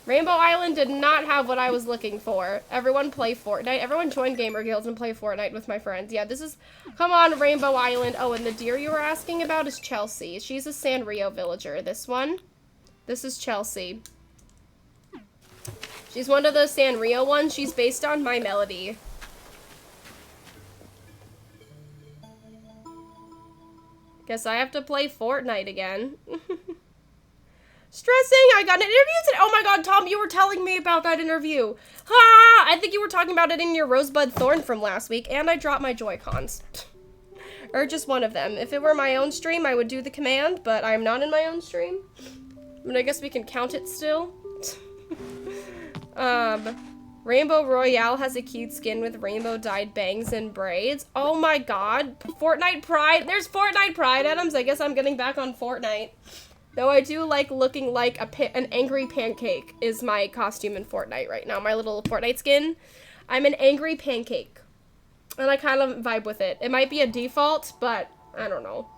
Rainbow Island did not have what I was looking for. Everyone play Fortnite. Everyone join gamer guilds and play Fortnite with my friends. Yeah, this is... Come on, Rainbow Island. Oh, and the deer you were asking about is Chelsea. She's a Sanrio villager. This one. This is Chelsea. She's one of the Sanrio ones. She's based on My Melody. Guess I have to play Fortnite again. Stressing! I got an interview today! Oh my god, Tom, you were telling me about that interview. Ha! I think you were talking about it in your Rosebud Thorn from last week, and I dropped my Joy-Cons. Or just one of them. If it were my own stream, I would do the command, but I'm not in my own stream. I mean, I guess we can count it still. Rainbow Royale has a cute skin with rainbow dyed bangs and braids. Oh my god. Fortnite Pride. There's Fortnite Pride, Adams. I guess I'm getting back on Fortnite. Though I do like looking like an angry pancake is my costume in Fortnite right now. My little Fortnite skin. I'm an angry pancake. And I kind of vibe with it. It might be a default, but I don't know.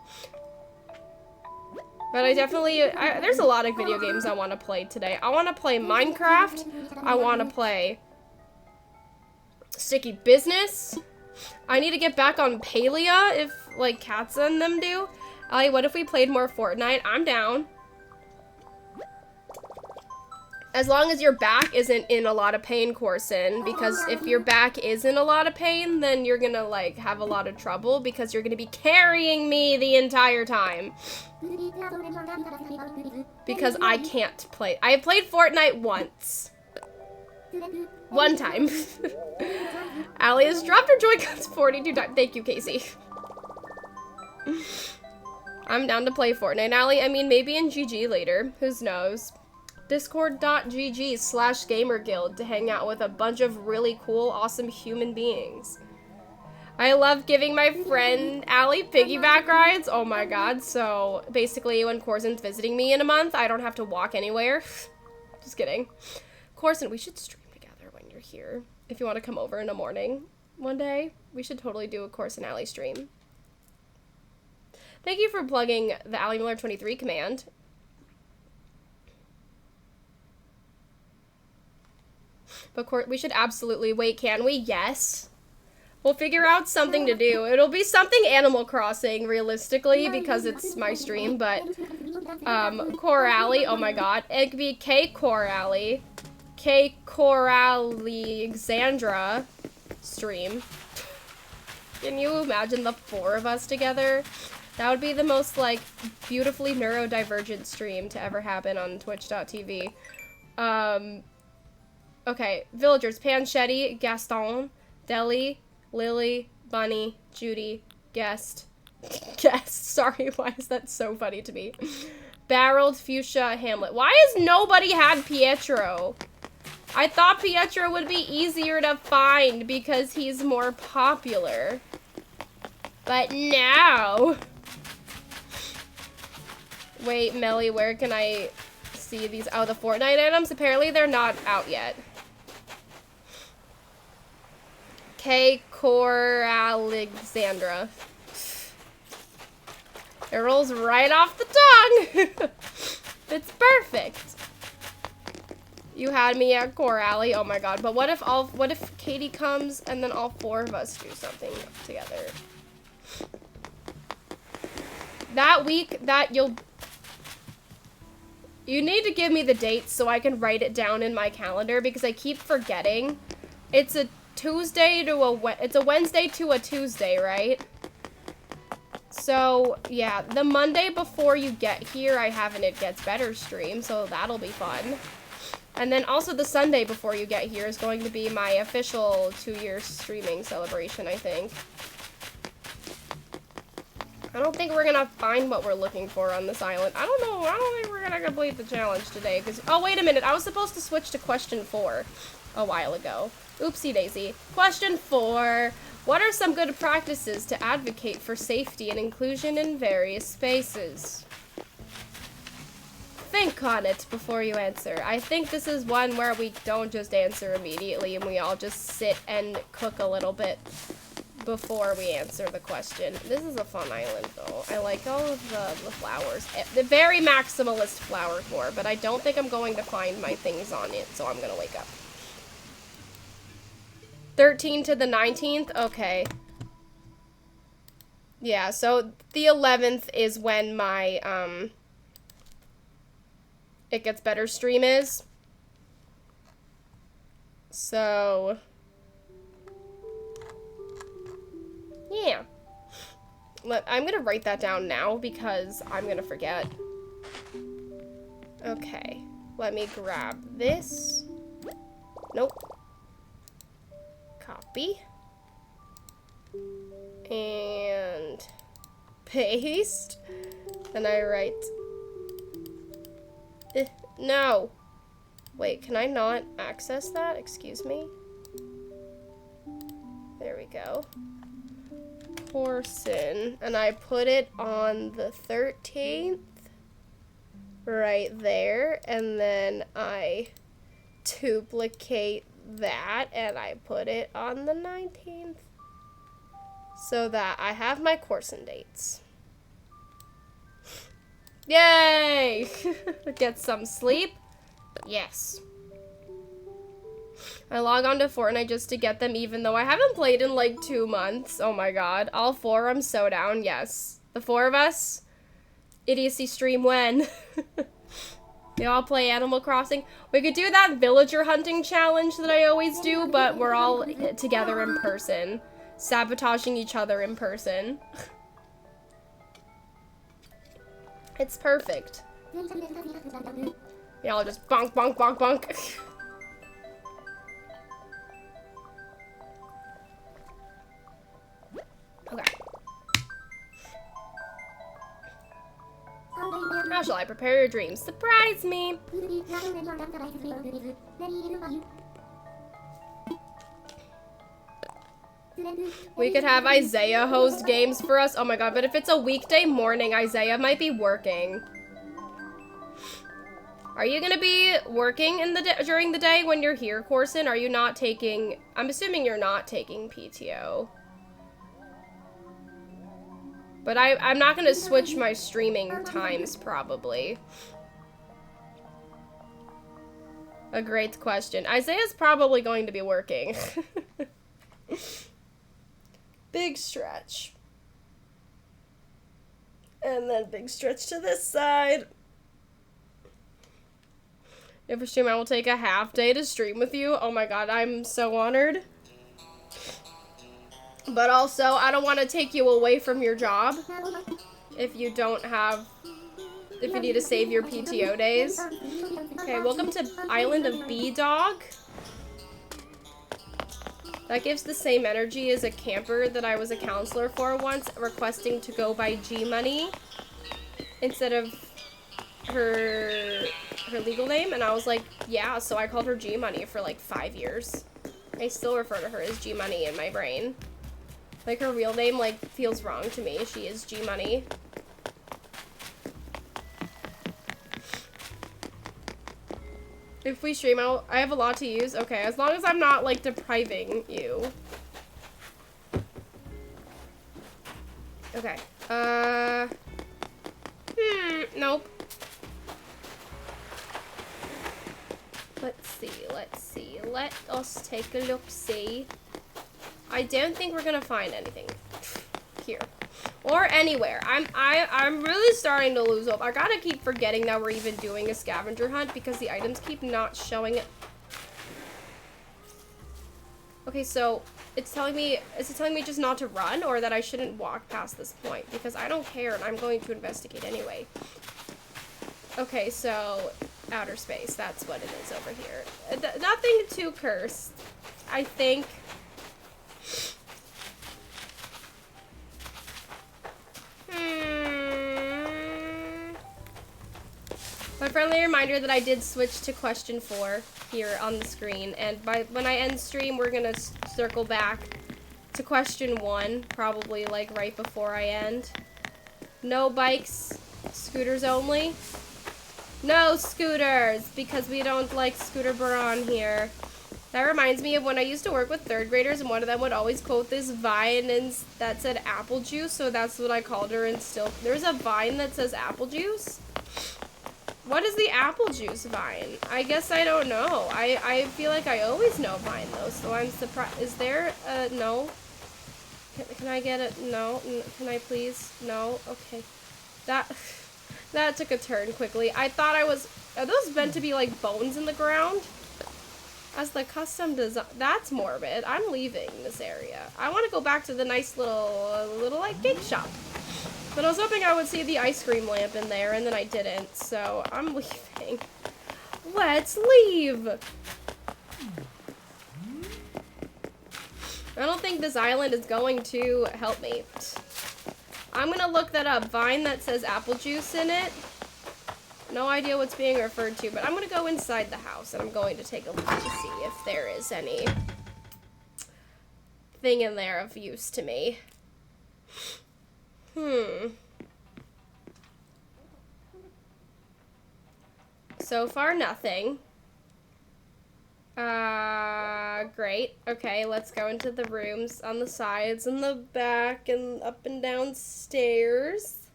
But I definitely, there's a lot of video games I want to play today. I want to play Minecraft. I want to play Sticky Business. I need to get back on Palia if, like, Cats and them do. Allie, what if we played more Fortnite? I'm down. As long as your back isn't in a lot of pain, Corson, because if your back is in a lot of pain, then you're gonna, like, have a lot of trouble because you're gonna be carrying me the entire time. Because I can't play. I have played Fortnite once. One time. Allie has dropped her Joy-Cons 42 times. Thank you, Casey. I'm down to play Fortnite, Allie. I mean, maybe in GG later. Who knows? Discord.gg/gamerguild to hang out with a bunch of really cool, awesome human beings. I love giving my friend Allie piggyback rides. Oh my god. So basically when Corson's visiting me in a month, I don't have to walk anywhere. Just kidding. Corson, we should stream together when you're here. If you want to come over in the morning one day, we should totally do a Corson Allie stream. Thank you for plugging the alliemiller23 command. But we should absolutely wait, can we? Yes. We'll figure out something to do. It'll be something Animal Crossing, realistically, because it's my stream, but, Coralie, oh my god. It could be K Coralie, K Coralexandra stream. Can you imagine the four of us together? That would be the most, like, beautifully neurodivergent stream to ever happen on twitch.tv. Okay, villagers, Panchetti, Gaston, Deli, Lily, Bunny, Judy, Guest, sorry, why is that so funny to me? Barreled, Fuchsia, Hamlet. Why has nobody had Pietro? I thought Pietro would be easier to find because he's more popular. But now... Wait, Melly, where can I see these? Oh, the Fortnite items? Apparently they're not out yet. K. Core Alexandra. It rolls right off the tongue. It's perfect. You had me at Core Alley. Oh my god. But what if Katie comes and then all 4 of us do something together? That week that you need to give me the dates so I can write it down in my calendar because I keep forgetting. It's a Tuesday to it's a Wednesday to a Tuesday, right? So, yeah, the Monday before you get here, I have an It Gets Better stream, so that'll be fun. And then also the Sunday before you get here is going to be my official 2-year streaming celebration, I think. I don't think we're gonna find what we're looking for on this island. I don't know. I don't think we're gonna complete the challenge today, because... Oh, wait a minute. I was supposed to switch to question 4 a while ago. Oopsie daisy. Question 4. What are some good practices to advocate for safety and inclusion in various spaces? Think on it before you answer. I think this is one where we don't just answer immediately and we all just sit and cook a little bit before we answer the question. This is a fun island though. I like all of the flowers. The very maximalist flower tour, but I don't think I'm going to find my things on it, so I'm gonna wake up. 13 to the 19th? Okay. Yeah, so the 11th is when my, It Gets Better stream is. So... yeah. I'm gonna write that down now because I'm gonna forget. Okay. Let me grab this. Nope. Copy. And paste. And I write... no. Wait, can I not access that? Excuse me. There we go. Corson. And I put it on the 13th. Right there. And then I duplicate that and I put it on the 19th. So that I have my Corson dates. Yay! Get some sleep. Yes. I log on to Fortnite just to get them even though I haven't played in like 2 months. Oh my god. All 4, I'm so down. Yes. The 4 of us. Idiocy stream when? We all play Animal Crossing. We could do that villager hunting challenge that I always do, but we're all together in person. Sabotaging each other in person. It's perfect. Yeah, I'll just bonk, bonk, bonk, bonk. Okay. How shall I prepare your dreams? Surprise me! We could have Isaiah host games for us. Oh my god, but if it's a weekday morning, Isaiah might be working. Are you gonna be working in the during the day when you're here, Corson? Are you not taking... I'm assuming you're not taking PTO. But I'm not gonna switch my streaming times, probably. A great question. Isaiah's probably going to be working. Big stretch. And then big stretch to this side. If I stream, I will take a half day to stream with you. Oh my god, I'm so honored. But also, I don't want to take you away from your job if you don't have, if you need to save your PTO days. Okay, welcome to Island of B-Dog. That gives the same energy as a camper that I was a counselor for once, requesting to go by G-Money instead of her legal name. And I was like, yeah, so I called her G-Money for like 5 years. I still refer to her as G-Money in my brain. Like, her real name, like, feels wrong to me. She is G-Money. If we stream, I have a lot to use. Okay, as long as I'm not, like, depriving you. Okay. Nope. Let's see. Let us take a look-see. I don't think we're gonna find anything here. Or anywhere. I'm really starting to lose hope. I gotta keep forgetting that we're even doing a scavenger hunt because the items keep not showing it. Okay, so is it telling me just not to run or that I shouldn't walk past this point? Because I don't care and I'm going to investigate anyway. Okay, so outer space, that's what it is over here. Nothing too cursed, I think. A friendly reminder that I did switch to question 4 here on the screen, and when I end stream, we're gonna circle back to question 1, probably like right before I end. No bikes, scooters only. No scooters, because we don't like scooter baron here. That reminds me of when I used to work with 3rd graders, and one of them would always quote this vine and that said apple juice, so that's what I called her. And still, there's a vine that says apple juice. What is the apple juice vine? I guess I don't know. I feel like I always know vine though, so I'm surprised. Is there a no? Can I get it? No. Can I please? No. Okay. That took a turn quickly. I thought are those meant to be like bones in the ground? As the custom design, that's morbid. I'm leaving this area. I want to go back to the nice little like cake shop. But I was hoping I would see the ice cream lamp in there, and then I didn't, so I'm leaving. Let's leave! I don't think this island is going to help me. I'm gonna look that up. Vine that says apple juice in it. No idea what's being referred to, but I'm gonna go inside the house, and I'm going to take a look to see if there is any thing in there of use to me. So far, nothing. Great. Okay, let's go into the rooms on the sides and the back and up and down stairs.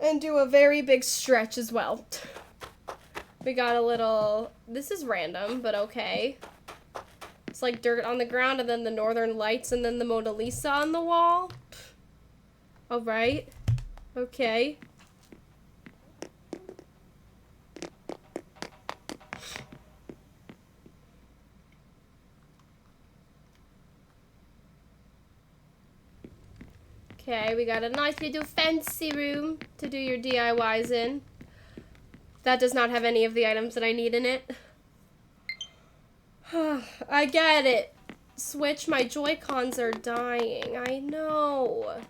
And do a very big stretch as well. We got a little... This is random, but okay. It's like dirt on the ground, and then the Northern Lights, and then the Mona Lisa on the wall. Alright. Okay. Okay, we got a nice little fancy room to do your DIYs in. That does not have any of the items that I need in it. I get it. Switch, my Joy-Cons are dying. I know.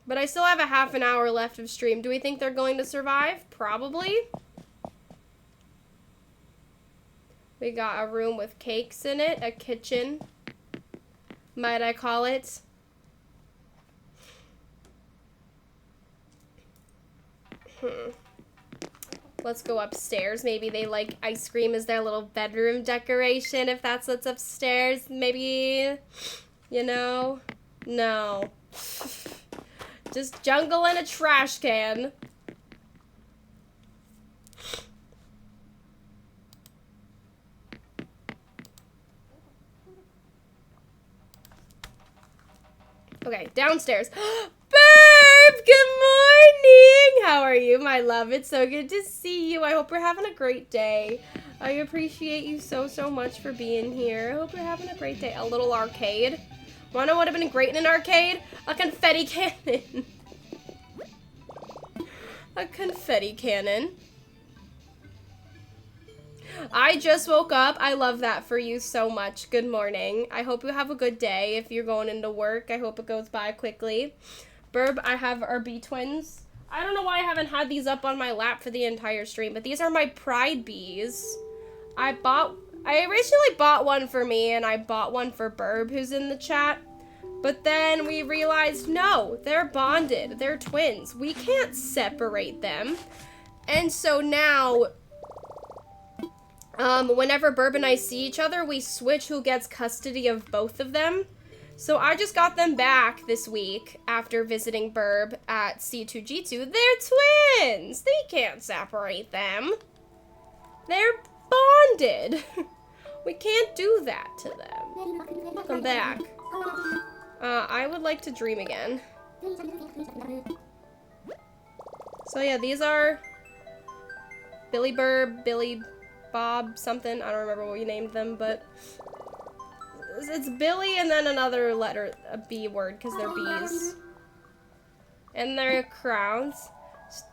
But I still have a half an hour left of stream. Do we think they're going to survive? Probably. We got a room with cakes in it, a kitchen, might I call it. Let's go upstairs. Maybe they like ice cream as their little bedroom decoration, if that's what's upstairs. Maybe, you know? No. Just jungle in a trash can. Okay, downstairs. Burb, good morning! How are you, my love? It's so good to see you. I hope you're having a great day. I appreciate you so much for being here. I hope you're having a great day. A little arcade. Wanna know what would have been great in an arcade? A confetti cannon. A confetti cannon. I just woke up. I love that for you so much. Good morning. I hope you have a good day. If you're going into work, I hope it goes by quickly. Burb, I have our bee twins. I don't know why I haven't had these up on my lap for the entire stream, but these are my pride bees. I originally bought one for me, and I bought one for Burb, who's in the chat. But then we realized, no, they're bonded. They're twins. We can't separate them. And so now, whenever Burb and I see each other, we switch who gets custody of both of them. So I just got them back this week after visiting Burb at C2G2. They're twins! They can't separate them. They're bonded. We can't do that to them. Welcome back. I would like to dream again. So yeah, these are Billy Burb, Billy Bob, something. I don't remember what we named them, but it's Billy and then another letter, a B word, because they're bees. And their crowns.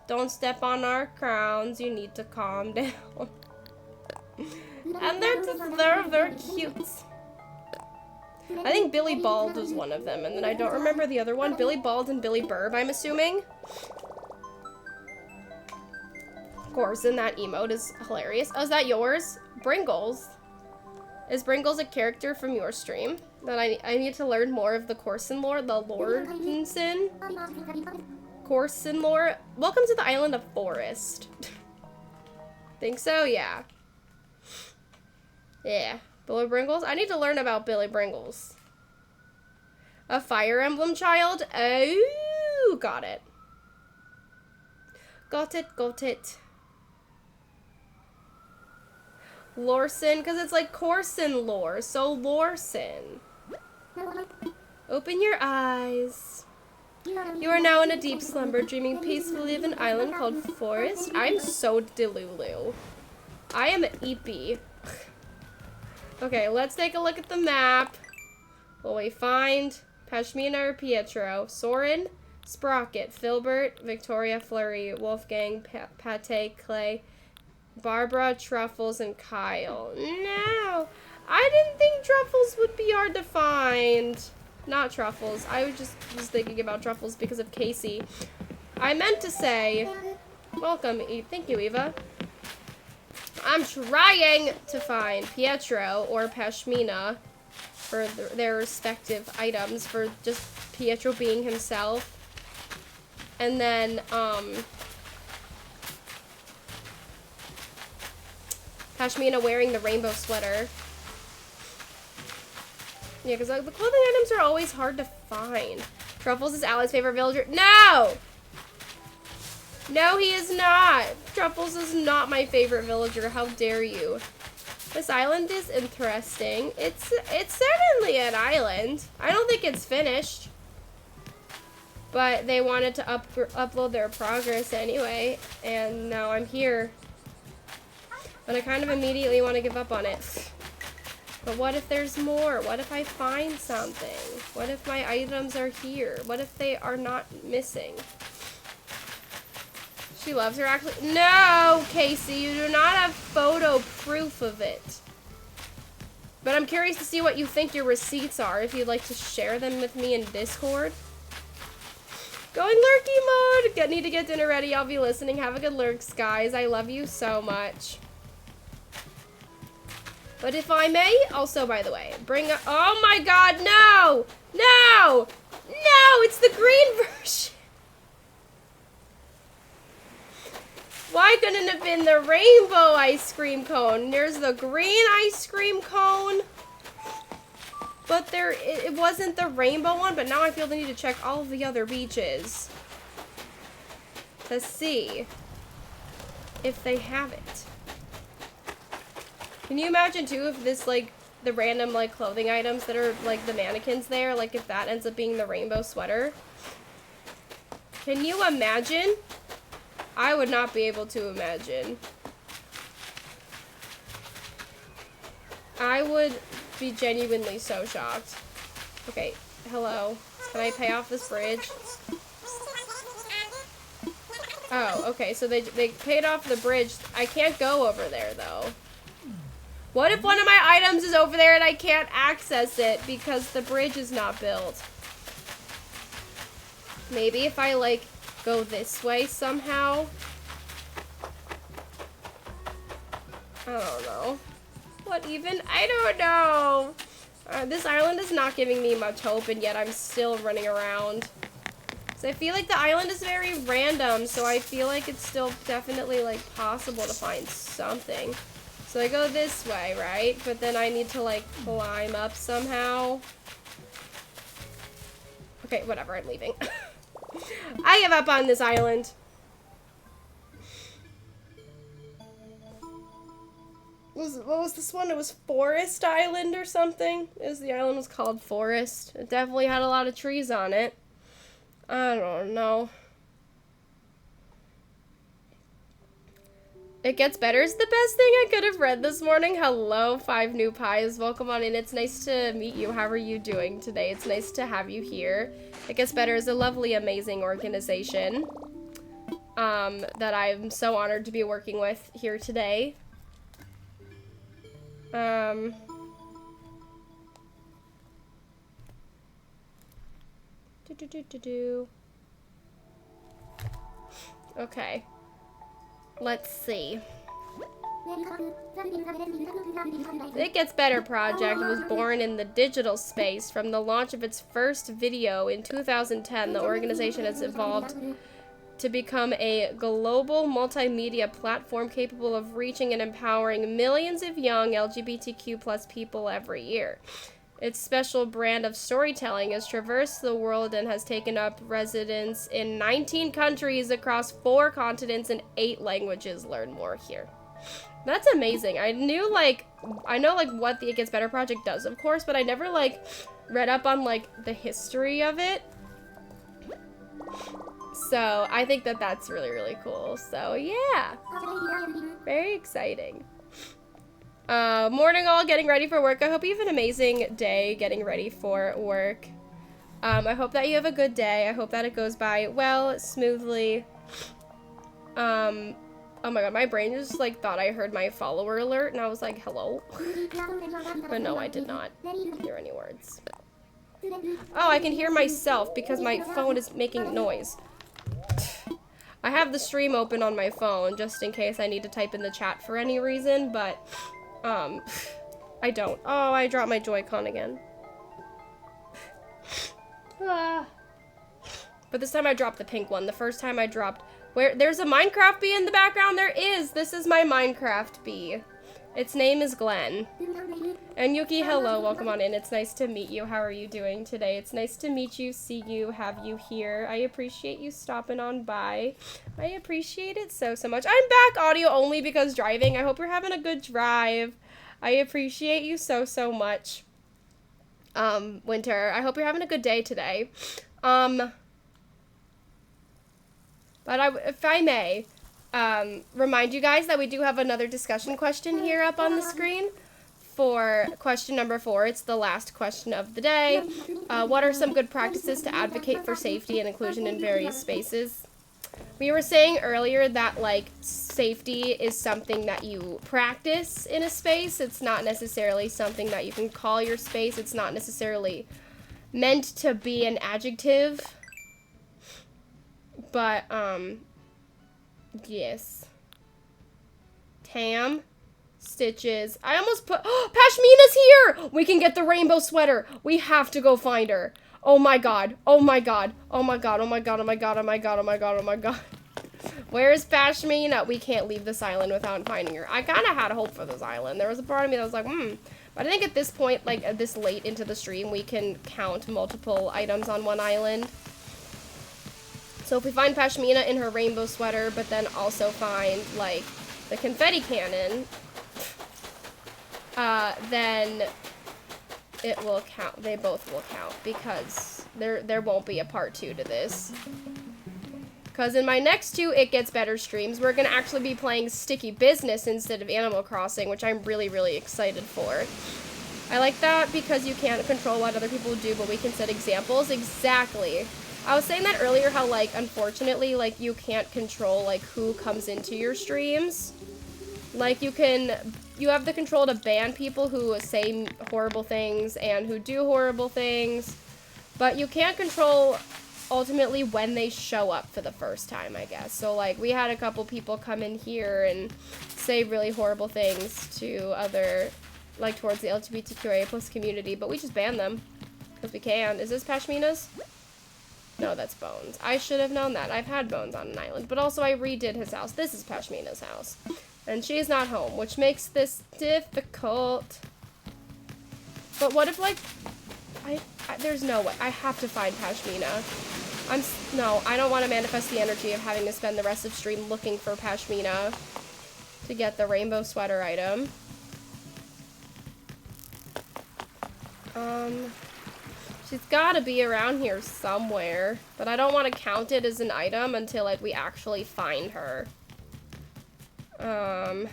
Don't step on our crowns. You need to calm down. And they're cute. I think Billy Bald was one of them, and then I don't remember the other one. Billy Bald and Billy Burb, I'm assuming. Of course, and that emote is hilarious. Oh, is that yours? Bringles. Is Bringles a character from your stream? That I need to learn more of the Corson lore, the Lordenson. Corson lore. Welcome to the island of Forest. Think so? Yeah. Yeah. Billy Bringles? I need to learn about Billy Bringles. A Fire Emblem child? Oh, got it. Got it, got it. Lorson, because it's like Corson lore, so Lorson. Open your eyes. You are now in a deep slumber, dreaming peacefully of an island called Forest. I'm so delulu. I am Eepy. Okay, let's take a look at the map. Will we find Pashmina or Pietro? Soren, Sprocket, Filbert, Victoria, Flurry, Wolfgang, Pate, Clay, Barbara, Truffles, and Kyle. No! I didn't think Truffles would be hard to find. Not Truffles. I was thinking about Truffles because of Casey. I meant to say, welcome, thank you, Eva. I'm trying to find Pietro or Pashmina for their respective items, for just Pietro being himself. And then, Pashmina wearing the rainbow sweater. Yeah, because the clothing items are always hard to find. Truffles is Allie's favorite villager. No! No, he is not. Truffles is not my favorite villager. How dare you? This island is interesting. It's certainly an island. I don't think it's finished. But they wanted to upload their progress anyway, and now I'm here. But I kind of immediately want to give up on it. But what if there's more? What if I find something? What if my items are here? What if they are not missing? She loves her actually. No, Casey, you do not have photo proof of it. But I'm curious to see what you think your receipts are, if you'd like to share them with me in Discord. Going lurky mode. Need to get dinner ready. I'll be listening. Have a good lurks, guys. I love you so much. But if I may, also, by the way, bring up. Oh my god, no! No! No! It's the green version! Why couldn't it have been the rainbow ice cream cone? There's the green ice cream cone. But it wasn't the rainbow one, but now I feel the need to check all of the other beaches to see if they have it. Can you imagine too if this, like, the random, like, clothing items that are, like, the mannequins there, like, if that ends up being the rainbow sweater? Can you imagine? I would not be able to imagine. I would be genuinely so shocked. Okay, hello. Can I pay off this bridge? Oh, okay, so they paid off the bridge. I can't go over there, though. What if one of my items is over there and I can't access it because the bridge is not built? Maybe if I, like, go this way somehow? I don't know. What even? I don't know. This island is not giving me much hope, and yet I'm still running around. So I feel like the island is very random, so I feel like it's still definitely, like, possible to find something. So I go this way, right? But then I need to, like, climb up somehow. Okay, whatever, I'm leaving. I give up on this island. What was this one? It was Forest Island or something? The island was called Forest. It definitely had a lot of trees on it. I don't know. It gets better is the best thing I could have read this morning. Hello, 5 new pies. Welcome on in. It's nice to meet you. How are you doing today? It's nice to have you here. It Gets Better is a lovely, amazing organization that I'm so honored to be working with here today. Okay. Let's see. The It Gets Better project was born in the digital space. From the launch of its first video in 2010, the organization has evolved to become a global multimedia platform capable of reaching and empowering millions of young LGBTQ+ people every year. Its special brand of storytelling has traversed the world and has taken up residence in 19 countries across 4 continents and 8 languages. Learn more here. That's amazing. I know what the It Gets Better project does, of course, but I never like read up on like the history of it. So I think that that's really, really cool. So yeah, very exciting. Morning all, getting ready for work. I hope you have an amazing day getting ready for work. I hope that you have a good day. I hope that it goes by well, smoothly. Oh my god, my brain just like thought I heard my follower alert and I was like, hello? But no, I did not hear any words. Oh, I can hear myself because my phone is making noise. I have the stream open on my phone just in case I need to type in the chat for any reason, but I don't. Oh, I dropped my Joy-Con again. But this time I dropped the pink one. The first time I dropped... There's a Minecraft bee in the background? There is! This is my Minecraft bee. Its name is Glenn. And Yuki, hello. Welcome on in. It's nice to meet you. How are you doing today? It's nice to meet you, see you, have you here. I appreciate you stopping on by. I appreciate it so, so much. I'm back audio only because driving. I hope you're having a good drive. I appreciate you so, so much. Winter, I hope you're having a good day today. But if I may, remind you guys that we do have another discussion question here up on the screen for question number 4. It's the last question of the day. What are some good practices to advocate for safety and inclusion in various spaces? We were saying earlier that, like, safety is something that you practice in a space. It's not necessarily something that you can call your space. It's not necessarily meant to be an adjective. But, yes. Tam, Stitches. I almost put, oh, Pashmina's here! We can get the rainbow sweater. We have to go find her. Oh my god. Oh my god. Oh my god. Oh my god. Oh my god. Oh my god. Oh my god. Oh my god. Where is Pashmina? We can't leave this island without finding her. I kind of had hope for this island. There was a part of me that was like, But I think at this point, like, this late into the stream, we can count multiple items on one island. So if we find Pashmina in her rainbow sweater, but then also find, like, the confetti cannon, then it will count. They both will count, because there won't be a part 2 to this. Because in my next 2 It Gets Better streams, we're going to actually be playing Sticky Business instead of Animal Crossing, which I'm really, really excited for. I like that because you can't control what other people do, but we can set examples. Exactly. I was saying that earlier, how, like, unfortunately, like, you can't control, like, who comes into your streams. Like, you have the control to ban people who say horrible things and who do horrible things, but you can't control, ultimately, when they show up for the first time, I guess. So, like, we had a couple people come in here and say really horrible things to other like, towards the LGBTQIA plus community, but we just ban them. Because we can. Is this Pashmina's? No, that's Bones. I should have known that. I've had Bones on an island, but also I redid his house. This is Pashmina's house. And she's not home, which makes this difficult. But what if, like, there's no way. I have to find Pashmina. No, I don't want to manifest the energy of having to spend the rest of stream looking for Pashmina to get the rainbow sweater item. She's gotta be around here somewhere, but I don't want to count it as an item until, like, we actually find her. But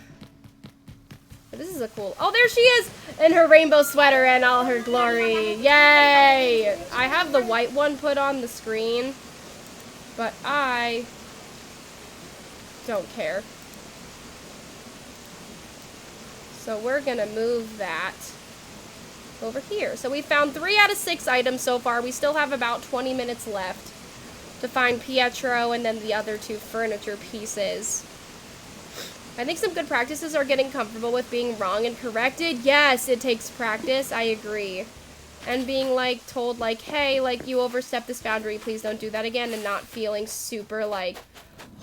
this is a cool... Oh, there she is! In her rainbow sweater and all her glory. Yay! I have the white one put on the screen, but I don't care. So we're gonna move that over here. So we found 3 out of 6 items so far. We still have about 20 minutes left to find Pietro and then the other 2 furniture pieces. I think some good practices are getting comfortable with being wrong and corrected. Yes, it takes practice. I agree. And being, like, told, like, hey, like, you overstepped this boundary. Please don't do that again. And not feeling super, like,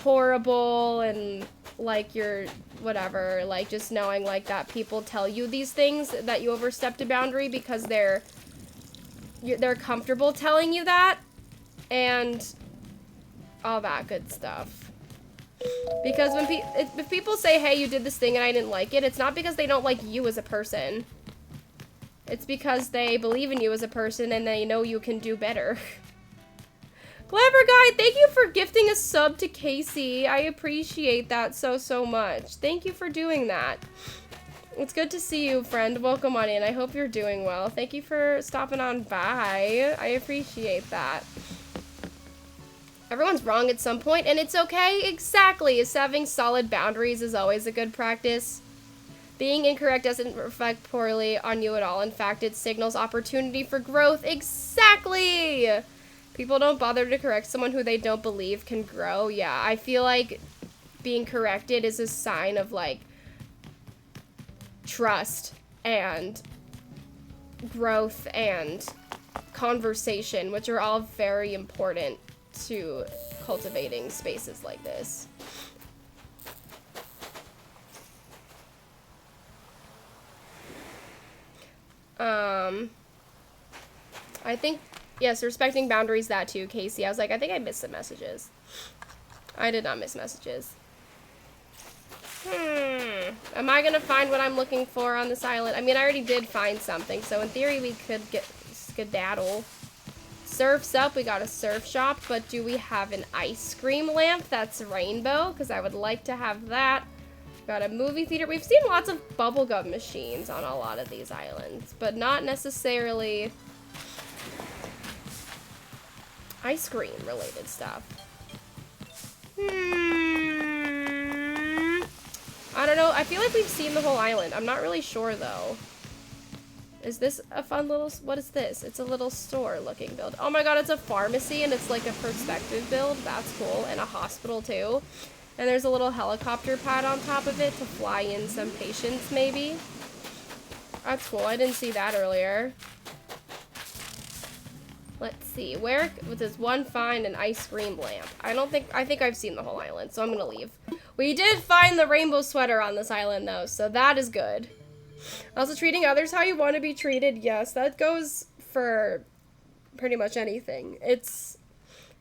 horrible and, like, you're whatever. Like, just knowing, like, that people tell you these things, that you overstepped a boundary because they're comfortable telling you that. And all that good stuff. Because when if people say, hey, you did this thing and I didn't like it, it's not because they don't like you as a person. It's because they believe in you as a person and they know you can do better. Clever Guy, thank you for gifting a sub to Casey. I appreciate that so, so much. Thank you for doing that. It's good to see you, friend. Welcome on in. I hope you're doing well. Thank you for stopping on by. I appreciate that. Everyone's wrong at some point, and it's okay. Exactly. Having solid boundaries is always a good practice. Being incorrect doesn't reflect poorly on you at all. In fact, it signals opportunity for growth. Exactly! People don't bother to correct someone who they don't believe can grow. Yeah, I feel like being corrected is a sign of, like, trust and growth and conversation, which are all very important to cultivating spaces like this. I think, yes, respecting boundaries, that too, Casey. I was like, I think I missed some messages. I did not miss messages. Am I gonna find what I'm looking for on this island? I mean, I already did find something, so in theory we could get skedaddle. Surf's up, we got a surf shop, but do we have an ice cream lamp that's rainbow? Because I would like to have that. Got a movie theater. We've seen lots of bubblegum machines on a lot of these islands, but not necessarily ice cream related stuff. I don't know. I feel like we've seen the whole island. I'm not really sure though. Is this a fun little, what is this? It's a little store looking build. Oh my god, it's a pharmacy and it's like a perspective build. That's cool. And a hospital too. And there's a little helicopter pad on top of it to fly in some patients maybe. That's cool. I didn't see that earlier. Let's see. Where does one find an ice cream lamp? I think I've seen the whole island, so I'm gonna leave. We did find the rainbow sweater on this island though, so that is good. Also, treating others how you want to be treated. Yes, that goes for pretty much anything.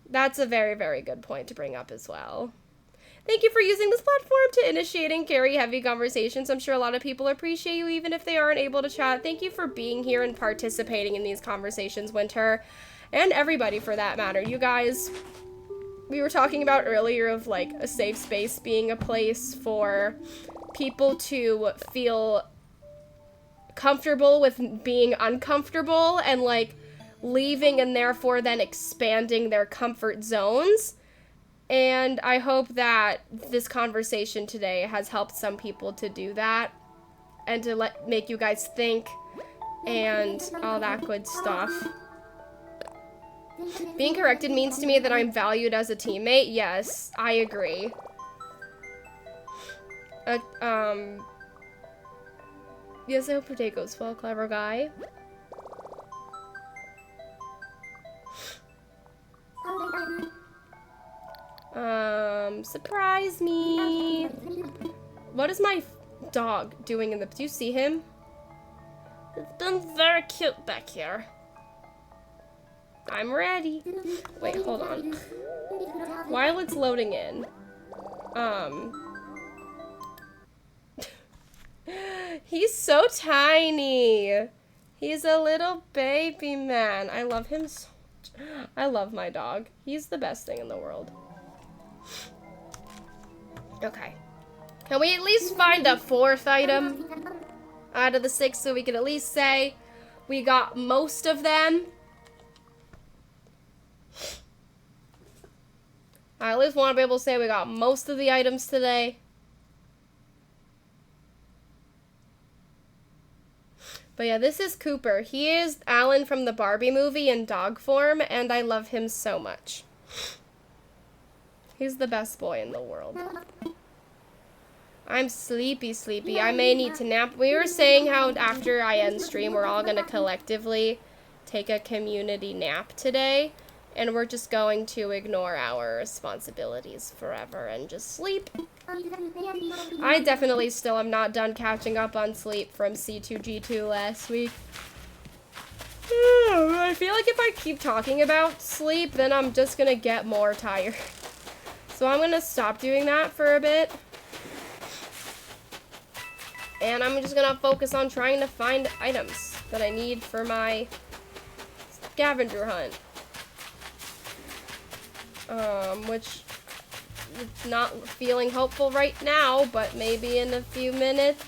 That's a very, very good point to bring up as well. Thank you for using this platform to initiate and carry heavy conversations. I'm sure a lot of people appreciate you even if they aren't able to chat. Thank you for being here and participating in these conversations, Winter. And everybody for that matter. You guys, we were talking about earlier of like a safe space being a place for people to feel comfortable with being uncomfortable and like leaving and therefore then expanding their comfort zones. And I hope that this conversation today has helped some people to do that and to make you guys think and all that good stuff. Being corrected means to me that I'm valued as a teammate. Yes, I agree. Yes, I hope your day goes well, clever guy. Surprise me. What is my dog doing in the... Do you see him? It's been very cute back here. I'm ready. Wait, hold on. While it's loading in, he's so tiny. He's a little baby man. I love him so much. I love my dog. He's the best thing in the world. Okay. Can we at least find a 4th item out of the 6 so we can at least say we got most of them? I at least want to be able to say we got most of the items today. But yeah, this is Cooper. He is Alan from the Barbie movie in dog form, and I love him so much. He's the best boy in the world. I'm sleepy. I may need to nap. We were saying how after I end stream, we're all going to collectively take a community nap today. And we're just going to ignore our responsibilities forever and just sleep. I definitely still am not done catching up on sleep from C2G2 last week. I feel like if I keep talking about sleep, then I'm just going to get more tired. So I'm going to stop doing that for a bit. And I'm just going to focus on trying to find items that I need for my scavenger hunt. Which is not feeling hopeful right now, but maybe in a few minutes.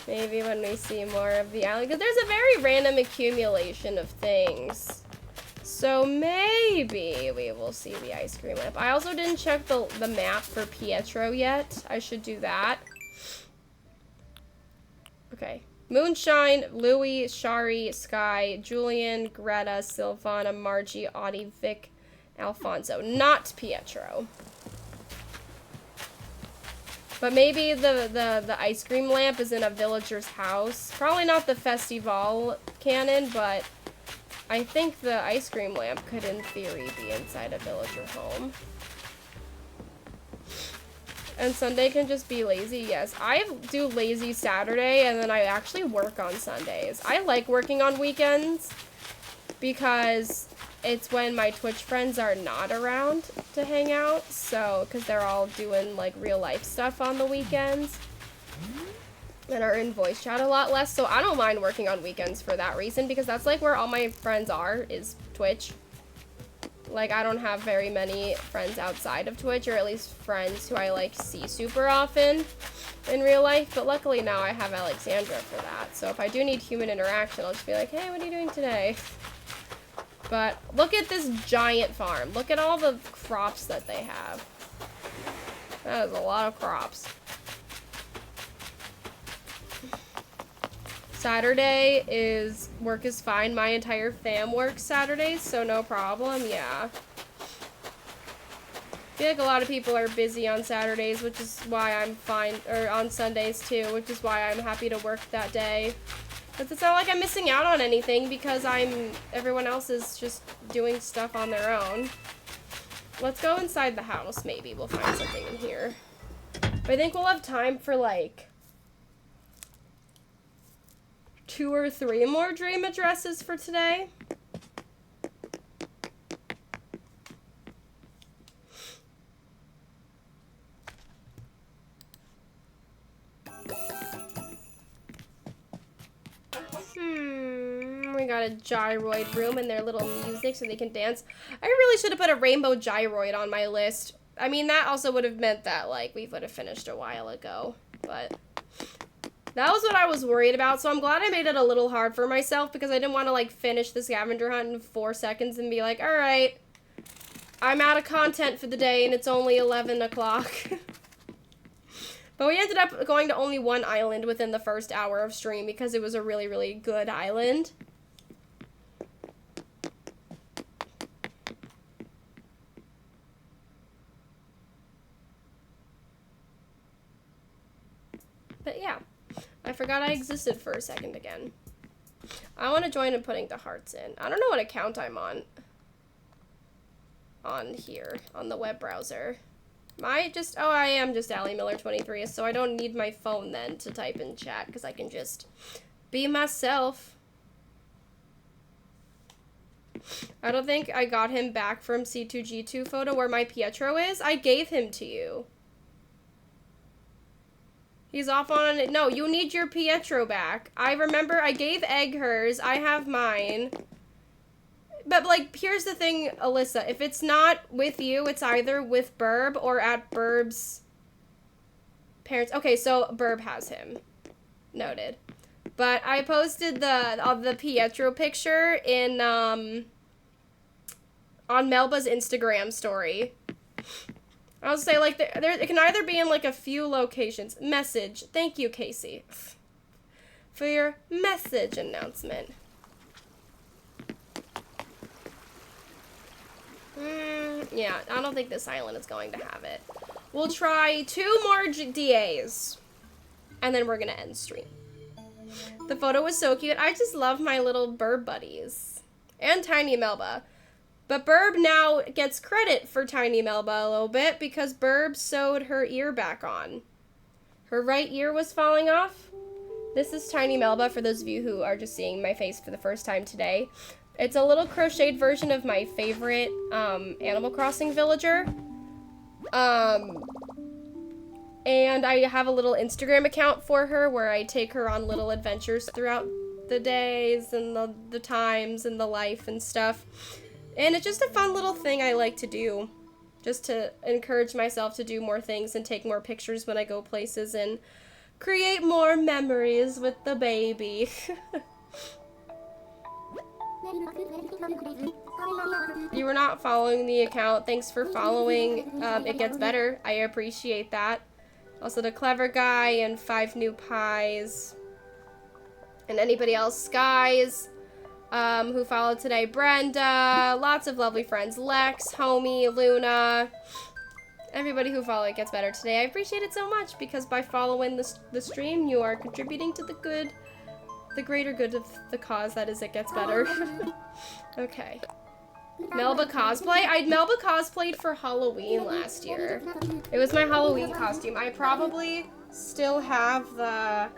Maybe when we see more of the island. Because there's a very random accumulation of things. So maybe we will see the ice cream lamp. I also didn't check the map for Pietro yet. I should do that. Okay. Moonshine, Louie, Shari, Sky, Julian, Greta, Silvana, Margie, Audie, Vic, Alfonso. Not Pietro. But maybe the ice cream lamp is in a villager's house. Probably not the festival cannon, but I think the ice cream lamp could in theory be inside a villager home. And Sunday can just be lazy. Yes, I do lazy Saturday and then I actually work on Sundays. I like working on weekends because it's when my Twitch friends are not around to hang out. So, because they're all doing like real life stuff on the weekends and are in voice chat a lot less. So I don't mind working on weekends for that reason because that's like where all my friends are, is Twitch. Like, I don't have very many friends outside of Twitch, or at least friends who I, like, see super often in real life. But luckily now I have Alexandra for that. So if I do need human interaction, I'll just be like, hey, what are you doing today? But look at this giant farm. Look at all the crops that they have. That is a lot of crops. Saturday is, work is fine. My entire fam works Saturdays, so no problem, yeah. I feel like a lot of people are busy on Saturdays, which is why I'm fine, or on Sundays too, which is why I'm happy to work that day. But it's not like I'm missing out on anything because everyone else is just doing stuff on their own. Let's go inside the house, maybe. We'll find something in here. But I think we'll have time for like 2 or 3 more dream addresses for today. We got a gyroid room and their little music so they can dance. I really should have put a rainbow gyroid on my list. I mean, that also would have meant that, like, we would have finished a while ago, but that was what I was worried about, so I'm glad I made it a little hard for myself because I didn't want to, like, finish the scavenger hunt in 4 seconds and be like, alright, I'm out of content for the day and it's only 11 o'clock. But we ended up going to only 1 island within the first hour of stream because it was a really, really good island. But yeah, I forgot I existed for a second again. I want to join in putting the hearts in. I don't know what account I'm on. On here, on the web browser. I am just alliemiller23, so I don't need my phone then to type in chat, because I can just be myself. I don't think I got him back from C2G2 photo where my Pietro is. I gave him to you. He's off on it. No, you need your Pietro back. I remember I gave Egg hers. I have mine. But, like, here's the thing, Alyssa. If it's not with you, it's either with Burb or at Burb's parents. Okay, so Burb has him. Noted. But I posted the Pietro picture in, on Melba's Instagram story. I'll say, like, it can either be in, like, a few locations. Message. Thank you, Casey, for your message announcement. Yeah, I don't think this island is going to have it. We'll try 2 more DAs, and then we're gonna end stream. The photo was so cute. I just love my little Burb buddies. And Tiny Melba. But Burb now gets credit for Tiny Melba a little bit because Burb sewed her ear back on. Her right ear was falling off. This is Tiny Melba for those of you who are just seeing my face for the first time today. It's a little crocheted version of my favorite Animal Crossing villager. And I have a little Instagram account for her where I take her on little adventures throughout the days and the times and the life and stuff. And it's just a fun little thing I like to do. Just to encourage myself to do more things and take more pictures when I go places and create more memories with the baby. You were not following the account. Thanks for following. It gets better. I appreciate that. Also the Clever Guy and 5 New Pies. And anybody else. Skies. Who followed today. Brenda. Lots of lovely friends. Lex, Homie, Luna. Everybody who followed It Gets Better today. I appreciate it so much because by following the stream, you are contributing to the greater good of the cause that is It Gets Better. Okay. Melba cosplay? Melba cosplayed for Halloween last year. It was my Halloween costume. I probably still have the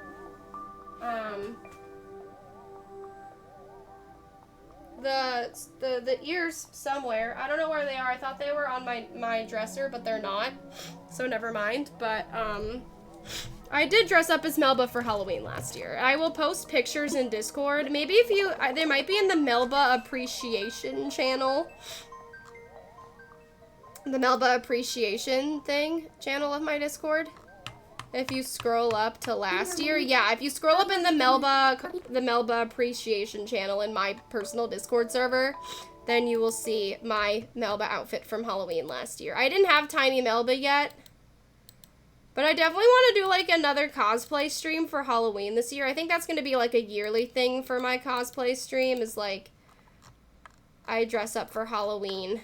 ears somewhere. I don't know where they are. I thought they were on my dresser, but they're not. So never mind. But I did dress up as Melba for Halloween last year. I will post pictures in Discord. Maybe if you, they might be in the Melba Appreciation channel. The Melba Appreciation channel of my Discord. If you scroll up to last year. Yeah, if you scroll up in the Melba Appreciation channel in my personal Discord server, then you will see my Melba outfit from Halloween last year. I didn't have Tiny Melba yet. But I definitely want to do, like, another cosplay stream for Halloween this year. I think that's going to be, like, a yearly thing for my cosplay stream, is, like, I dress up for Halloween.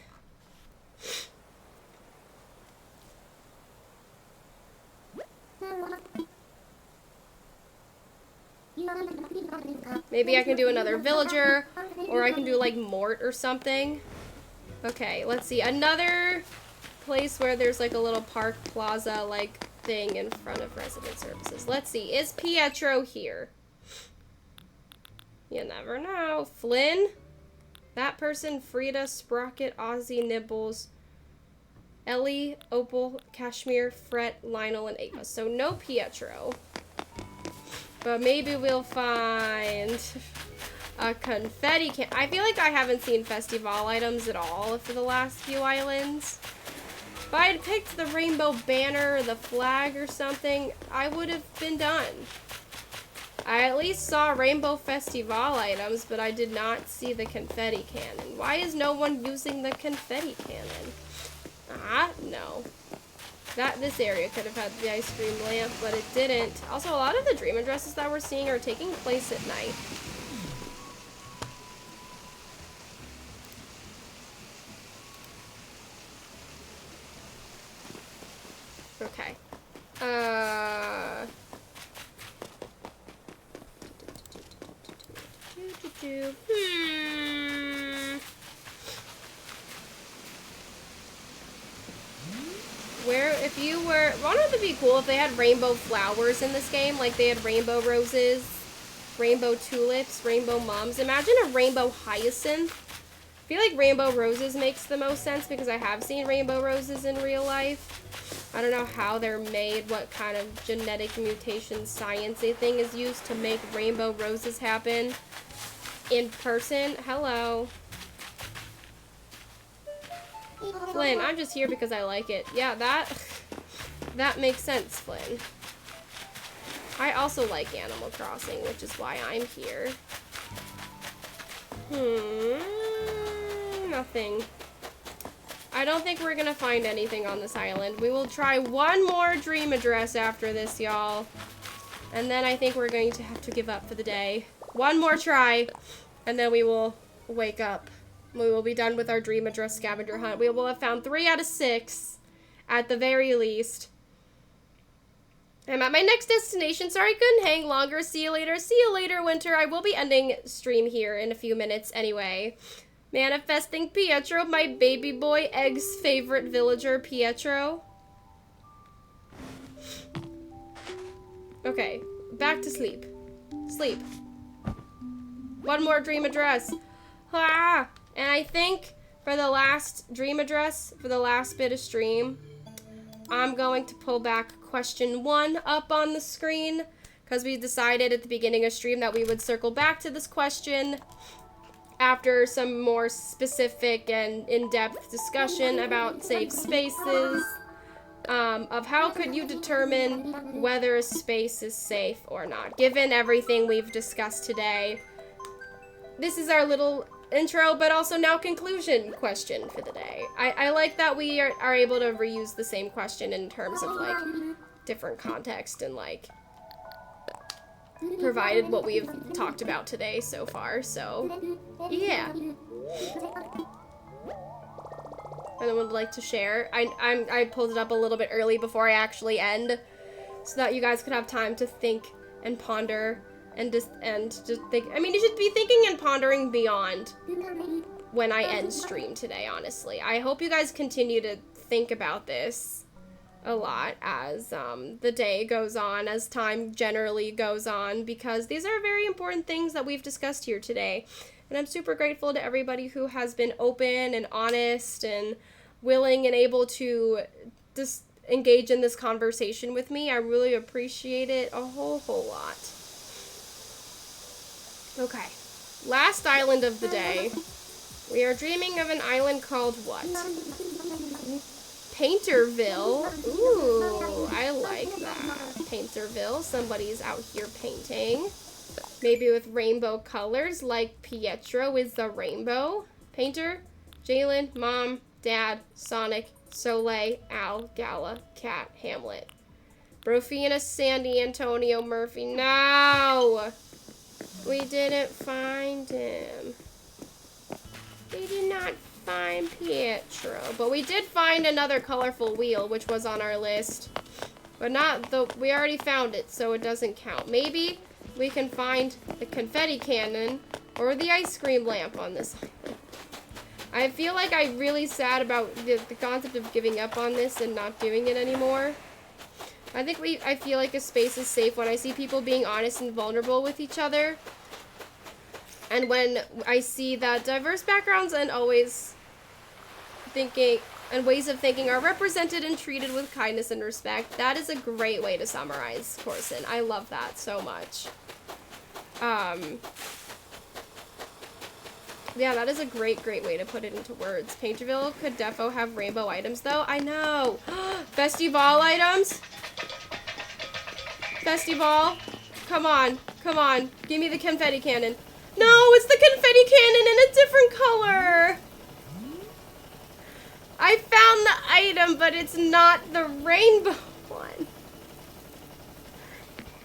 Maybe I can do another villager, or I can do, like, Mort or something. Okay, let's see. Another place where there's, like, a little park plaza, like, thing in front of resident services. Let's see. Is Pietro here? You never know. Flynn? That person, Frida, Sprocket, Ozzy, Nibbles, Ellie, Opal, Kashmir, Fret, Lionel, and Ava. So no Pietro. But maybe we'll find a confetti can. I feel like I haven't seen festival items at all for the last few islands. If I had picked the rainbow banner or the flag or something, I would have been done. I at least saw rainbow festival items, but I did not see the confetti cannon. Why is no one using the confetti cannon? No. This area could have had the ice cream lamp, but it didn't. Also, a lot of the dream addresses that we're seeing are taking place at night. Okay. do. Where, if you were, wouldn't it be cool if they had rainbow flowers in this game? Like they had rainbow roses, rainbow tulips, rainbow mums. Imagine a rainbow hyacinth. I feel like rainbow roses makes the most sense because I have seen rainbow roses in real life. I don't know how they're made, what kind of genetic mutation sciencey thing is used to make rainbow roses happen in person. Hello. Flynn, I'm just here because I like it. Yeah, that makes sense, Flynn. I also like Animal Crossing, which is why I'm here. Nothing. I don't think we're gonna find anything on this island. We will try one more dream address after this, y'all. And then I think we're going to have to give up for the day. One more try, and then we will wake up. We will be done with our dream address scavenger hunt. We will have found 3 out of 6, at the very least. I'm at my next destination. Sorry I couldn't hang longer. See you later. See you later, Winter. I will be ending stream here in a few minutes anyway. Manifesting Pietro, my baby boy, Egg's favorite villager, Pietro. Okay, back to sleep. Sleep. One more dream address. Ah! And I think for the last dream address, for the last bit of stream, I'm going to pull back question 1 up on the screen because we decided at the beginning of stream that we would circle back to this question after some more specific and in-depth discussion about safe spaces, of how could you determine whether a space is safe or not. Given everything we've discussed today, this is our little intro, but also now conclusion question for the day. I like that we are able to reuse the same question in terms of, like, different context and, like, provided what we've talked about today so far, so, yeah. Anyone would like to share? I pulled it up a little bit early before I actually end, so that you guys could have time to think and ponder and just think. I mean, you should be thinking and pondering beyond when I end stream today, honestly. I hope you guys continue to think about this a lot as the day goes on, as time generally goes on, because these are very important things that we've discussed here today. And I'm super grateful to everybody who has been open and honest and willing and able to just engage in this conversation with me. I really appreciate it a whole lot. Okay, last island of the day. We are dreaming of an island called what? Painterville. Ooh, I like that. Painterville. Somebody's out here painting. Maybe with rainbow colors, like Pietro is the rainbow painter. Jalen, Mom, Dad, Sonic, Soleil, Al, Gala, Cat, Hamlet. Rofina, Sandy, Antonio, Murphy. No! We didn't find him. We did not find Pietro. But we did find another colorful wheel, which was on our list. But not the... We already found it, so it doesn't count. Maybe we can find the confetti cannon or the ice cream lamp on this island. I feel like I'm really sad about the concept of giving up on this and not doing it anymore. I feel like a space is safe when I see people being honest and vulnerable with each other. And when I see that diverse backgrounds and ways of thinking are represented and treated with kindness and respect. That is a great way to summarize Corson. I love that so much. Yeah, that is a great way to put it into words. Painterville could defo have rainbow items, though. I know. Festival items? Festival? Come on. Come on. Give me the confetti cannon. No, it's the confetti cannon in a different color. I found the item, but it's not the rainbow one.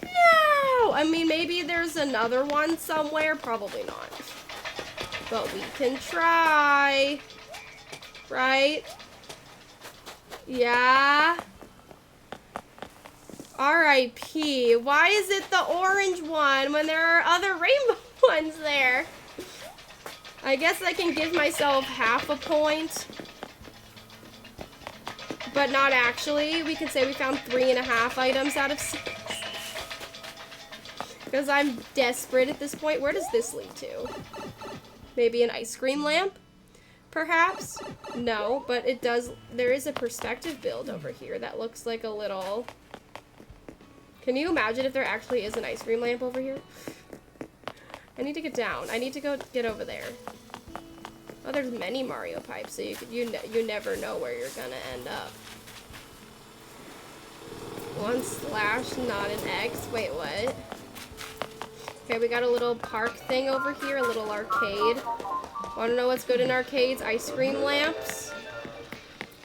No. I mean, maybe there's another one somewhere. Probably not. But we can try. Right? Yeah. R.I.P. Why is it the orange one when there are other rainbow ones there? I guess I can give myself half a point. But not actually. We could say we found 3.5 items out of 6. Because I'm desperate at this point. Where does this lead to? Maybe an ice cream lamp? Perhaps? No, but it does. There is a perspective build over here that looks like a little... Can you imagine if there actually is an ice cream lamp over here? I need to get down. I need to go get over there. Oh, there's many Mario pipes, so you never know where you're gonna end up. 1/ not an X. Wait, what? Okay, we got a little park thing over here, a little arcade. Wanna know what's good in arcades? Ice cream lamps.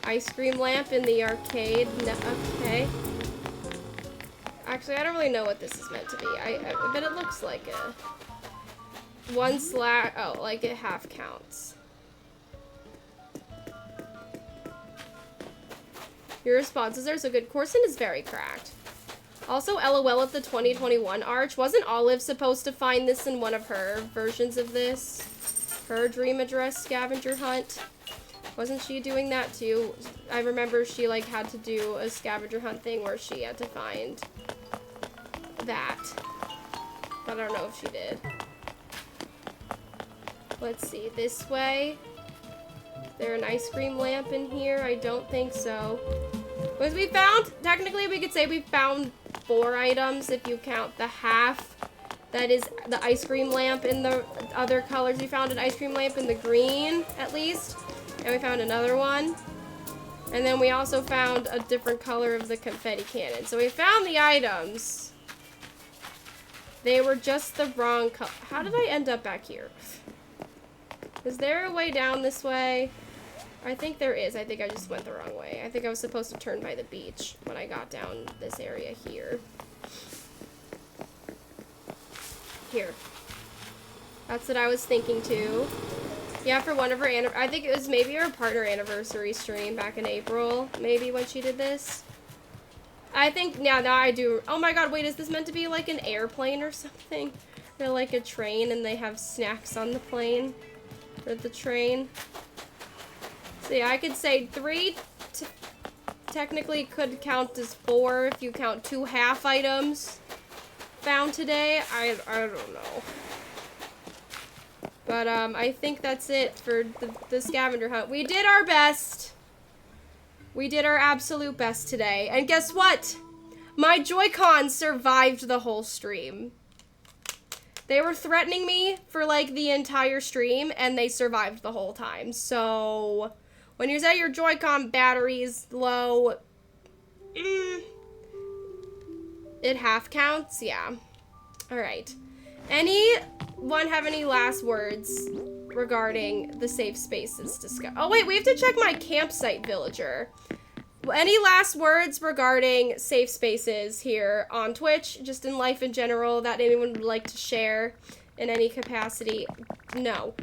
Ice cream lamp in the arcade. No, okay. Actually, I don't really know what this is meant to be. But it looks like a... 1/ oh, like it half counts. Your responses are so good. Corson is very cracked. Also, LOL at the 2021 Arch. Wasn't Olive supposed to find this in one of her versions of this? Her dream address scavenger hunt? Wasn't she doing that too? I remember she like had to do a scavenger hunt thing where she had to find that. But I don't know if she did. Let's see, this way. Is there an ice cream lamp in here? I don't think so. Because we found, technically we could say we found 4 items if you count the half. That is the ice cream lamp in the other colors. We found an ice cream lamp in the green, at least. And we found another one. And then we also found a different color of the confetti cannon. So we found the items. They were just the wrong color. How did I end up back here? Is there a way down this way? I think there is. I think I just went the wrong way. I think I was supposed to turn by the beach when I got down this area here. Here. That's what I was thinking too. Yeah, for one of her I think it was maybe her partner anniversary stream back in April, maybe when she did this. I think, yeah, now I do. Oh my god, wait, is this meant to be like an airplane or something? Or like a train and they have snacks on the plane? Or the train? So yeah, I could say 3 technically could count as 4 if you count 2 half items found today. I don't know. But I think that's it for the scavenger hunt. We did our best. We did our absolute best today. And guess what? My Joy-Con survived the whole stream. They were threatening me for like the entire stream and they survived the whole time. So when you say your Joy-Con battery's low, it half counts? Yeah. Alright. Anyone have any last words regarding the safe spaces discussed? Oh wait, we have to check my campsite villager. Any last words regarding safe spaces here on Twitch, just in life in general, that anyone would like to share in any capacity? No.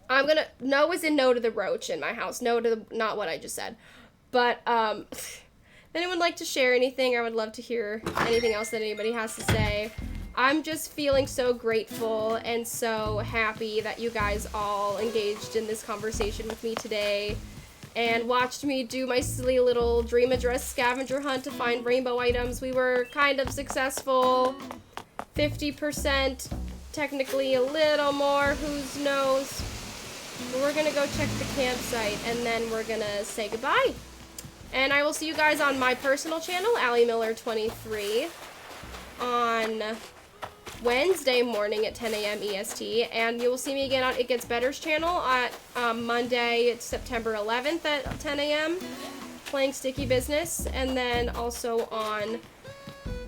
I'm gonna, no is in no to the roach in my house. No to the, not what I just said. But, if anyone would like to share anything, I would love to hear anything else that anybody has to say. I'm just feeling so grateful and so happy that you guys all engaged in this conversation with me today and watched me do my silly little dream address scavenger hunt to find rainbow items. We were kind of successful, 50%, technically a little more, who knows. But we're gonna go check the campsite and then we're gonna say goodbye. And I will see you guys on my personal channel, alliemiller23, on Wednesday morning at 10 a.m. EST, and you will see me again on It Gets Better's channel at Monday, it's September 11th at 10 a.m. playing Sticky Business, and then also on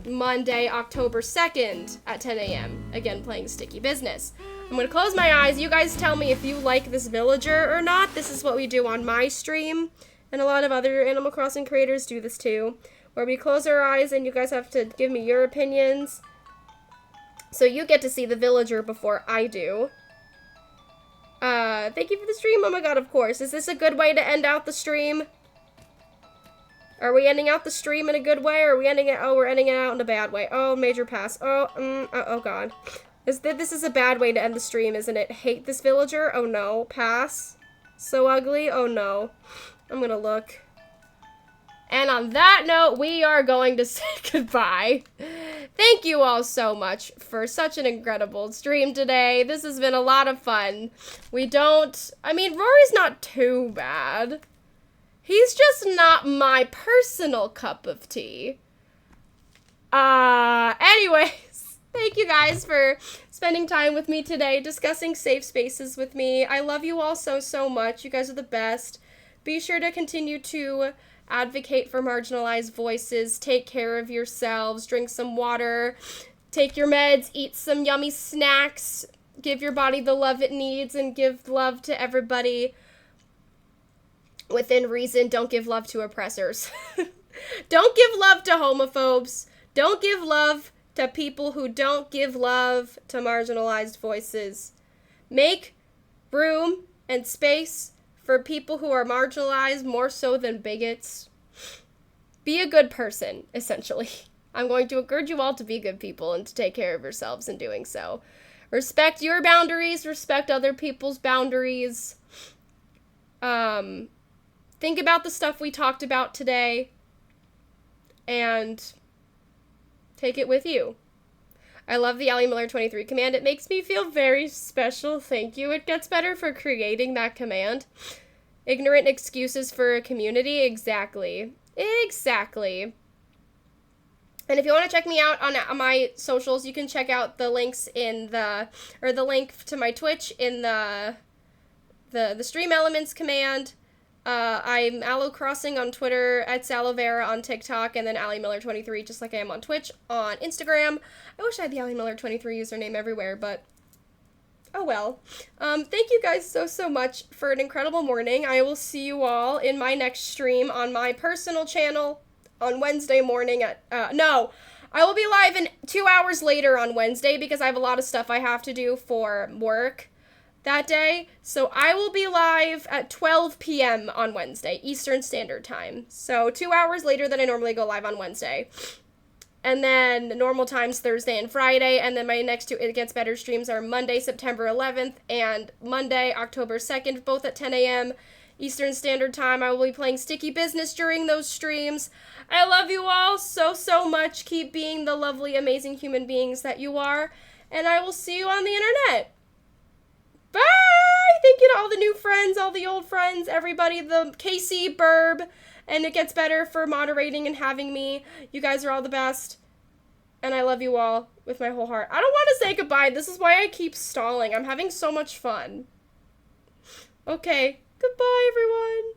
Monday, October 2nd at 10 a.m. again playing Sticky Business. I'm gonna close my eyes. You guys tell me if you like this villager or not. This is what we do on my stream, and a lot of other Animal Crossing creators do this too, where we close our eyes and you guys have to give me your opinions. So you get to see the villager before I do. Thank you for the stream. Oh my god, of course. Is this a good way to end out the stream? Are we ending out the stream in a good way, or are we ending it? Oh, we're ending it out in a bad way. Oh, major pass. Oh, oh god. This is a bad way to end the stream, isn't it? Hate this villager? Oh no. Pass. So ugly? Oh no. I'm gonna look. And on that note, we are going to say goodbye. Thank you all so much for such an incredible stream today. This has been a lot of fun. I mean, Rory's not too bad. He's just not my personal cup of tea. Anyways, thank you guys for spending time with me today, discussing safe spaces with me. I love you all so, so much. You guys are the best. Be sure to continue to advocate for marginalized voices, take care of yourselves, drink some water, take your meds, eat some yummy snacks, give your body the love it needs, and give love to everybody within reason. Don't give love to oppressors. Don't give love to homophobes. Don't give love to people who don't give love to marginalized voices. Make room and space for people who are marginalized more so than bigots. Be a good person, essentially. I'm going to encourage you all to be good people and to take care of yourselves in doing so. Respect your boundaries, respect other people's boundaries. Think about the stuff we talked about today and take it with you. I love the alliemiller23 command. It makes me feel very special. Thank you. It gets better for creating that command. Ignorant excuses for a community. Exactly. Exactly. And if you want to check me out on my socials, you can check out the links in the link to my Twitch in the Stream Elements command. I'm AlloCrossing on Twitter, at Salovera on TikTok, and then alliemiller23, just like I am on Twitch, on Instagram. I wish I had the alliemiller23 username everywhere, but oh well. Thank you guys so, so much for an incredible morning. I will see you all in my next stream on my personal channel on Wednesday morning at, no, I will be live in 2 hours later on Wednesday because I have a lot of stuff I have to do for work that day. So I will be live at 12 p.m. on Wednesday, Eastern Standard Time. So 2 hours later than I normally go live on Wednesday. And then normal times Thursday and Friday. And then my next two It Gets Better streams are Monday, September 11th and Monday, October 2nd, both at 10 a.m. Eastern Standard Time. I will be playing Sticky Business during those streams. I love you all so, so much. Keep being the lovely, amazing human beings that you are. And I will see you on the internet. Bye! Thank you to all the new friends, all the old friends, everybody, the KC, Burb, and It Gets Better for moderating and having me. You guys are all the best. And I love you all with my whole heart. I don't want to say goodbye. This is why I keep stalling. I'm having so much fun. Okay. Goodbye, everyone.